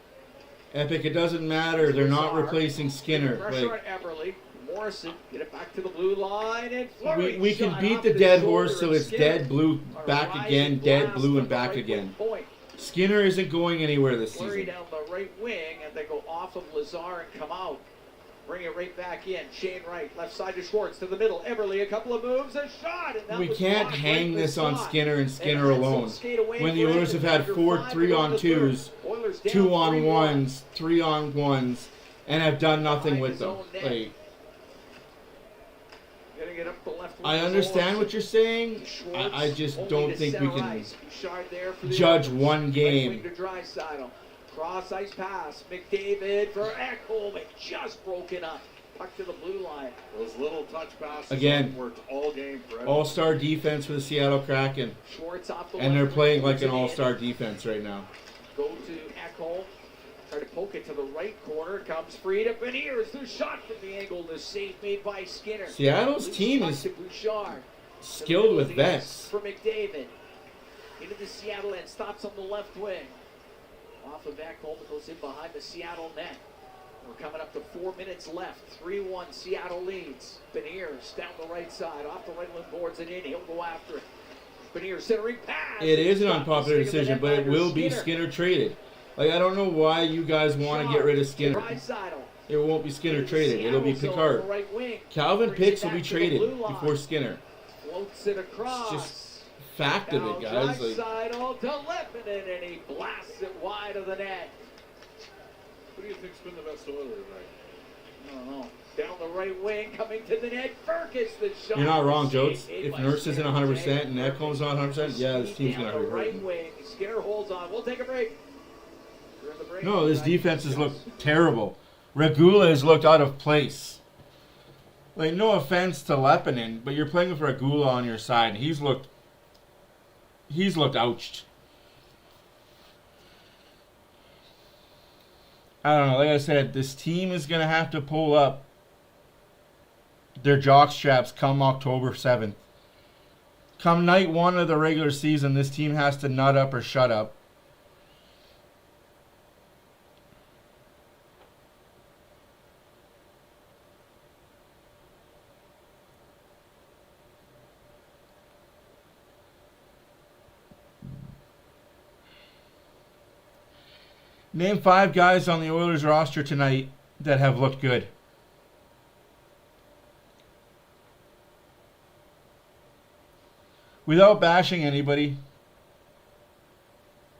Epic, it doesn't matter. They're not replacing Skinner. Pressure Like, on Everly. Morrison, get it back to the blue line and Fleury we can shot beat off the dead shoulder horse till of it's Skinner. dead blue A back rising again, dead blast blue from and the back right again. wing point. Skinner isn't going anywhere this Fleury season. down the right wing and they go off of Lazar and come out. Bring it right back in. Shane Wright, left side to Schwartz, to the middle. Everly, a couple of moves, a shot. And that We was can't blocked hang right this on beside. Skinner and Skinner And alone. skate away When the for Oilers have had Edmonton. 4 Under 5 3-on-2s, to go to the third. Oilers down 2-on-1s, 3-on-1s, and have done nothing Behind with his them. own net. Like, Getting it up the left wing I is understand Olsen. what you're saying. Schwartz I just only don't to think we center can ice. Bouchard there for the judge Oilers. one Right game. wing to Draisaitl. Cross ice pass. McDavid for Ekholm. It just broken up. Puck to the blue line. Those little touch passes Again, worked all game for Edmonton. All-star defense for the Seattle Kraken. Schwartz off the And they're left playing wing, like an puts it in. all-star defense right now. Go to Ekholm. Try to poke it to the right corner. Comes free to Beniers. The shot from the angle. The save made by Skinner. Seattle's Loose team puck is to Bouchard. skilled with vets. For McDavid. Into the Seattle end. Stops on the left wing. Off of Ekholm. It goes in behind the Seattle net. We're coming up to 4 minutes left. 3-1 Seattle leads. Beniers down the right side. Off the right wing boards it in. He'll go after it. Beniers centering pass. It is an Stop. unpopular Stick of the decision, but it netminder, will be Skinner traded. Like, I don't know why you guys want to get rid of Skinner. Draisaitl. It won't be Skinner traded. It'll be Seattle zone on the Picard. right wing. Calvin Brings it Pitts will be back to the traded blue line. before Skinner. Floats it across. It's just fact of it, guys. Like, Draisaitl to Leppinen, and he blasts it wide of the net. Who do you think's been the best Oiler tonight? I don't know. Down the right wing, coming to the net. Fergus, the shot. you're not wrong, Jotes. Made If by Nurse isn't Skinner. 100% and Ekholm's not 100%, yeah, this team's going to Down be the right hurting. wing. Skinner holds on. We'll take a break. We're in the break. No, this defense has looked terrible. Regula has looked out of place. Like, no offense to Leppinen, but you're playing with Regula on your side, and he's looked ouched. I don't know. Like I said, this team is going to have to pull up their jock straps come October 7th. Come night 1 of the regular season, this team has to nut up or shut up. Name 5 guys on the Oilers roster tonight that have looked good. Without bashing anybody.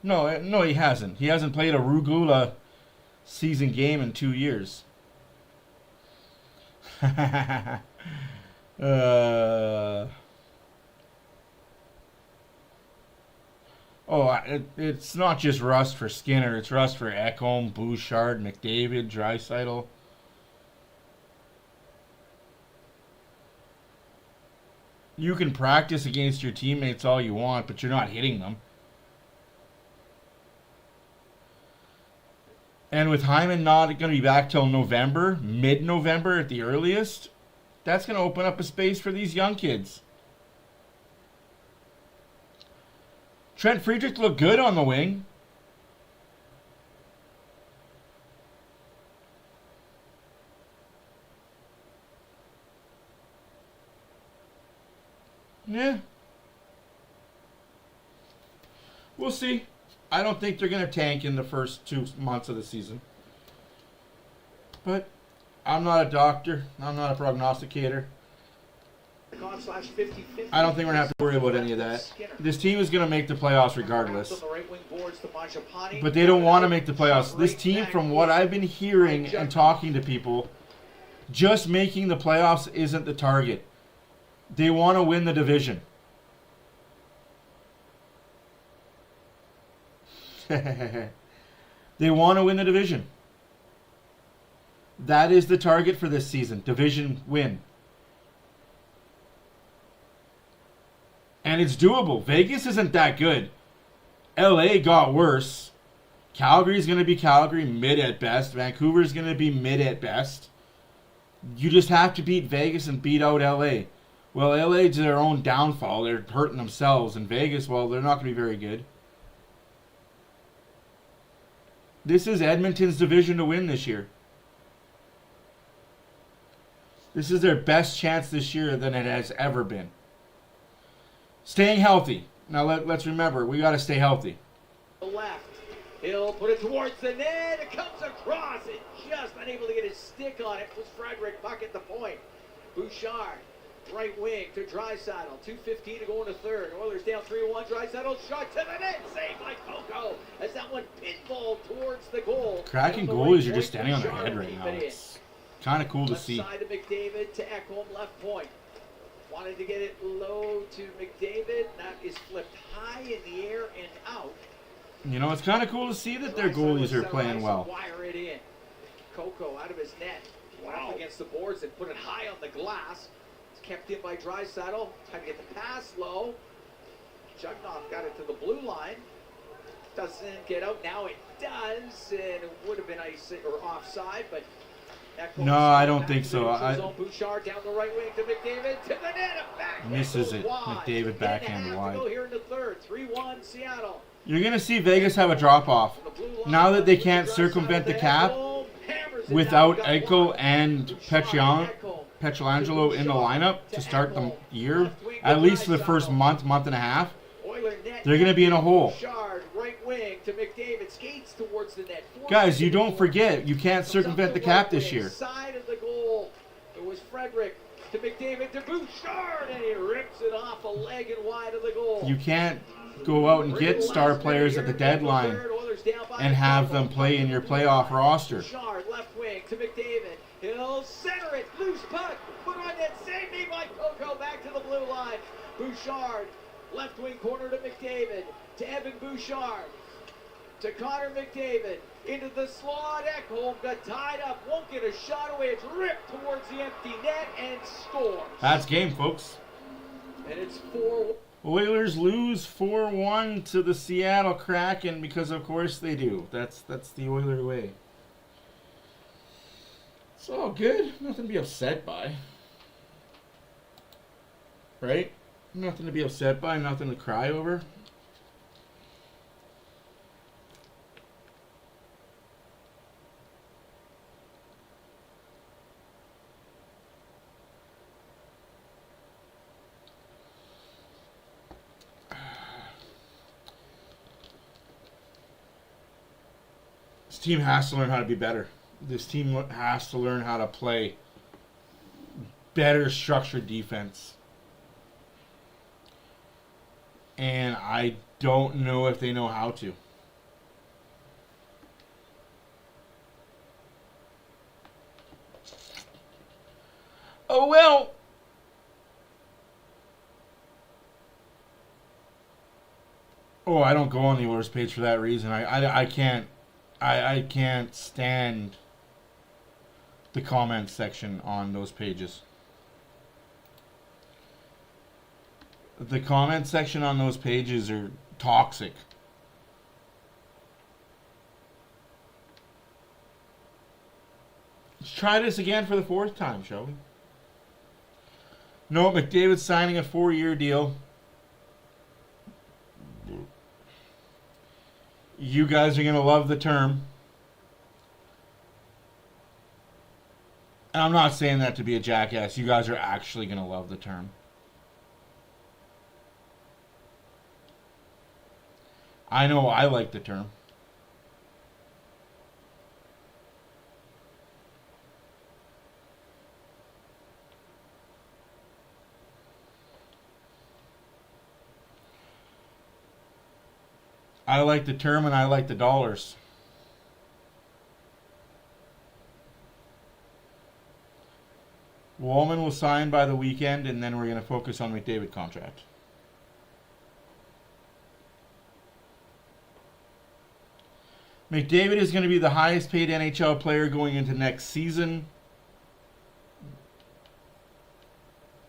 No, he hasn't. He hasn't played a Regula season game in 2 years. It's not just rust for Skinner. It's rust for Ekholm, Bouchard, McDavid, Draisaitl. You can practice against your teammates all you want, but you're not hitting them. And with Hyman not going to be back till November, mid-November at the earliest, that's going to open up a space for these young kids. Trent Friedrich looked good on the wing. Yeah. We'll see. I don't think they're going to tank in the first 2 months of the season. But I'm not a doctor. I'm not a prognosticator. I don't think we're going to have to worry about any of that. This team is going to make the playoffs regardless. But they don't want to make the playoffs. This team, from what I've been hearing and talking to people, just making the playoffs isn't the target. They want to win the division. They want to win the division. That is the target for this season. Division win. And it's doable. Vegas isn't that good. LA got worse. Calgary's going to be Calgary, mid at best. Vancouver's going to be mid at best. You just have to beat Vegas and beat out LA. Well, LA's their own downfall. They're hurting themselves. And Vegas, well, they're not going to be very good. This is Edmonton's division to win this year. This is their best chance this year than it has ever been. Staying healthy. Now let's remember, we got to stay healthy. Left. He'll put it towards the net. It comes across. It just unable to get his stick on it. Was Frederick Buck at the point. Bouchard, right wing to Draisaitl. 2:15 to go in the third. Oilers down 3-1. Draisaitl shot to the net. Saved by Coco as that one pinballed towards the goal. Cracking goalies are just standing on their head right now. It's kind of cool to see. Left side to McDavid to Ekholm, left point. Wanted to get it low to McDavid. That is flipped high in the air and out. You know, it's kind of cool to see that their goalies are playing well. Wire it in. Coco out of his net. Wow. Up against the boards and put it high on the glass. It's kept in by Draisaitl. Trying to get the pass low. Jugnauth got it to the blue line. Doesn't get out. Now it does. And it would have been offside, but no, I don't think so. Bouchard down the right wing to McDavid to the net. Misses it. McDavid backhand wide. Go here in the third. 3-1 Seattle. You're going to see Vegas have a drop-off. Now that they can't circumvent the cap without Eichel and Pietrangelo in the lineup to start the year, at least for the first month and a half, they're going to be in a hole. Guys, you don't forget, you can't circumvent the cap this year. Side of the goal. It was Frederick to McDavid to Bouchard, and he rips it off a leg and wide of the goal. You can't go out and get star players at the deadline and have them play in your playoff roster. Bouchard left wing to McDavid. He'll center it. Loose puck. Put on net. Save me by Coco. Back to the blue line. Bouchard. Left wing corner to McDavid. To Evan Bouchard. To Connor McDavid. Into the slot. Ekholm got tied up. Won't get a shot away. It's ripped towards the empty net and scores. That's game, folks. And it's 4-1. Oilers lose 4-1 to the Seattle Kraken because, of course, they do. That's the Oiler way. It's all good. Nothing to be upset by. Right? Nothing to be upset by. Nothing to cry over. This team has to learn how to be better. This team has to learn how to play better structured defense. And I don't know if they know how to. Oh, well. Oh, I don't go on the Oilers page for that reason. I can't stand the comment section on those pages. The comment section on those pages are toxic. Let's try this again for the fourth time, shall we? No, McDavid's signing a 4-year deal. You guys are going to love the term. And I'm not saying that to be a jackass. You guys are actually going to love the term. I know I like the term. I like the term and I like the dollars. Wallman will sign by the weekend, and then we're going to focus on McDavid contract. McDavid is going to be the highest paid NHL player going into next season.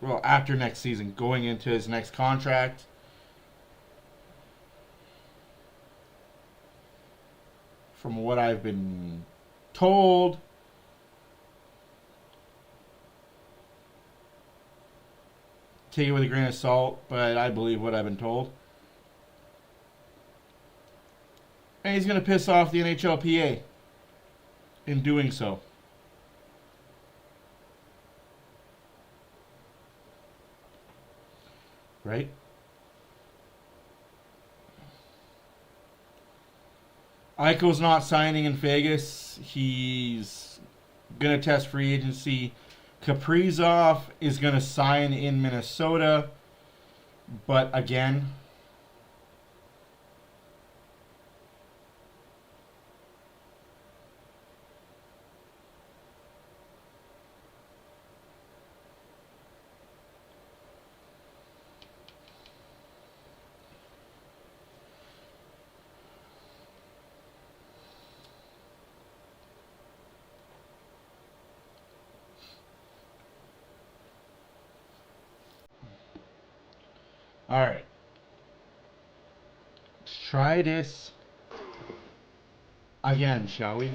Well, after next season, going into his next contract. From what I've been told, take it with a grain of salt, but I believe what I've been told. And he's going to piss off the NHLPA in doing so. Right? Eichel's not signing in Vegas. He's going to test free agency. Kaprizov is going to sign in Minnesota. But again, Alright. Let's try this again, shall we?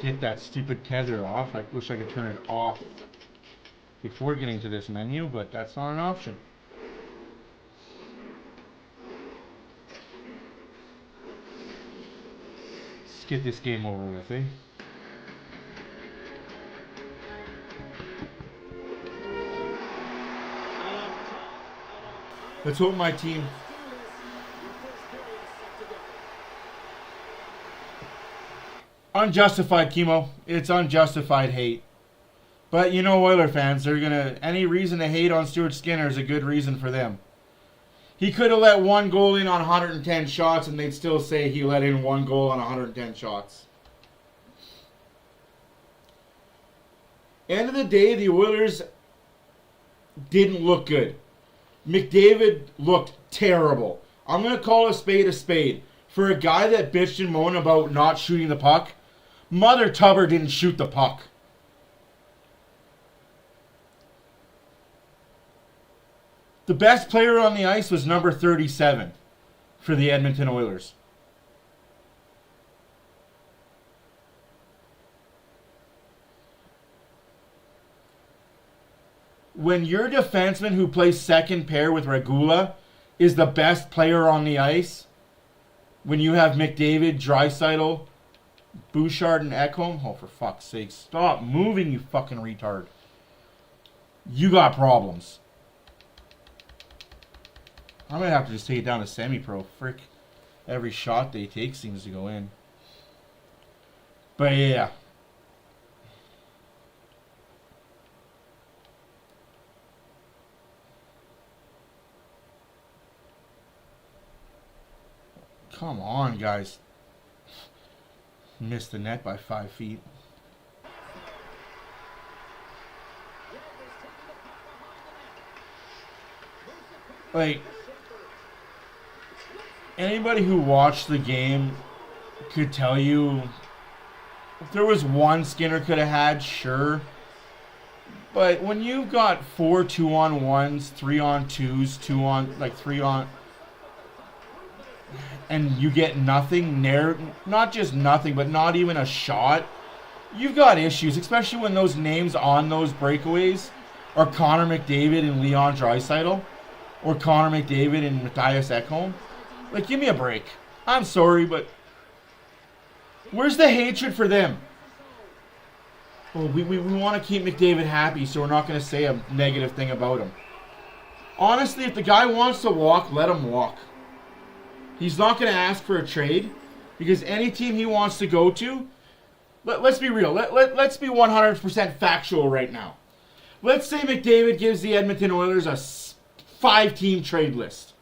Get that stupid tether off. I wish I could turn it off before getting to this menu, but that's not an option. Let's get this game over with, eh? Let's hope my team... Unjustified, Chemo. It's unjustified hate. But you know, Oiler fans, they're gonna... Any reason to hate on Stuart Skinner is a good reason for them. He could have let one goal in on 110 shots and they'd still say he let in one goal on 110 shots. End of the day, the Oilers didn't look good. McDavid looked terrible. I'm going to call a spade a spade. For a guy that bitched and moaned about not shooting the puck, Mother Tubber didn't shoot the puck. The best player on the ice was number 37 for the Edmonton Oilers. When your defenseman who plays second pair with Regula is the best player on the ice, when you have McDavid, Draisaitl, Bouchard, and Ekholm, oh, for fuck's sake, stop moving, you fucking retard. You got problems. I'm going to have to just take it down to semi-pro. Frick. Every shot they take seems to go in. But yeah. Come on, guys. Missed the net by 5 feet. Like, anybody who watched the game could tell you if there was one Skinner could have had, sure. But when you've got 4 2-on-1s, 3-on-2s, 3-on... and you get nothing there, not just nothing, but not even a shot, you've got issues, especially when those names on those breakaways are Connor McDavid and Leon Draisaitl, or Connor McDavid and Matthias Ekholm. Like, give me a break. I'm sorry, but where's the hatred for them? Well, we want to keep McDavid happy, so we're not going to say a negative thing about him. Honestly, if the guy wants to walk, let him walk. He's not going to ask for a trade because any team he wants to go to, let's be real. Let's be 100% factual right now. Let's say McDavid gives the Edmonton Oilers a 5-team trade list.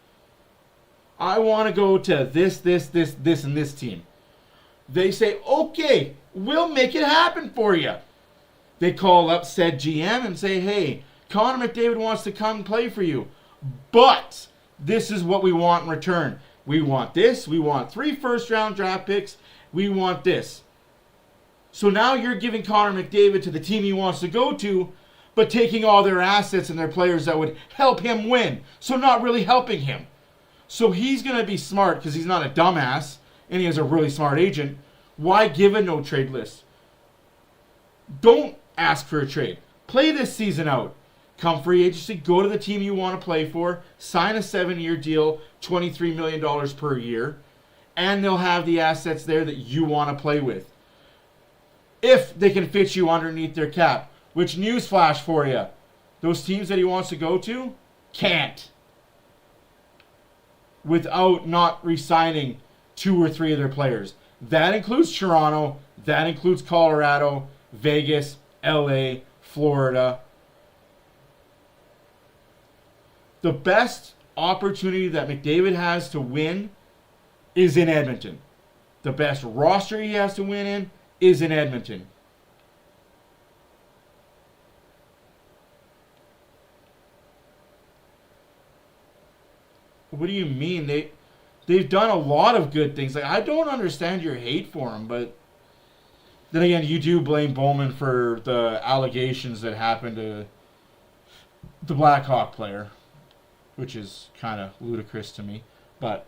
I want to go to this, and this team. They say, okay, we'll make it happen for you. They call up said GM and say, hey, Connor McDavid wants to come play for you, but this is what we want in return. We want this. We want 3 first-round draft picks. We want this. So now you're giving Connor McDavid to the team he wants to go to, but taking all their assets and their players that would help him win. So not really helping him. So he's going to be smart because he's not a dumbass and he has a really smart agent. Why give a no-trade list? Don't ask for a trade. Play this season out. Come free agency, go to the team you want to play for, sign a 7-year deal, $23 million per year, and they'll have the assets there that you want to play with. If they can fit you underneath their cap, which newsflash for you, those teams that he wants to go to can't. Without not re-signing 2 or 3 of their players. That includes Toronto, that includes Colorado, Vegas, LA, Florida. The best opportunity that McDavid has to win is in Edmonton. The best roster he has to win in is in Edmonton. What do you mean? They've done a lot of good things. Like, I don't understand your hate for him, but then again, you do blame Bowman for the allegations that happened to the Blackhawk player, which is kind of ludicrous to me. But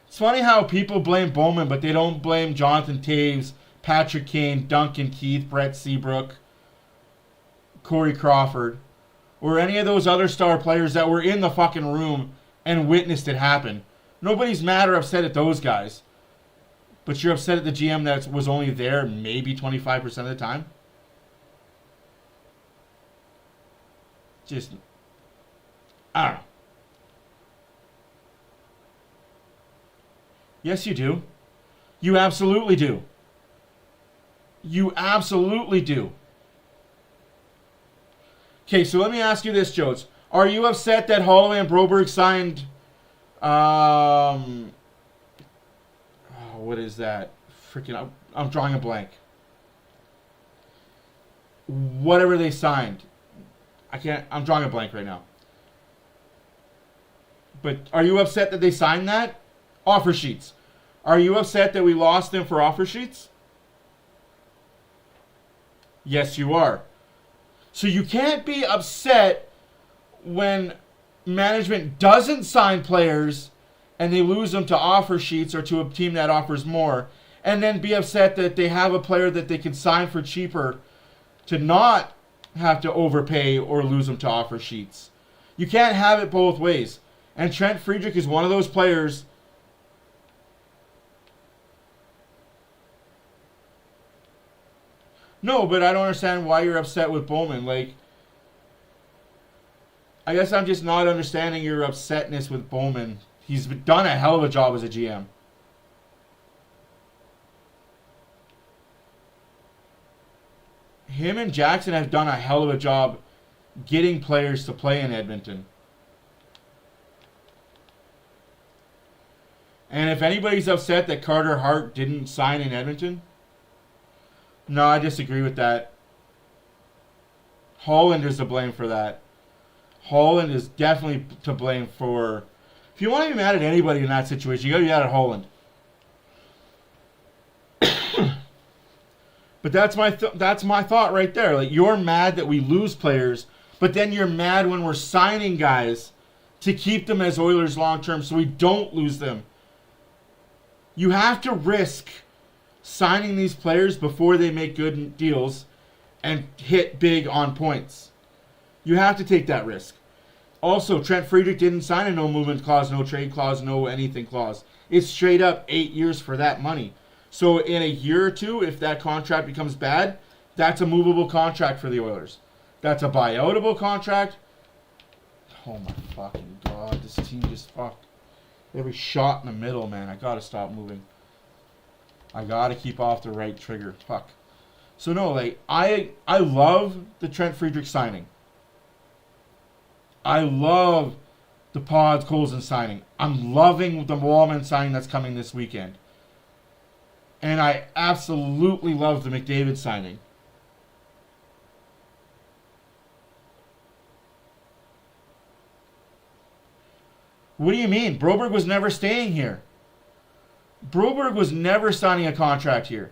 it's funny how people blame Bowman, but they don't blame Jonathan Taves, Patrick Kane, Duncan Keith, Brett Seabrook, Corey Crawford, or any of those other star players that were in the fucking room and witnessed it happen. Nobody's mad or upset at those guys. But you're upset at the GM that was only there maybe 25% of the time? Just, I don't know. Yes, you do. You absolutely do. You absolutely do. Okay, so let me ask you this, Jodes. Are you upset that Holloway and Broberg signed... what is that? Freaking... I'm drawing a blank. Whatever they signed. I'm drawing a blank right now. But are you upset that they signed that? Offer sheets. Are you upset that we lost them for offer sheets? Yes, you are. So you can't be upset when management doesn't sign players and they lose them to offer sheets or to a team that offers more, and then be upset that they have a player that they can sign for cheaper to not have to overpay or lose them to offer sheets. You can't have it both ways. And Trent Friedrich is one of those players. No, but I don't understand why you're upset with Bowman. Like, I guess I'm just not understanding your upsetness with Bowman. He's done a hell of a job as a GM. Him and Jackson have done a hell of a job getting players to play in Edmonton. And if anybody's upset that Carter Hart didn't sign in Edmonton, no, I disagree with that. Holland is to blame for that. Holland is definitely to blame for... If you want to be mad at anybody in that situation, you got to be mad at Holland. But that's my thought right there. Like, you're mad that we lose players, but then you're mad when we're signing guys to keep them as Oilers long term so we don't lose them. You have to risk signing these players before they make good deals and hit big on points. You have to take that risk. Also, Trent Friedrich didn't sign a no movement clause, no trade clause, no anything clause. It's straight up 8 years for that money. So in a year or two, if that contract becomes bad, that's a movable contract for the Oilers. That's a buyoutable contract. Oh my fucking God, this team just fucked. Every shot in the middle, man. I gotta stop moving. I gotta keep off the right trigger. Fuck. So no, like, I love the Trent Friedrich signing. I love the Pods Colson signing. I'm loving the Wallman signing that's coming this weekend. And I absolutely love the McDavid signing. What do you mean? Broberg was never staying here. Broberg was never signing a contract here.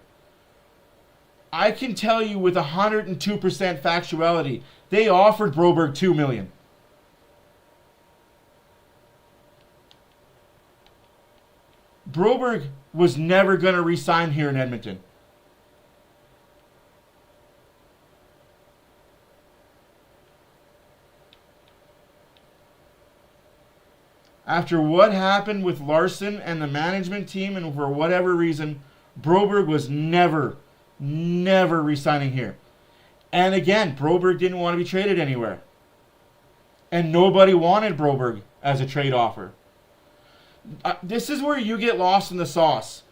I can tell you with 102% factuality, they offered Broberg $2 million. Broberg was never going to re-sign here in Edmonton. After what happened with Larson and the management team, and for whatever reason, Broberg was never re-signing here. And again, Broberg didn't want to be traded anywhere. And nobody wanted Broberg as a trade offer. This is where you get lost in the sauce.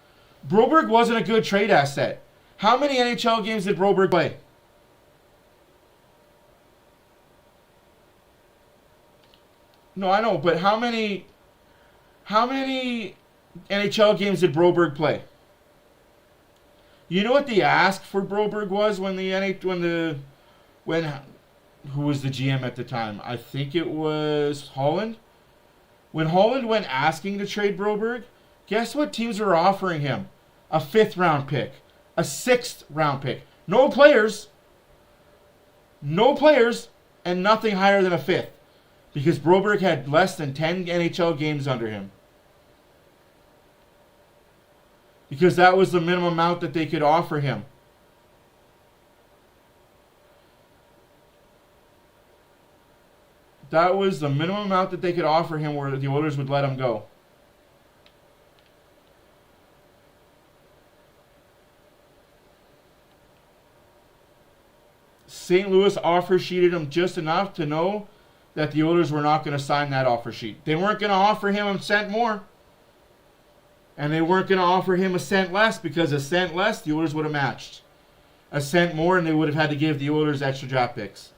Broberg wasn't a good trade asset. How many NHL games did Broberg play? No, I know, but how many NHL games did Broberg play? You know what the ask for Broberg was when who was the GM at the time? I think it was Holland. When Holland went asking to trade Broberg, guess what teams were offering him? A 5th round pick, a 6th round pick. No players, and nothing higher than a 5th. Because Broberg had less than 10 NHL games under him. Because that was the minimum amount that they could offer him. That was the minimum amount that they could offer him where the Oilers would let him go. St. Louis offer sheeted him just enough to know that the Oilers were not going to sign that offer sheet. They weren't going to offer him a cent more. And they weren't going to offer him a cent less, because a cent less, the Oilers would have matched. A cent more, and they would have had to give the Oilers extra draft picks.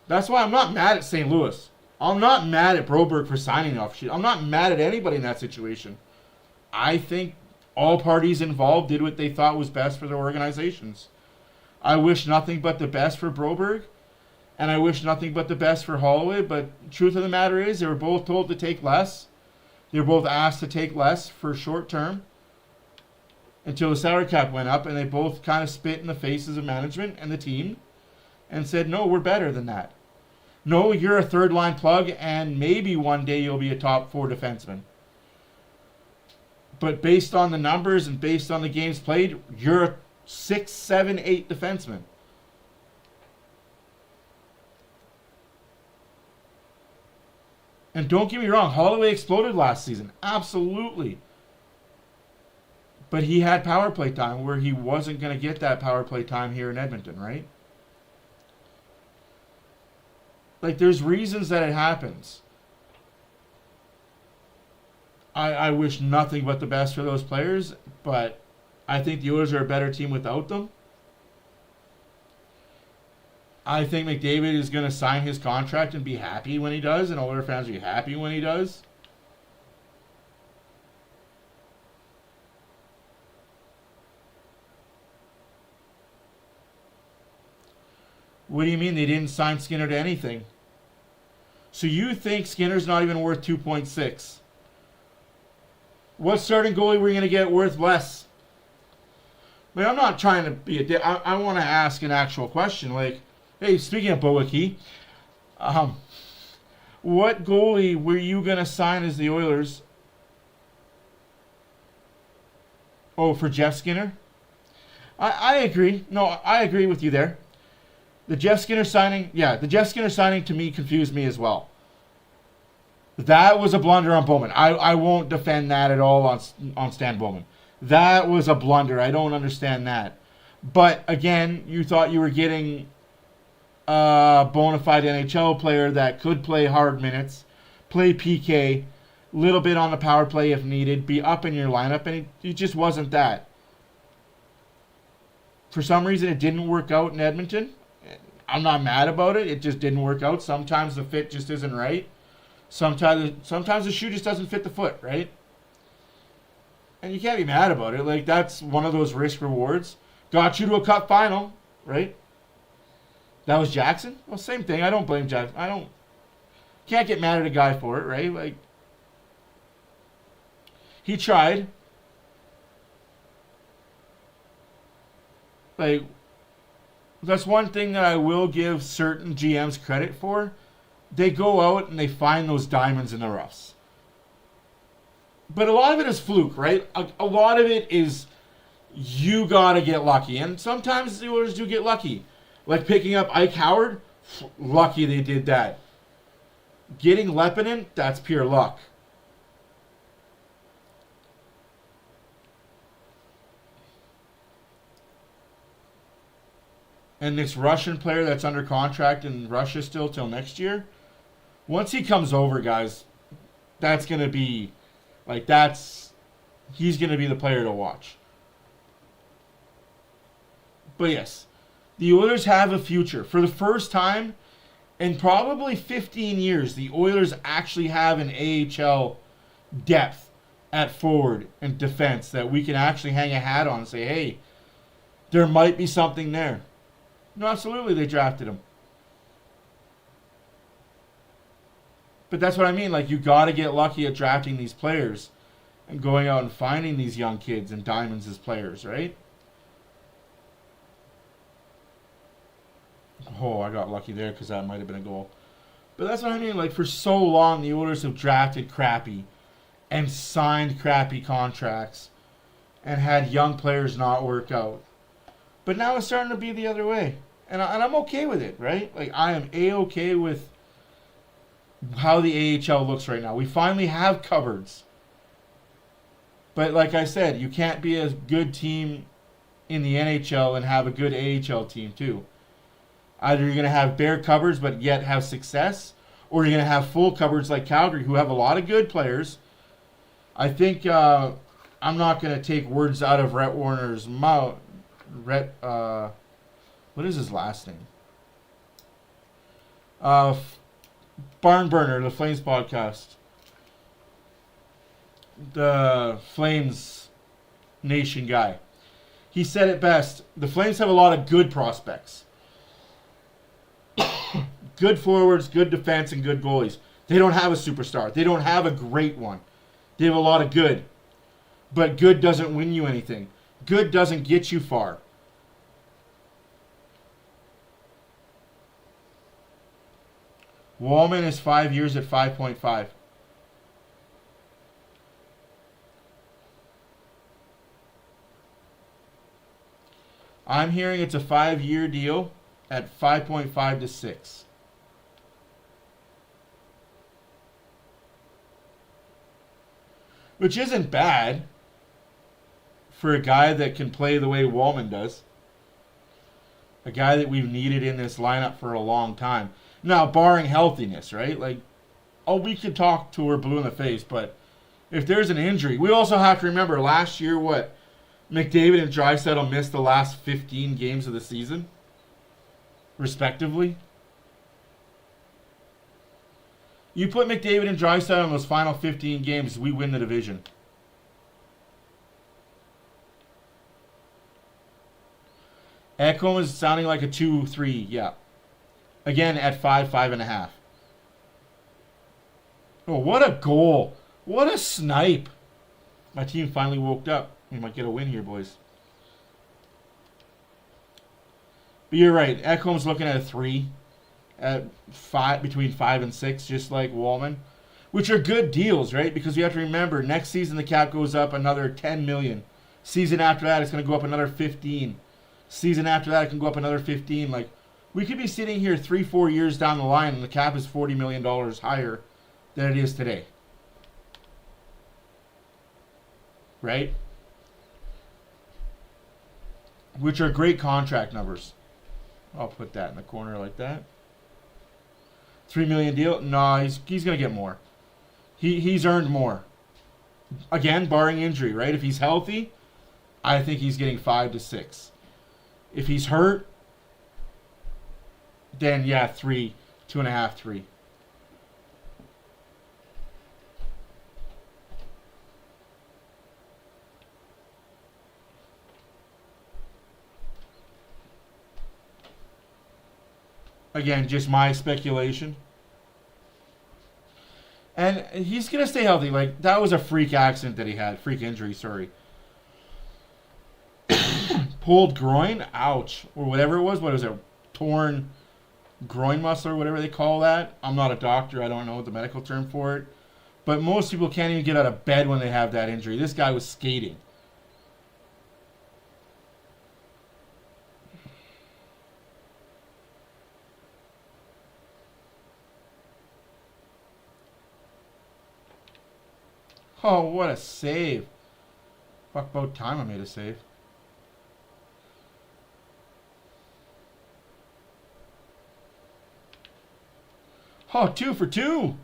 That's why I'm not mad at St. Louis. I'm not mad at Broberg for signing the offer sheet. I'm not mad at anybody in that situation. I think all parties involved did what they thought was best for their organizations. I wish nothing but the best for Broberg, and I wish nothing but the best for Holloway, but truth of the matter is they were both told to take less. They were both asked to take less for short term until the salary cap went up, and they both kind of spit in the faces of management and the team and said, no, we're better than that. No, you're a third-line plug, and maybe one day you'll be a top 4 defenseman. But based on the numbers and based on the games played, you're a 6, 7, 8 defenseman. And don't get me wrong, Holloway exploded last season. Absolutely. But he had power play time where he wasn't going to get that power play time here in Edmonton, right? Like, there's reasons that it happens. I wish nothing but the best for those players, but I think the Oilers are a better team without them. I think McDavid is going to sign his contract and be happy when he does, and Oilers fans will be happy when he does. What do you mean they didn't sign Skinner to anything? So you think Skinner's not even worth 2.6? What starting goalie were you going to get worth less? But I'm not trying to be I want to ask an actual question. Like, hey, speaking of Boaki, what goalie were you going to sign as the Oilers? Oh, for Jeff Skinner? I agree. No, I agree with you there. The Jeff Skinner signing, to me confused me as well. That was a blunder on Bowman. I won't defend that at all on Stan Bowman. That was a blunder. I don't understand that. But again, you thought you were getting a bona fide NHL player that could play hard minutes, play PK, little bit on the power play if needed, be up in your lineup, and it just wasn't that. For some reason, it didn't work out in Edmonton. I'm not mad about it. It just didn't work out. Sometimes the fit just isn't right. Sometimes the shoe just doesn't fit the foot, right? And you can't be mad about it. Like, that's one of those risk rewards. Got you to a cup final, right? That was Jackson? Well, same thing. I don't blame Jackson. Can't get mad at a guy for it, right? Like, he tried. Like, that's one thing that I will give certain GMs credit for. They go out and they find those diamonds in the roughs. But a lot of it is fluke, right? A lot of it is you got to get lucky. And sometimes the Oilers do get lucky. Like picking up Ike Howard, lucky they did that. Getting Leppinen, that's pure luck. And this Russian player that's under contract in Russia still till next year, once he comes over, guys, that's going to be, like, he's going to be the player to watch. But yes, the Oilers have a future. For the first time in probably 15 years, the Oilers actually have an AHL depth at forward and defense that we can actually hang a hat on and say, hey, there might be something there. No, absolutely, they drafted him. But that's what I mean. Like, you got to get lucky at drafting these players and going out and finding these young kids and diamonds as players, right? Oh, I got lucky there because that might have been a goal. But that's what I mean. Like, for so long, the Oilers have drafted crappy and signed crappy contracts and had young players not work out. But now it's starting to be the other way. And I'm okay with it, right? Like, I am A-okay with how the AHL looks right now. We finally have cupboards. But like I said, you can't be a good team in the NHL and have a good AHL team too. Either you're going to have bare cupboards but yet have success, or you're going to have full cupboards like Calgary, who have a lot of good players. I think I'm not going to take words out of Rhett Warner's mouth. What is his last name? Barn Burner, the Flames podcast. The Flames Nation guy. He said it best. The Flames have a lot of good prospects. Good forwards, good defense, and good goalies. They don't have a superstar. They don't have a great one. They have a lot of good. But good doesn't win you anything. Good doesn't get you far. Wallman is 5 years at 5.5. I'm hearing it's a 5-year deal at 5.5 to 6. Which isn't bad for a guy that can play the way Wallman does. A guy that we've needed in this lineup for a long time. Now, barring healthiness, right? Like, oh, we could talk to her blue in the face, but if there's an injury, we also have to remember last year what McDavid and Draisaitl missed the last 15 games of the season, respectively. You put McDavid and Draisaitl in those final 15 games, we win the division. Ekholm is sounding like a 2-3, yeah. Again, at 5.5. Oh, what a goal. What a snipe. My team finally woke up. We might get a win here, boys. But you're right. Ekholm's looking at a 3. At 5, between 5 and 6, just like Wallman. Which are good deals, right? Because you have to remember, next season the cap goes up another $10 million. Season after that, it's going to go up another 15. Season after that, it can go up another 15. Like, we could be sitting here 3-4 years down the line and the cap is $40 million higher than it is today. Right? Which are great contract numbers. I'll put that in the corner like that. $3 million deal? No, he's going to get more. He's earned more. Again, barring injury, right? If he's healthy, I think he's getting 5 to 6. If he's hurt, then yeah, 3, 2.5, 3. Again, just my speculation. And he's going to stay healthy. Like, that was a freak accident that he had. Freak injury, sorry. Pulled groin? Ouch. Or whatever it was. What was it? Torn groin muscle or whatever they call that. I'm not a doctor. I don't know the medical term for it. But most people can't even get out of bed when they have that injury. This guy was skating. Oh, what a save. Fuck, about time I made a save. Oh, 2 for 2.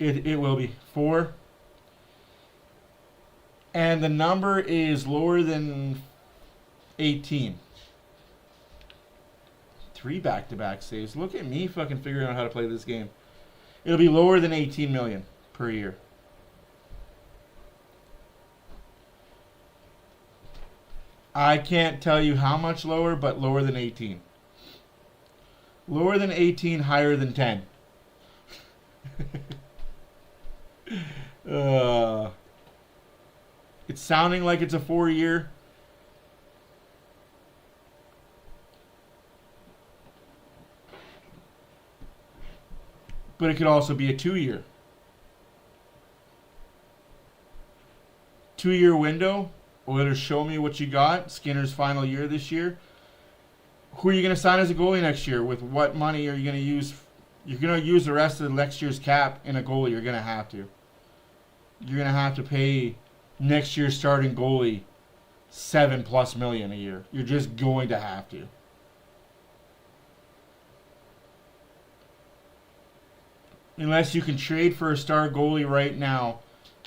It will be 4. And the number is lower than 18. 3 back-to-back saves. Look at me fucking figuring out how to play this game. It'll be lower than 18 million per year. I can't tell you how much lower, but lower than 18. Lower than 18, higher than 10. It's sounding like it's a 4-year. But it could also be a 2-year. 2-year window. Oilers, show me what you got. Skinner's final year this year. Who are you going to sign as a goalie next year? With what money are you going to use? You're going to use the rest of the next year's cap in a goalie. You're going to have to. You're going to have to pay next year's starting goalie $7+ million a year. You're just going to have to. Unless you can trade for a star goalie right now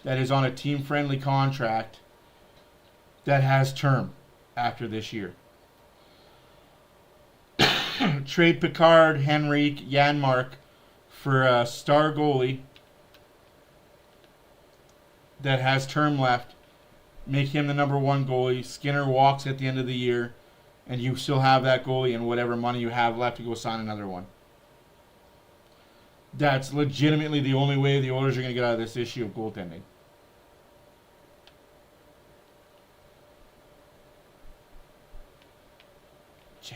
that is on a team-friendly contract that has term after this year. Trade Picard, Henrique, Janmark for a star goalie that has term left. Make him the #1 goalie. Skinner walks at the end of the year, and you still have that goalie and whatever money you have left to go sign another one. That's legitimately the only way the Oilers are going to get out of this issue of goaltending.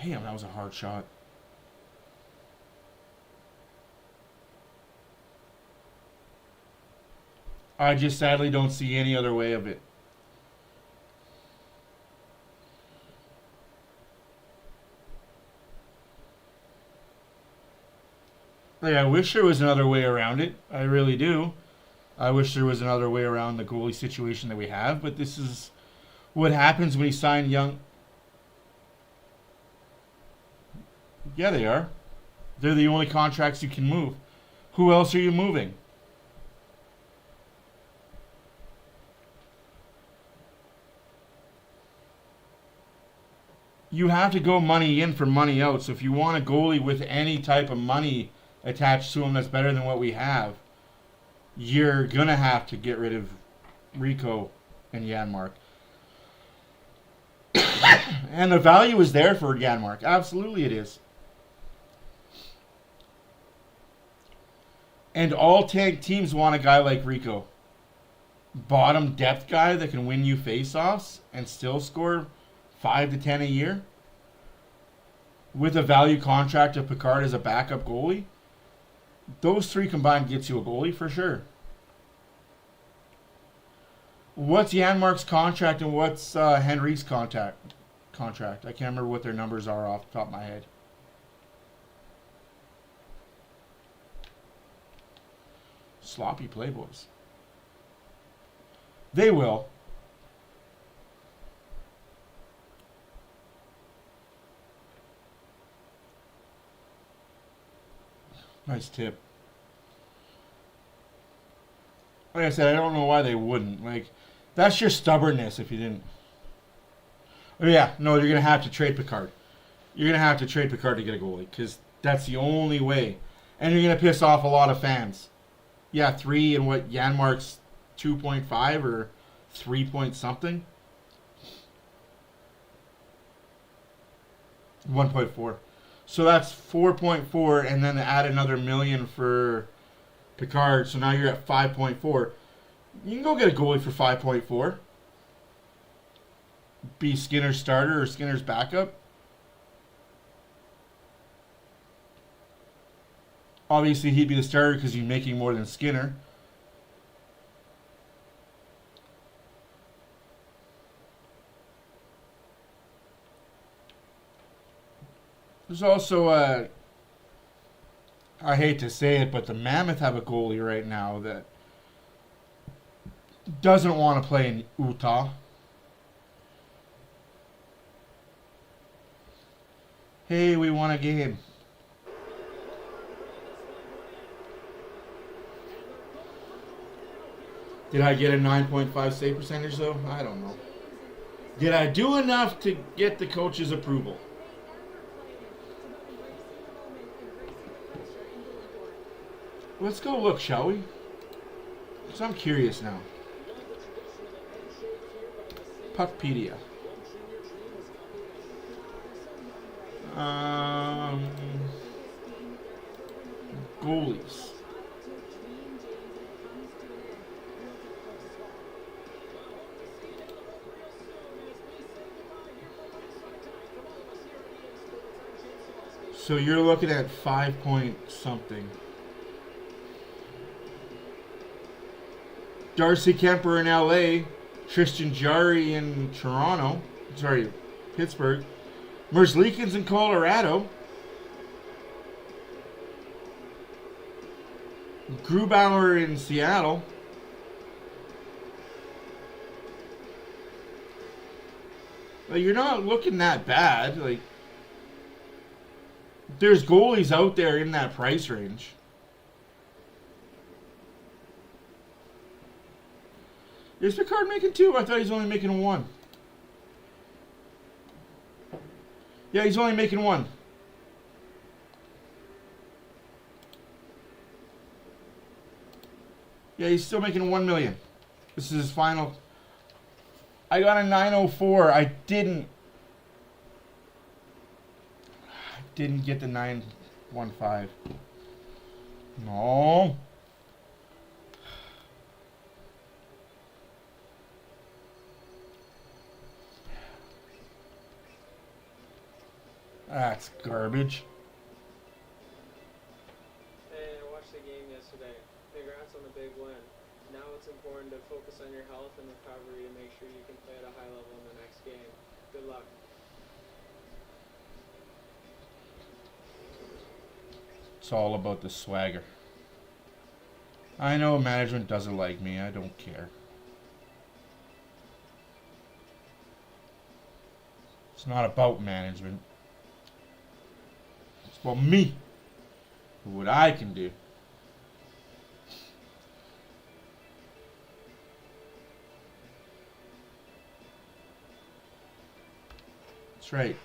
Damn, that was a hard shot. I just sadly don't see any other way of it. Like, I wish there was another way around it. I really do. I wish there was another way around the goalie situation that we have, but this is what happens when you sign young. Yeah, they are. They're the only contracts you can move. Who else are you moving? You have to go money in for money out. So if you want a goalie with any type of money attached to him that's better than what we have, you're going to have to get rid of Rico and Janmark. And the value is there for Janmark. Absolutely it is. And all tank teams want a guy like Rico. Bottom depth guy that can win you faceoffs and still score 5 to 10 a year. With a value contract of Picard as a backup goalie. Those three combined gets you a goalie for sure. What's Janmark's contract and what's Henrique's contract? I can't remember what their numbers are off the top of my head. Sloppy playboys. They will. Nice tip. Like I said, I don't know why they wouldn't. Like, that's your stubbornness if you didn't. Oh yeah, no, you're going to have to trade Picard. You're going to have to trade Picard to get a goalie because that's the only way. And you're going to piss off a lot of fans. Yeah, 3 and what, Janmark's 2.5 or 3 point something? 1.4. So that's 4.4 and then add another million for Picard. So now you're at 5.4. You can go get a goalie for 5.4. Be Skinner's starter or Skinner's backup. Obviously, he'd be the starter because he's making more than Skinner. There's also, I hate to say it, but the Mammoth have a goalie right now that doesn't want to play in Utah. Hey, we won a game. Did I get a 9.5 save percentage though? I don't know. Did I do enough to get the coach's approval? Let's go look, shall we? Because I'm curious now. Puckpedia. goalies. So you're looking at 5 point something. Darcy Kemper in LA, Tristan Jarry in Pittsburgh, Merzlikins in Colorado, Grubauer in Seattle, like, you're not looking that bad. Like, there's goalies out there in that price range. Is Picard making 2? I thought he's only making 1. Yeah, he's only making 1. Yeah, he's still making 1 million. This is his final. I got a 904. I didn't get the 915. No. That's garbage. Hey, I watched the game yesterday. Congrats on the big win. Now it's important to focus on your health and recovery to make sure you can play at a high level in the next game. Good luck. It's all about the swagger. I know management doesn't like me. I don't care. It's not about management. It's about me. What I can do. That's right.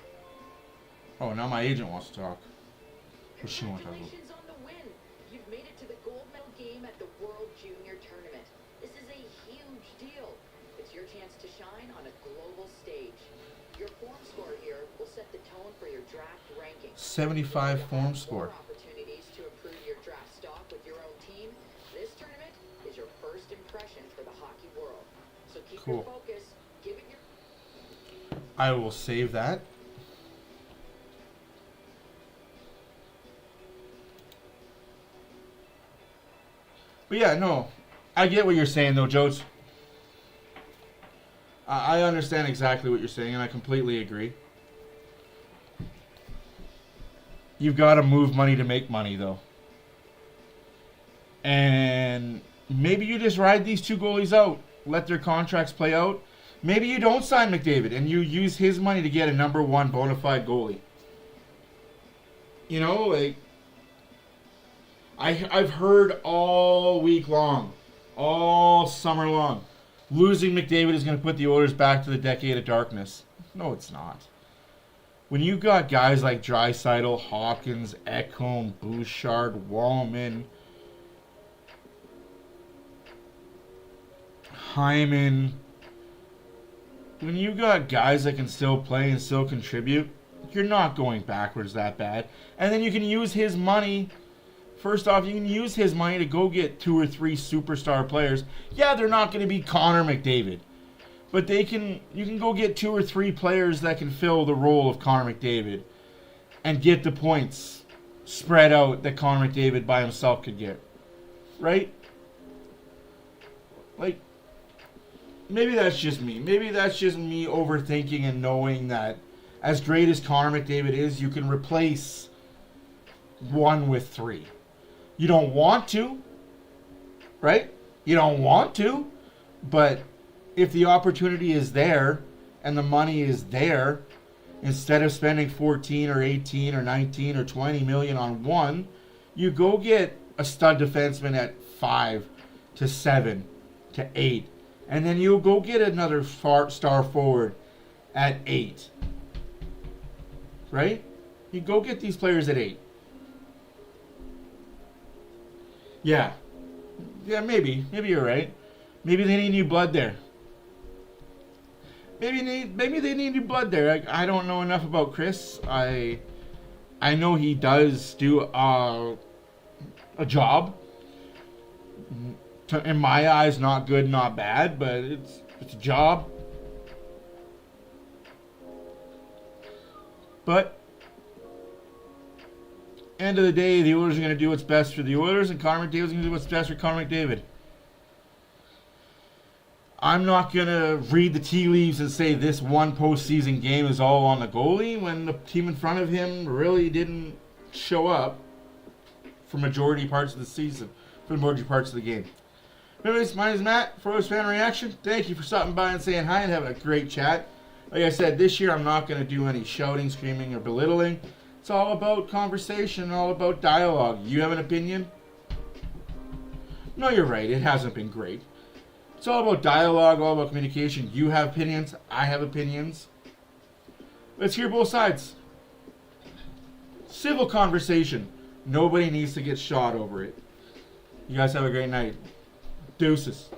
Oh, now my agent wants to talk. What's she want to talk about? Congratulations on the win. You've made it to the gold medal game at the World Junior Tournament. This is a huge deal. It's your chance to shine on a global stage. Your form score here will set the tone for your draft ranking. 75 form score. Opportunities to improve your draft stock with your own team. This tournament is your first impression for the hockey world. So keep your focus. Give it your... I will save that. But yeah, no. I get what you're saying, though, Jodes. I understand exactly what you're saying, and I completely agree. You've got to move money to make money, though. And maybe you just ride these 2 goalies out. Let their contracts play out. Maybe you don't sign McDavid, and you use his money to get a number 1 bona fide goalie. You know, like... I've heard all week long, all summer long, losing McDavid is going to put the Oilers back to the decade of darkness. No, it's not. When you got guys like Draisaitl, Hawkins, Ekholm, Bouchard, Wallman, Hyman, when you got guys that can still play and still contribute, you're not going backwards that bad. And then you can use his money. First off, you can use his money to go get 2 or 3 superstar players. Yeah, they're not going to be Connor McDavid. But you can go get 2 or 3 players that can fill the role of Connor McDavid and get the points spread out that Connor McDavid by himself could get. Right? Like, maybe that's just me. Maybe that's just me overthinking and knowing that as great as Connor McDavid is, you can replace 1 with 3. You don't want to, right? You don't want to, but if the opportunity is there and the money is there, instead of spending 14 or 18 or 19 or 20 million on 1, you go get a stud defenseman at 5 to 7 to 8, and then you'll go get another star forward at 8, right? You go get these players at 8. Yeah, maybe you're right. Maybe they need new blood there. Maybe they need new blood there. I don't know enough about Chris. I know he does do a a job. In my eyes, not good, not bad, but it's a job. But end of the day, the Oilers are going to do what's best for the Oilers, and Connor McDavid's going to do what's best for Connor McDavid. I'm not going to read the tea leaves and say this one postseason game is all on the goalie when the team in front of him really didn't show up for majority parts of the season, for the majority parts of the game. Anyways, my name is Matt for OilersFanReaction. Thank you for stopping by and saying hi and having a great chat. Like I said, this year I'm not going to do any shouting, screaming, or belittling. It's all about conversation, all about dialogue. You have an opinion? No, you're right. It hasn't been great. It's all about dialogue, all about communication. You have opinions. I have opinions. Let's hear both sides. Civil conversation. Nobody needs to get shot over it. You guys have a great night. Deuces.